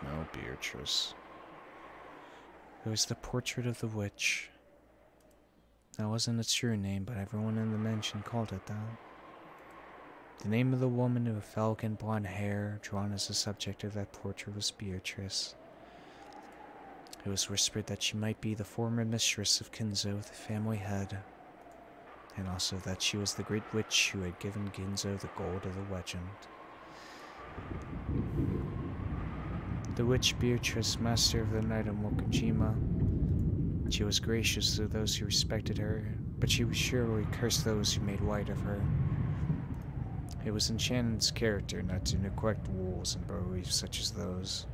Oh, Beatrice. It was the portrait of the witch. That wasn't its true name, but everyone in the mansion called it that. The name of the woman with elegant blonde hair drawn as the subject of that portrait was Beatrice. It was whispered that she might be the former mistress of Kinzo, the family head, and also that she was the great witch who had given Ginzo the gold of the legend. The witch Beatrice, master of the night of Mokujima. She was gracious to those who respected her, but she would surely curse those who made light of her. It was in Shannon's character not to neglect rules and beliefs such as those.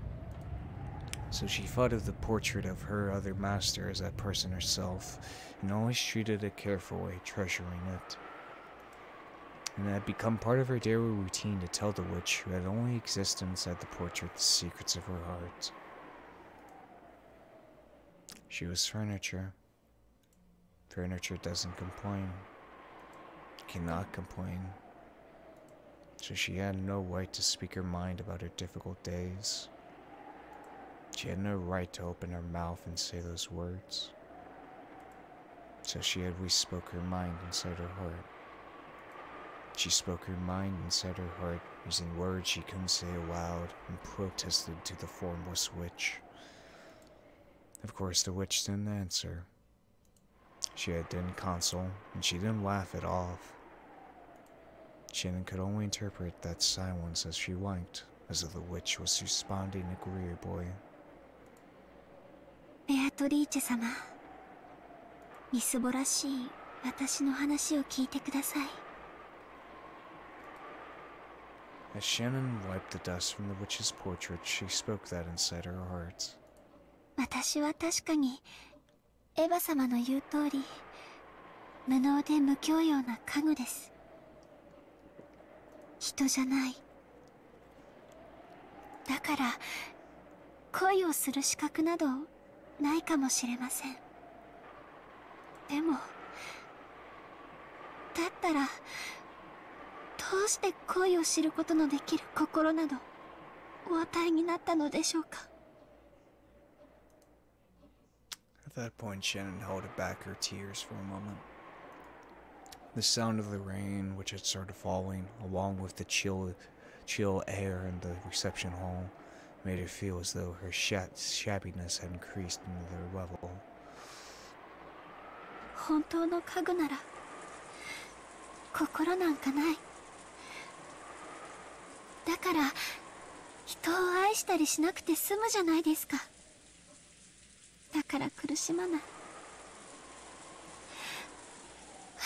So she thought of the portrait of her other master as that person herself, and always treated it carefully, treasuring it. And it had become part of her daily routine to tell the witch, who had only existed inside the portrait, the secrets of her heart. She was furniture. Furniture doesn't complain. Cannot complain. So she had no right to speak her mind about her difficult days. She had no right to open her mouth and say those words. So she at least spoke her mind inside her heart. She spoke her mind inside her heart, using words she couldn't say aloud, and protested to the formless witch. Of course, the witch didn't answer. She didn't console, and she didn't laugh it off. Shannon could only interpret that silence as she winked, as if the witch was responding agreeably. ベアトリーチェ様、みすぼらしい私の話を聞いてください。As Shannon wiped the dust from the witch's portrait, she spoke that inside her heart. 私は確かにエヴァ様の言う通り、無能で無教養な家具です。人じゃない。だから恋をする資格などないかもしれません。でもだったらどうして恋を知ることのできる心などお与えになったのでしょうか。 At that point, Shannon held back her tears for a moment. The sound of the rain, which had started falling, along with the chill air in the reception hall, made her feel as though her shabbiness had increased another level. 本当の家具なら心なんかない。だから人を愛したりしなくて済むじゃないですか。だから苦しまない。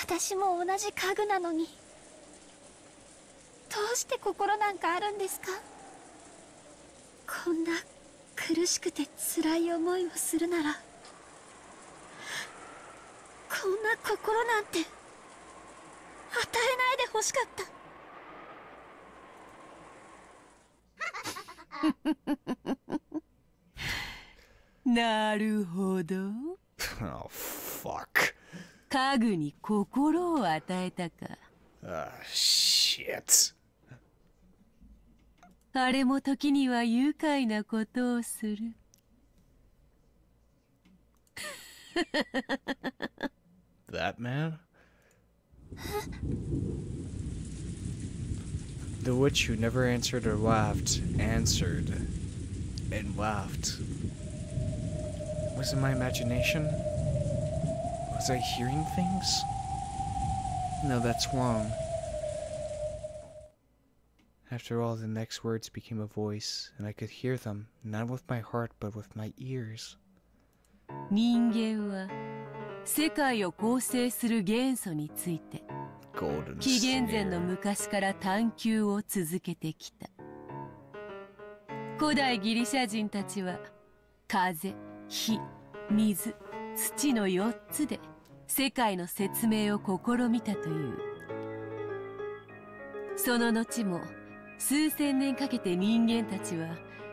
私も同じ家具なのに、どうして心なんかあるんですか？こんな苦しくて辛い思いをするなら、こんな心なんて与えないでほしかった。なるほど。Oh, fuck. 家具に心を与えたか。Shit. あれも時には愉快なことをする。That man? The witch who never answered or laughed, answered and laughed. Was it my imagination? Was I hearing things? No, that's wrong. After all, the next words became a voice, and I could hear them, not with my heart, but with my ears. 人間は世界を構成する元素について Golden 紀元前 snare. の昔から探求を続けてきた。古代ギリシャ人たちは風、火、水、土の4つで世界の説明を試みたという。その後も数千年かけて人間たちは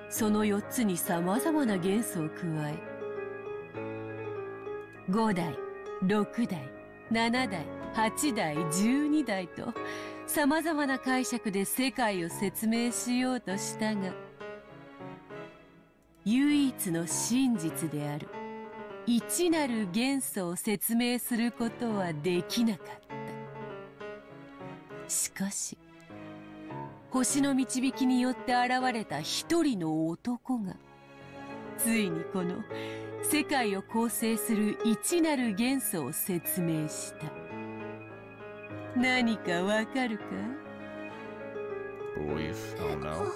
その4つにさまざまな元素を加え、5代、6代、7代、8代、12代とさまざまな解釈で世界を説明しようとしたが、唯一の真実である一なる元素を説明することはできなかった。しかし星の導きによって現れた一人の男がついにこの世界を構成する一なる元素を説明した。何かわかるか？ Believe. Oh no.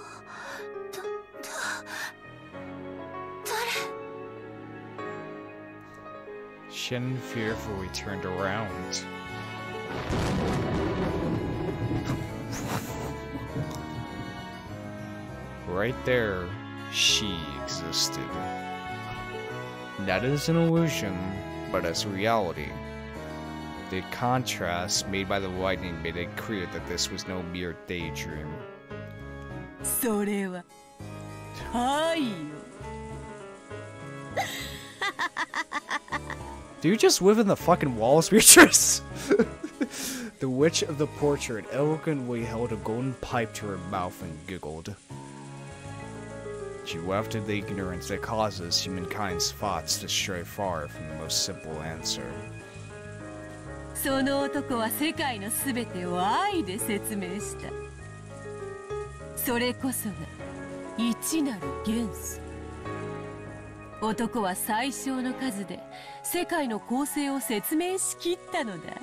Shannon fearfully turned around. Right there, she existed. Not as an illusion, but as reality. The contrast made by the lightning made it clear that this was no mere daydream. それは太陽。Do you just live in the fucking walls, Beatrice? The witch of the portrait eloquently held a golden pipe to her mouth and giggled. She laughed at the ignorance that causes humankind's thoughts to stray far from the most simple answer. その男は世界のすべてを愛で説明した。それこそが一なる元素。男は最小の数で世界の構成を説明しきったのだ。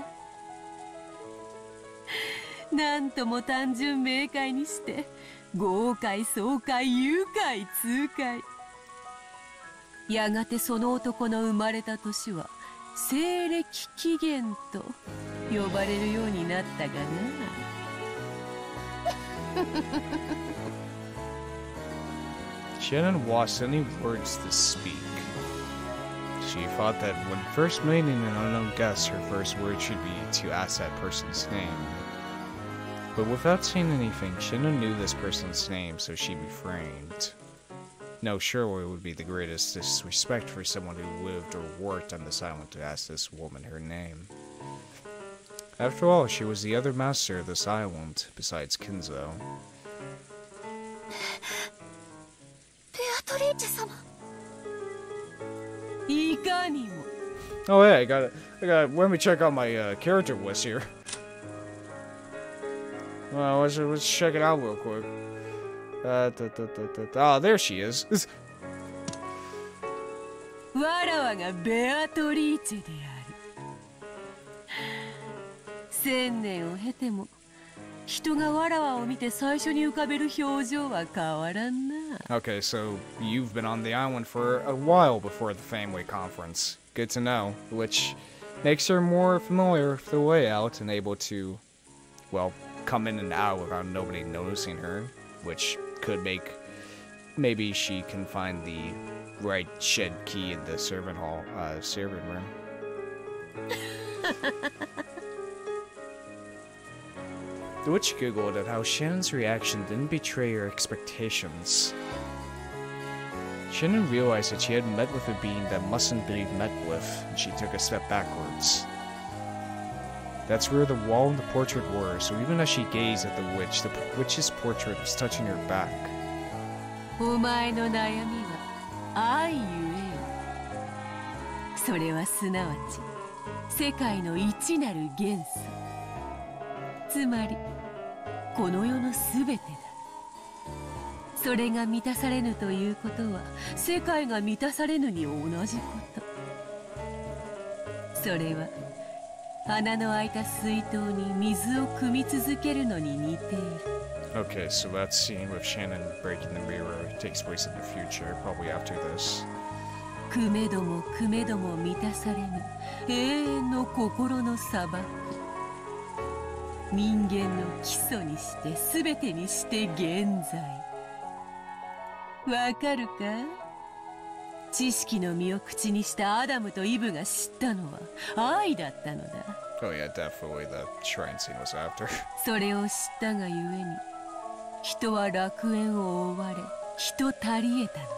なんとも単純明快にして豪快爽快愉快痛快。やがてその男の生まれた年は西暦紀元と呼ばれるようになったがな。Shannon lost any words to speak. She thought that when first meeting an unknown guest, her first word should be to ask that person's name. But without saying anything, Shannon knew this person's name, so she refrained. No, surely it would be the greatest disrespect for someone who lived or worked on this island to ask this woman her name. After all, she was the other master of this island, besides Kinzo. ベアトリーチェ様。いかにも。 Oh yeah, I got let me check out my character list here. Well, let's check it out real quick. Oh, there she is. わらわがベアトリーチェである。千年を経ても人がわらわを見て最初に浮かべる表情は変わらんな。 Okay, so you've been on the island for a while before the family conference. Good to know. Which makes her more familiar with the way out and able to, well, come in and out without nobody noticing her, which could make maybe she can find the right shed key in the servant room. The witch giggled at how Shannon's reaction didn't betray her expectations. Shannon realized that she had met with a being that mustn't be met with, and she took a step backwards. That's where the wall and the portrait were, so even as she gazed at the witch's portrait was touching her back. お前の悩みは愛ゆえよ。それはすなわち世界の一なる元素。つまりこの世のすべてだ。それが満たされぬということは世界が満たされぬに同じこと。それは穴の開いた水筒に水を汲み続けるのに似ている。Okay, so that scene with Shannon breaking the mirror takes place in the future, probably after this. くめどもくめども満たされぬ永遠の心の砂漠。人間の基礎にして全てにして現在。わかるか？知識の実を口にしたアダムとイブが知ったのは愛だったのだ。Oh yeah, definitely the shrine scene was after. それを知ったがゆえに人は楽園を追われ人足り得たのだ。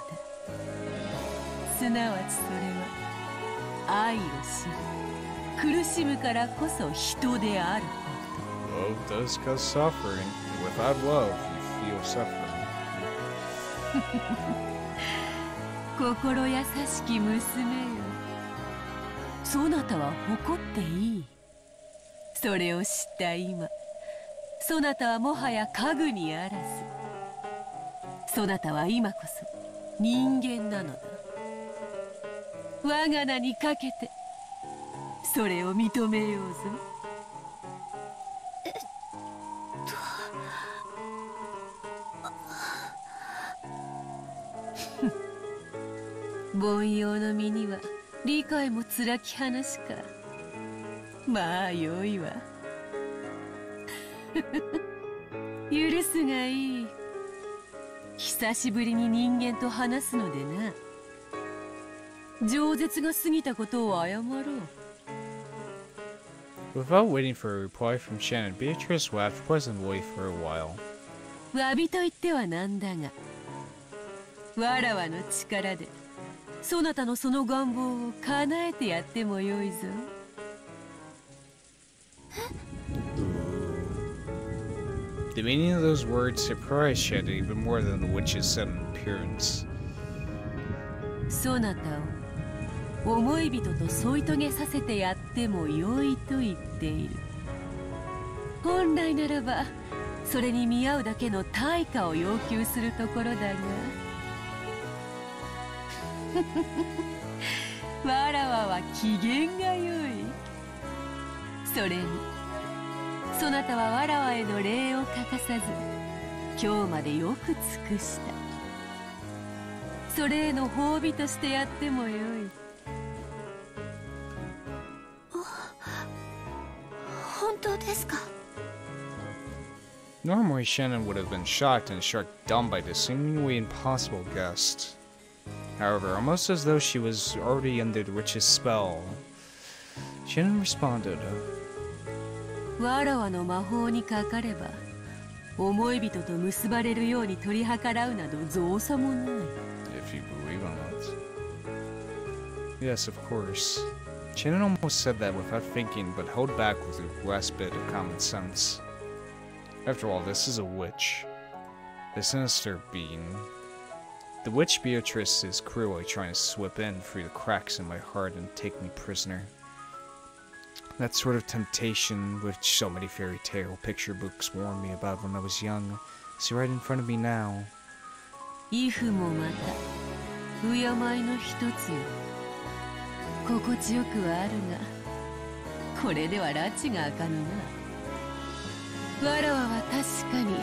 すなわちそれは愛を知り苦しむからこそ人であること。 Love does cause suffering. Without love, you feel suffering. 心優しき娘よ。そなたは誇っていい。それを知った今、そなたはもはや家具にあらず。そなたは今こそ人間なのだ。我が名にかけてそれを認めようぞ。凡庸の身には理解もつらき話か。まあよいわ。許すがいい。久しぶりに人間と話すのでな。饒舌が過ぎたことを謝ろう。 Without waiting for a reply from Shannon, Beatrice laughed pleasantly for a while. 詫びと言ってはなんだが、わらわの力でそなたのその願望を叶えてやってもよいぞ。The meaning of those words surprised Shannon even more than the witch's sudden appearance. そなたを思い人と添い遂げさせてやってもよいと言っている。本来ならばそれに見合うだけの対価を要求するところだがわらわは機嫌が良い。それにそなたはわらわへの礼を欠かさず今日までよく尽くした。それへの褒美としてやってもよい。本当ですか？ Normally, Shannon would have been shocked and struck dumb by this seemingly impossible guest. However, almost as though she was already under the witch's spell, Shannon responded. わらわの魔法にかかれば思い人と結ばれるように取り計らうなど造作もない。 If you believe in it. Yes, of course. Shannon almost said that without thinking, but held back with the last bit of common sense. After all, this is a witch. A sinister being. The witch Beatrice is cruelly trying to slip in through the cracks in my heart and take me prisoner. That sort of temptation which so many fairy tale picture books warned me about when I was young is right in front of me now. イフもまた敬いの一つよ。心地よくはあるがこれでは拉致があかぬな。わらわは確かに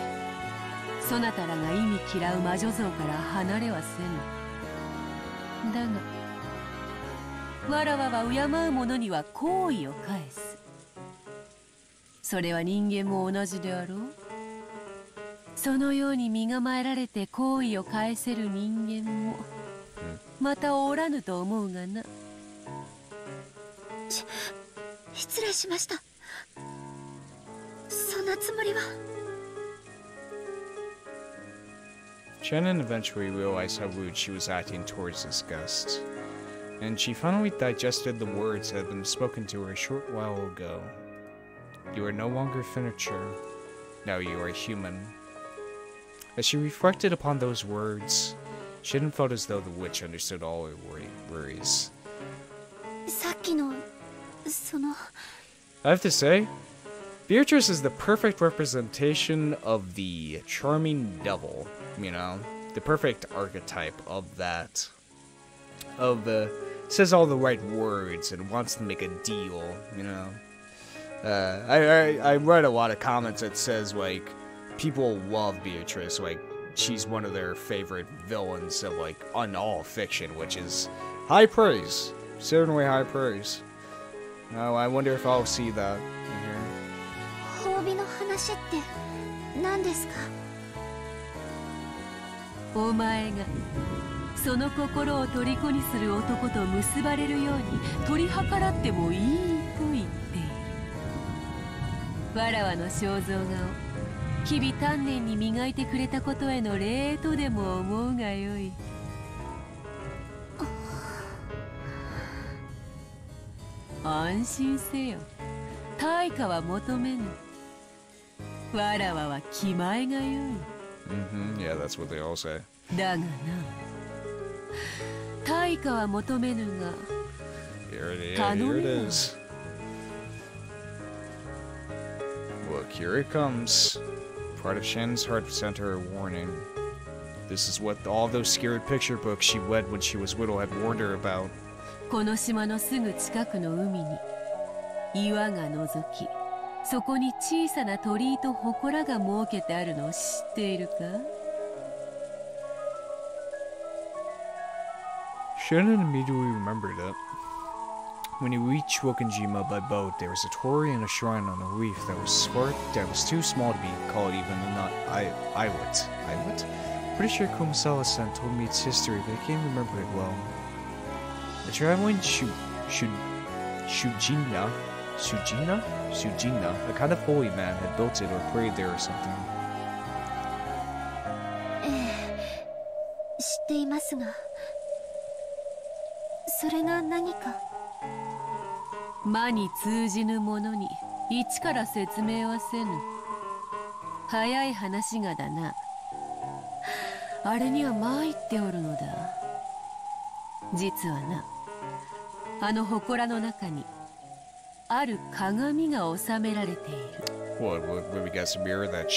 そなたらが意味嫌う魔女像から離れはせぬ。だがわらわは敬う者には好意を返す。それは人間も同じであろう。そのように身構えられて好意を返せる人間もまたおらぬと思うがな。失礼しました。そんなつもりは。Shannon eventually realized how rude she was acting towards this guest, and she finally digested the words that had been spoken to her a short while ago. You are no longer furniture, now you are human. As she reflected upon those words, Shannon felt as though the witch understood all her worries. さっきの、その。 I have to say, Beatrice is the perfect representation of the charming devil, you know? The perfect archetype of that. Says all the right words and wants to make a deal, you know? I read a lot of comments that says, like, people love Beatrice, like, she's one of their favorite villains of, like, on all fiction, which is high praise. Certainly high praise. Now, I wonder if I'll see that in here. 褒美の話って何ですか？お前がその心を虜にする男と結ばれるように取り計らってもいいと言っている。わらわの肖像画を日々丹念に磨いてくれたことへの礼とでも思うがよい。安心せよ。対価は求めぬ。わらわは気前がよい。Yeah, that's what they all say. だがな、対価は求めぬが、 Here it is. Look, here it comes. Part of Shannon's heart sent her a warning. This is what all those scared picture books she read when she was little had warned her about. この島のすぐ近くの海に岩が覗き、そこに小さな鳥居と祠が設けてあるのを知っているか？ Shannon immediately remembered it. When you reach Wokenjima by boat, there was a torii and a shrine on a reef that was too small to be called even an islet. Islet? Pretty sure Kumasawa-san told me its history, but I can't remember it well. The traveling Shujina, a kind of holy man, had built it or prayed there or something. 知っていますが、それが何か。魔に通じぬものに一から説明はせぬ。早い話がだな。あれには参っておるのだ。実はな、あの祠の中にある鏡が収められている。What, we got a mirror that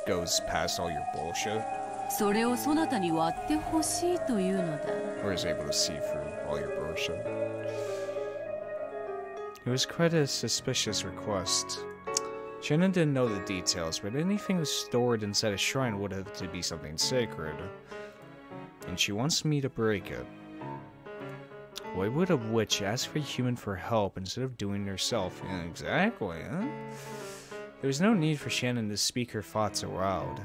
goes past all your bullshit? それをそなたに割ってほしいというのだ。Or is able to see through all your bullshit? It was quite a suspicious request. Shannon didn't know the details, but anything stored inside a shrine would have to be something sacred. And she wants me to break it. Why would a witch ask for a human for help instead of doing it herself? Yeah, exactly, huh? There's no need for Shannon to speak her thoughts aloud.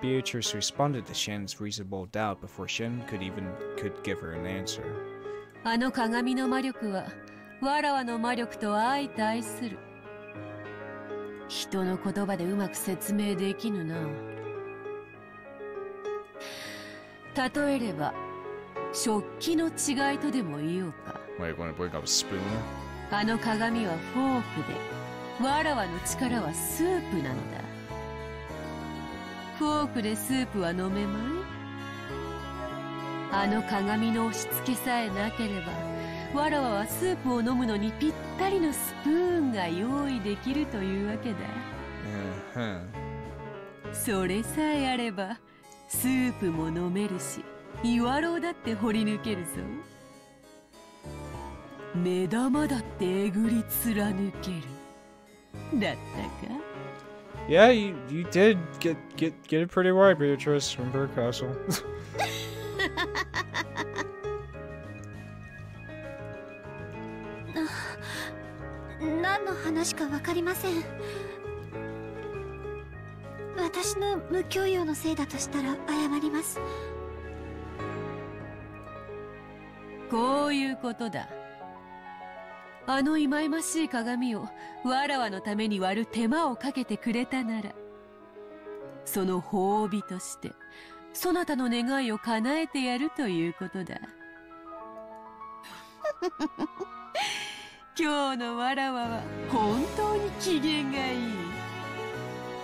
Beatrice responded to Shannon's reasonable doubt before Shannon could give her an answer. あの鏡の魔力はわらわの魔力と相対する。人の言葉でうまく説明できぬな。例えれば食器の違いとでも言おうか。Wait, wanna bring up a spoon? あの鏡はフォークで、わらわの力はスープなのだ。フォークでスープは飲めまい？あの鏡の押し付けさえなければ、わらわはスープを飲むのにぴったりのスプーンが用意できるというわけだ。それさえあれば、スープも飲めるし、岩蝋だって掘り抜けるぞ。目玉だってえぐり貫ける。だったか？ Yeah, you did get it pretty right, Beatrice, from Bird Castle. 何の話か分かりません。私の無教養のせいだとしたら謝ります。こういうことだ。あの忌々しい鏡をわらわのために割る手間をかけてくれたなら、その褒美としてそなたの願いを叶えてやるということだ。今日のわらわは本当に機嫌がいい。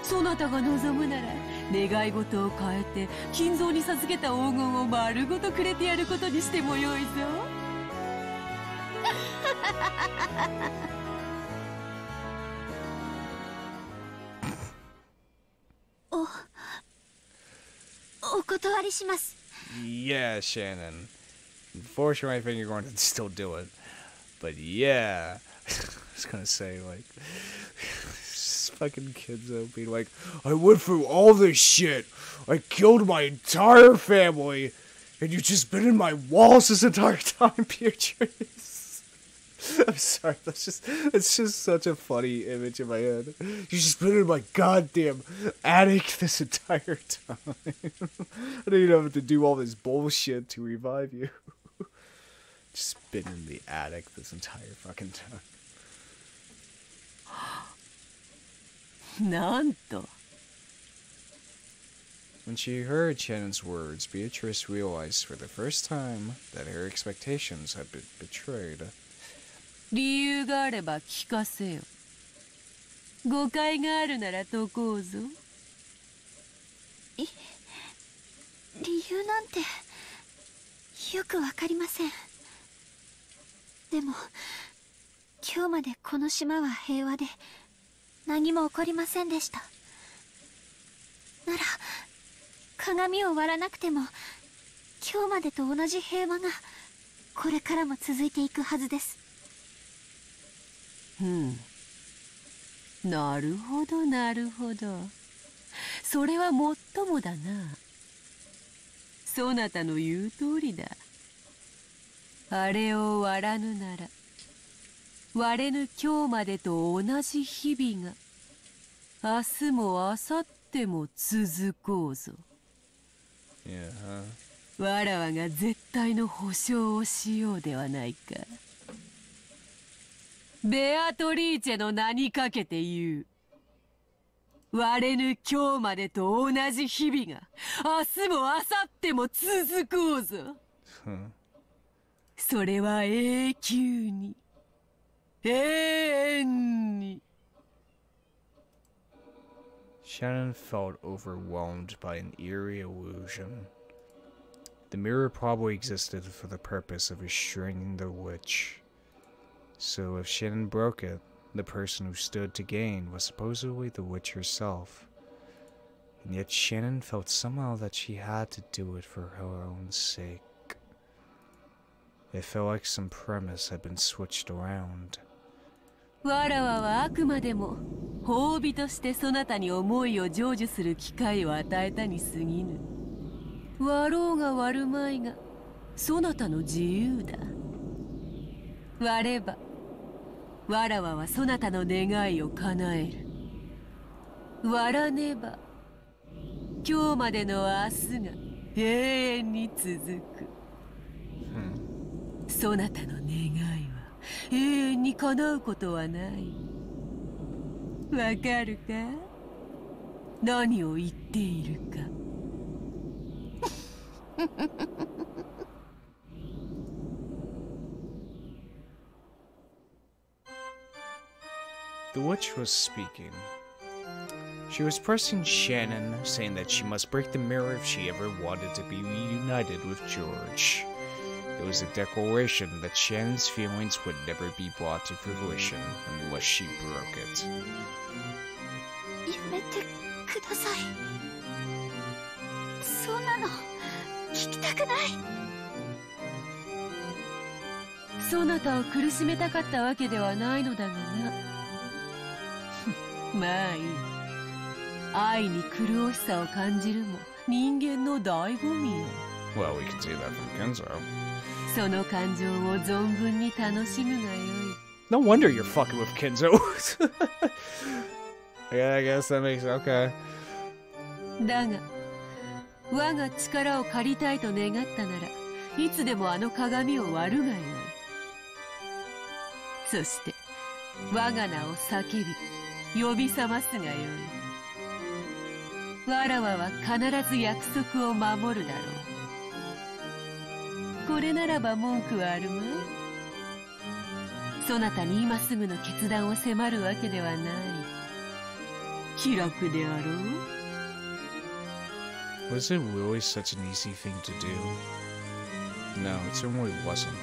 そなたが望むなら願い事を変えて金蔵に授けた黄金を丸ごとくれてやることにしてもよいぞ。お断りします。 Yeah, Shannon. Unfortunately, I think you're going to still do it. But yeah, I was gonna say, like, this fucking kids being like, I went through all this shit. I killed my entire family, and you've just been in my walls this entire time, Beatrice. I'm sorry, it's just such a funny image in my head. You've just been in my goddamn attic this entire time. I don't even have to do all this bullshit to revive you. Just been in the attic this entire fucking time. なんと。 When she heard Shannon's words, Beatrice realized for the first time that her expectations had been betrayed. 理由があれば聞かせよ。誤解があるなら解こうぞ。理由なんてよくわかりません。でも今日までこの島は平和で何も起こりませんでした。なら鏡を割らなくても今日までと同じ平和がこれからも続いていくはずです。なるほどなるほど。それはもっともだな。そなたの言う通りだ。あれを割らぬなら割れぬ今日までと同じ日々が明日も明後日も続こうぞ。わらわが絶対の保証をしようではないか。ベアトリーチェの名にかけて言う。割れぬ今日までと同じ日々が明日も明後日も続こうぞ。それは永久に永遠に。 Shannon felt overwhelmed by an eerie illusion. The mirror probably existed for the purpose of restraining the witch. So if Shannon broke it, the person who stood to gain was supposedly the witch herself. And yet Shannon felt somehow that she had to do it for her own sake. It felt like some premise had been switched around. わらわはあくまでも褒美としてそなたに思いを成就する機会を与えたに過ぎぬ。割ろうが割るまいがそなたの自由だ。割ればわらわはそなたの願いを叶える。割らねば今日までの明日が永遠に続く。そなたの願いは永遠に叶うことはない。わかるか？何を言っているか。The witch was speaking. She was pressing Shannon, saying that she must break the mirror if she ever wanted to be reunited with George. It was a declaration that Shannon's feelings would never be brought to fruition unless she broke it. やめてください。そんなの聞きたくない。そなたを苦しめたかったわけではないのだがな。まあいい。愛に苦しさを感じるも人間の醍醐味よ。 Well, we can see that from Kenzo. その感情を存分に楽しむがよい。No wonder you're fucking with Kenzo. Yeah, I guess that makes okay. だが我が力を借りたいと願ったならいつでもあの鏡を割るがよい。そして我が名を叫び呼び覚ますがよい。わらわは必ず約束を守るだろう。これならば文句はあるまい。そなたに今すぐの決断を迫るわけではない。気楽であろう。 Was it really such an easy thing to do? No, it certainly wasn't.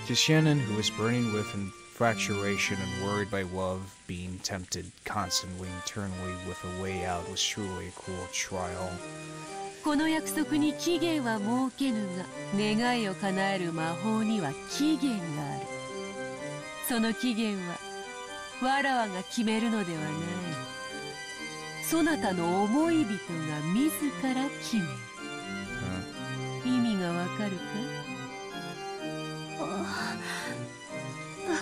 To Shannon, who was burning with infatuation and worried by love, being tempted constantly internally with a way out was truly a cruel trial. この約束に期限は設けぬが、願いを叶える魔法には期限がある。その期限はわらわが決めるのではない。そなたの思い人が自ら決める。意味がわかるか？わ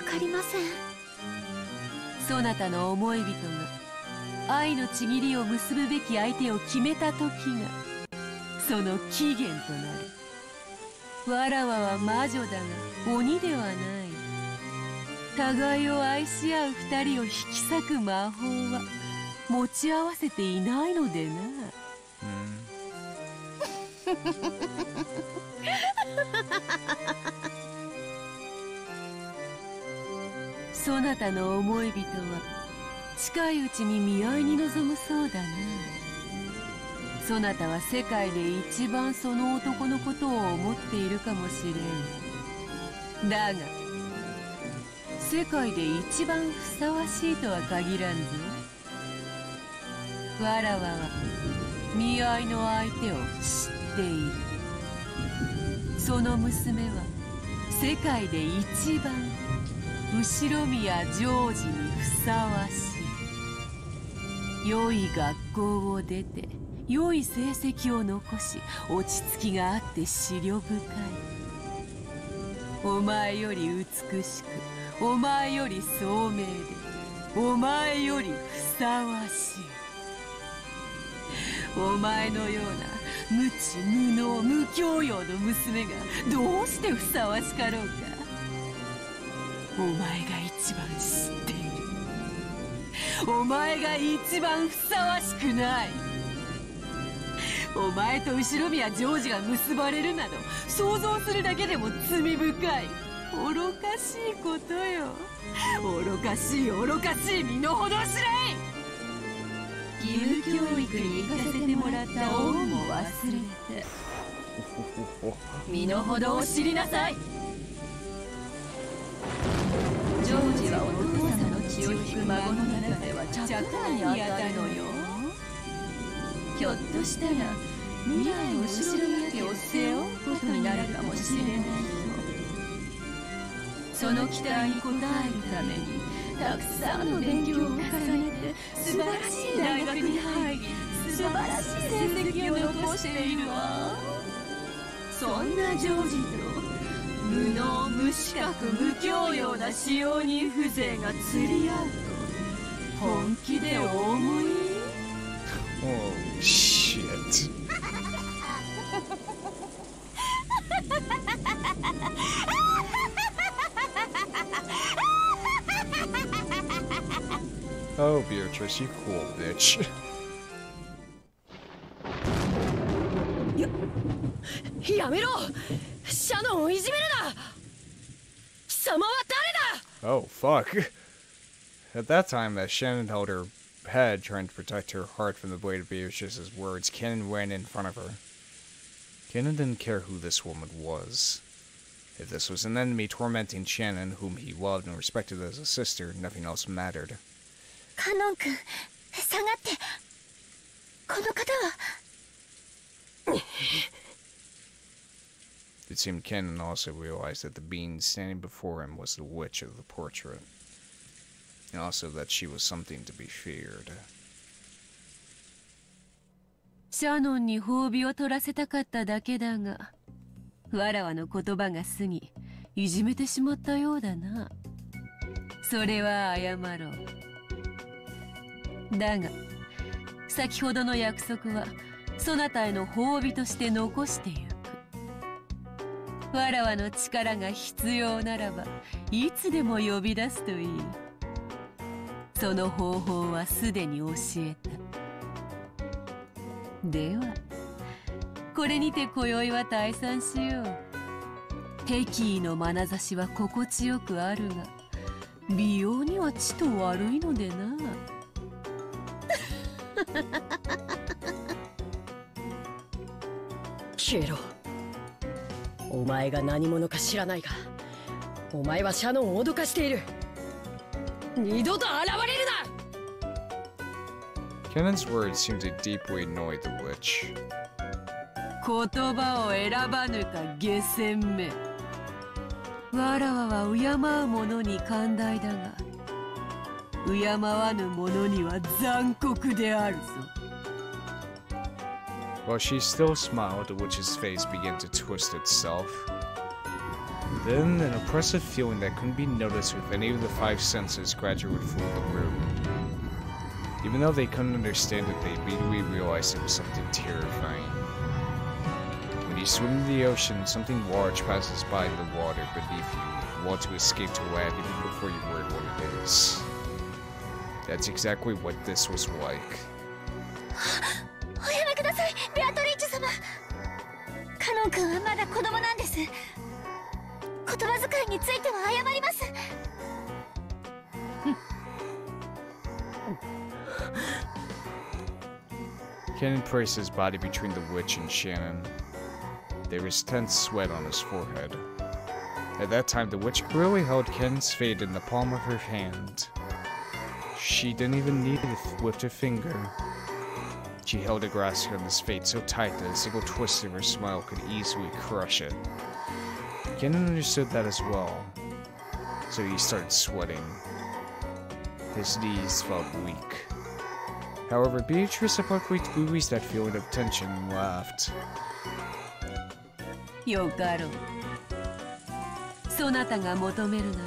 かりません。そなたの思い人が愛のちぎりを結ぶべき相手を決めた時がその期限となる。わらわは魔女だが鬼ではない。互いを愛し合う二人を引き裂く魔法は持ち合わせていないのでな。そなたの思い人は近いうちに見合いに臨むそうだな。そなたは世界で一番その男のことを思っているかもしれん。だが世界で一番ふさわしいとは限らんぞ。わらわは見合いの相手を知っている。その娘は世界で一番後ろ宮ジョージにふさわしい。良い学校を出て良い成績を残し落ち着きがあって思慮深い。お前より美しくお前より聡明でお前よりふさわしい。お前のような無知無能無教養の娘がどうしてふさわしかろうか。お前が一番知っている。お前が一番ふさわしくない。お前と後ろ宮ジョージが結ばれるなど想像するだけでも罪深い。愚かしいことよ。愚かしい愚かしい身の程知れい。義務教育に行かせてもらった恩も忘れて身の程を知りなさい。ジョージはお父様の血を引く孫の中では嫡男に当たるのよ。ひょっとしたら未来の後ろ宮家を背負うことになるかもしれないよ。その期待に応えるためにたくさんの勉強を重ねて素晴らしい大学に入り素晴らしい成績を残しているわ。そんなジョージと無能無資格無教養な使用人風情が釣り合うと本気でお思い？ Oh shit. Oh, Beatrice, you cool bitch. やめろ！シャノンをいじめるな！貴様は誰だ！ Oh, fuck. At that time, as Shannon held her head, trying to protect her heart from the blade of Beatrice's words, Kenan ran in front of her. Kenan didn't care who this woman was. If this was an enemy tormenting Shannon, whom he loved and respected as a sister, nothing else mattered. カノン君、下がって。この方は。It seemed Kenan also realized that the being standing before him was the witch of the portrait, and also that she was something to be feared. シャノンに褒美を取らせたかっただけだが、わらわの言葉が過ぎ、いじめてしまったようだな。それは謝ろう。だが先ほどの約束はそなたへの褒美として残してゆく。わらわの力が必要ならばいつでも呼び出すといい。その方法はすでに教えた。ではこれにて今宵は退散しよう。敵意の眼差しは心地よくあるが美容にはちと悪いのでな。消えろ。お前が何者か知らないが、お前はシャノンを脅かしている。二度と現れるな。Cannon's words seemed to deeply annoy the witch. 言葉を選ばぬか下船め。わらわは敬う者に寛大だが敬わぬ者には残酷であるぞ。While she still smiled, the witch's face began to twist itself. Then, an oppressive feeling that couldn't be noticed with any of the five senses gradually filled the room. Even though they couldn't understand it, they immediately realized it was something terrifying. When you swim in the ocean, something large passes by in the water beneath you. You want to escape to land even before you learn what it is. That's exactly what this was like. おやめください、ベアトリーチェ様。カノン君はまだ子供なんです。言葉遣いについては謝ります。Cannon placed his body between the witch and Shannon. There was tense sweat on his forehead. At that time, the witch clearly held Cannon's fate in the palm of her hand. She didn't even need to lift a finger. She held a grasp on his fate so tight that a single twist of her smile could easily crush it. Cannon understood that as well, so he started sweating. His knees felt weak. However, Beatrice abruptly released that feeling of tension and laughed. よかろう。そなたが求めるなら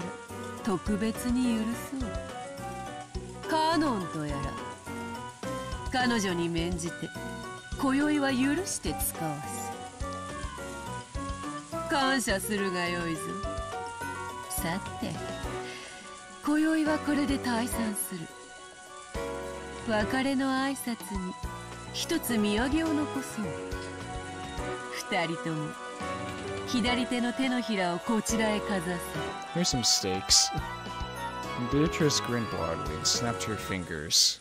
特別に許そう。カノンとやら彼女に免じて今宵は許して使わす。感謝するがよいぞ。さて今宵はこれで退散する。別れの挨拶に一つ土産を残そう。二人とも左手の手のひらをこちらへかざせ。 Here's some steaks. Beatrice grinned broadly and snapped her fingers.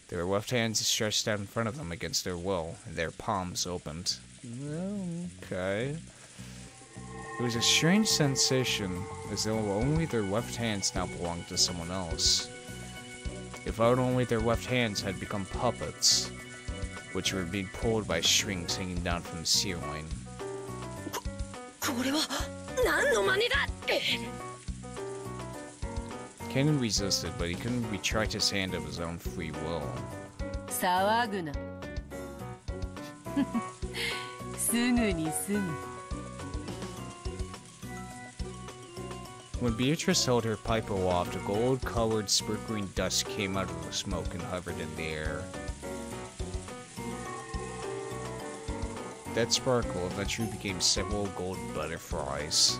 Their left hands stretched out in front of them against their will, and their palms opened. Okay. It was a strange sensation, as though only their left hands now belonged to someone else. If only their left hands had become puppets, which were being pulled by strings hanging down from the ceiling. これは何の真似だ。Cannon resisted, but he couldn't retract his hand of his own free will. 騒ぐな。すぐに済む。When Beatrice held her pipe aloft, a gold-colored sparkling dust came out of the smoke and hovered in the air. That sparkle eventually became several gold butterflies.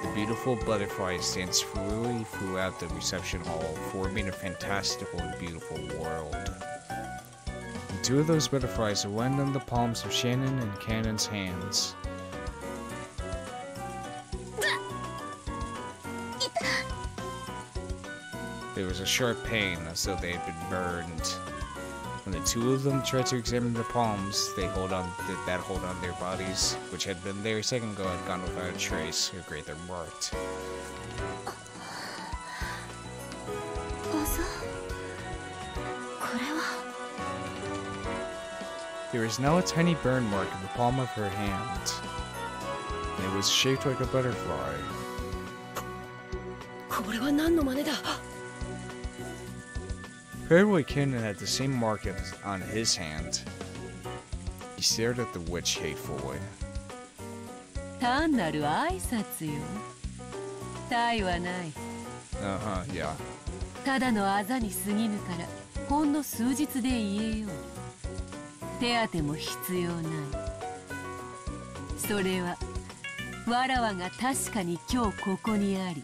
The beautiful butterflies danced freely throughout the reception hall, forming a fantastical and beautiful world. And two of those butterflies landed on the palms of Shannon and Cannon's hands. There was a sharp pain, as though they had been burned. When the two of them tried to examine the palms, that hold on their bodies, which had been there a second ago, had gone without a trace, or greatly marked. There was now a tiny burn mark in the palm of her hand, and it was shaped like a butterfly. これは何の真似だ。Apparently, Cannon had the same mark on his hand. He stared at the witch hatefully. 単なる挨拶よ。体はない。Yeah. ただのあざに過ぎぬからほんの数日で言えよう。手当ても必要ない。それはわらわが確かに今日ここにあり、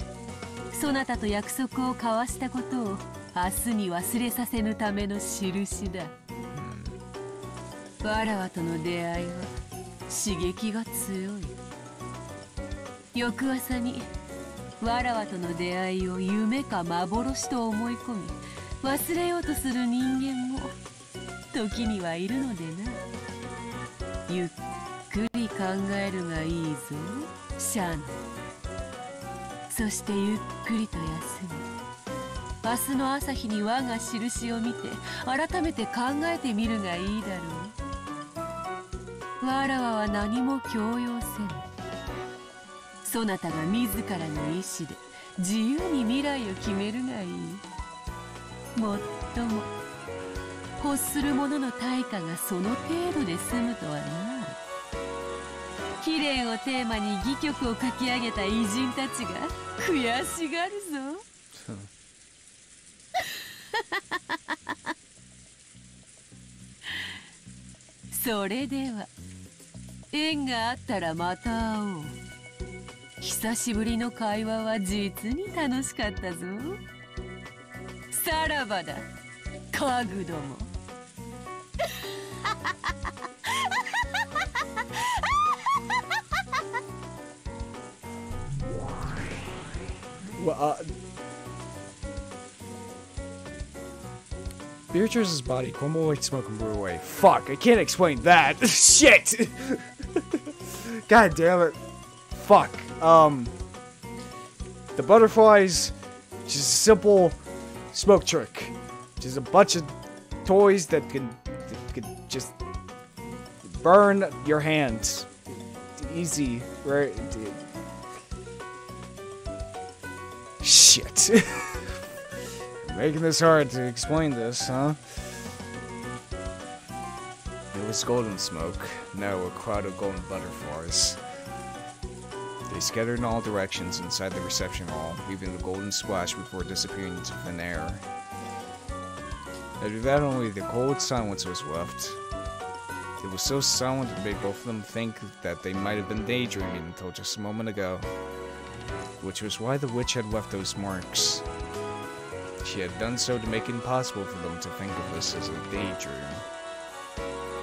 そなたと約束を交わしたことを明日に忘れさせぬための印だ。わらわとの出会いは刺激が強い。翌朝にわらわとの出会いを夢か幻と思い込み忘れようとする人間も時にはいるのでな。ゆっくり考えるがいいぞ、シャン。そしてゆっくりと休み、明日の朝日に我が印を見て改めて考えてみるがいいだろう。わらわは何も強要せぬ。そなたが自らの意志で自由に未来を決めるがいい。もっとも欲する者の対価がその程度で済むとはな。貴恋をテーマに戯曲を書き上げた偉人たちが悔しがるぞ。それでは縁があったらまた会おう。久しぶりの会話は実に楽しかったぞ。さらばだ、家具ども。Beatrice's body crumbled like smoke and blew away. Fuck, I can't explain that. Shit! God damn it. Fuck. The butterflies, just a simple smoke trick. Just a bunch of toys that can just burn your hands. Easy, right? Shit. Making this hard to explain this, huh? It was golden smoke, now a cloud of golden butterflies. They scattered in all directions inside the reception hall, leaving the golden splash before disappearing into thin air. After that, only the cold silence was left. It was so silent it made both of them think that they might have been daydreaming until just a moment ago. Which was why the witch had left those marks. She had done so to make it impossible for them to think of this as a daydream.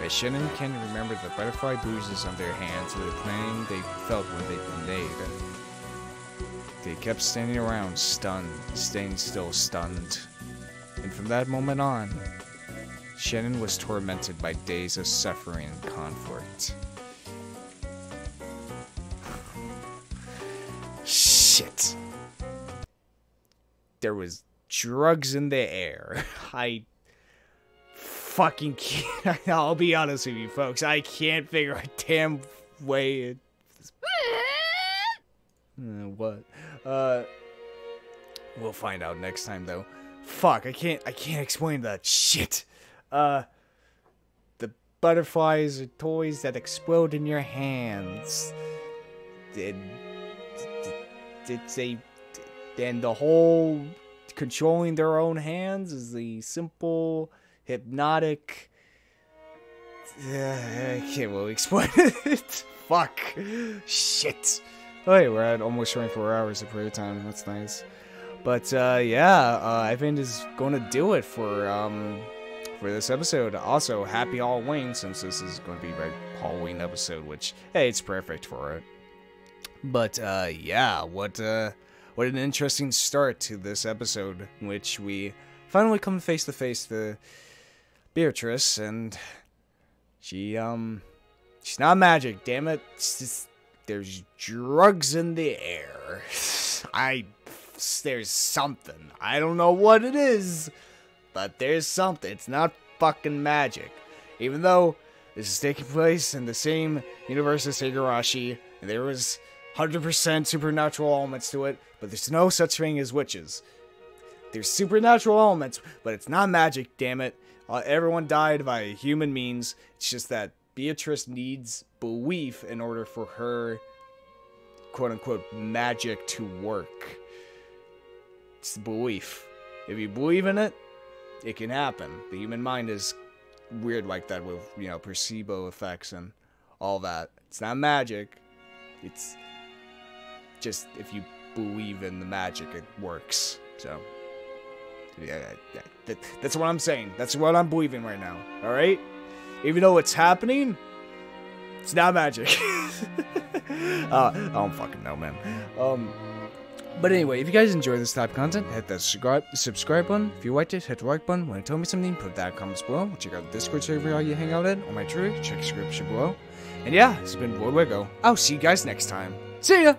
As Shannon can remember the butterfly bruises on their hands and the pain they felt when they'd been made. They kept standing around, stunned, staying still stunned. And from that moment on, Shannon was tormented by days of suffering and conflict. Shit. There was drugs in the air. I fucking can't. I'll be honest with you folks. I can't figure a damn way. What? We'll find out next time though. Fuck, I can't explain that shit. The butterflies are toys that explode in your hands. And the whole controlling their own hands is the simple hypnotic. I can't really explain it. Fuck. Shit. Oh, hey, we're at almost 24 hours of prayer time. That's nice. But yeah, I think this is going to do it for this episode. Also, happy Halloween, since this is going to be my Halloween episode, which, hey, it's perfect for it. But yeah, what an interesting start to this episode, in which we finally come face to face to Beatrice, and she's not magic, damn it. It's just, there's drugs in the air. There's something. I don't know what it is, but there's something. It's not fucking magic. Even though this is taking place in the same universe as Higurashi, and there was 100% supernatural elements to it, but there's no such thing as witches. There's supernatural elements, but it's not magic, damn it. Everyone died by human means. It's just that Beatrice needs belief in order for her quote-unquote magic to work. It's the belief. If you believe in it, it can happen. The human mind is weird like that with, you know, placebo effects and all that. It's not magic. It's just if you believe in the magic, it works. So, yeah, that's what I'm saying. That's what I'm believing right now. All right? Even though it's happening, it's not magic. I don't fucking know, man. But anyway, if you guys enjoy this type of content, hit that subscribe button. If you liked it, hit the like button. Want to tell me something, put that in the comments below. Check out the Discord server you hang out in, or my Twitter, check the description below. And yeah, this has been Voidlego. I'll see you guys next time. See ya!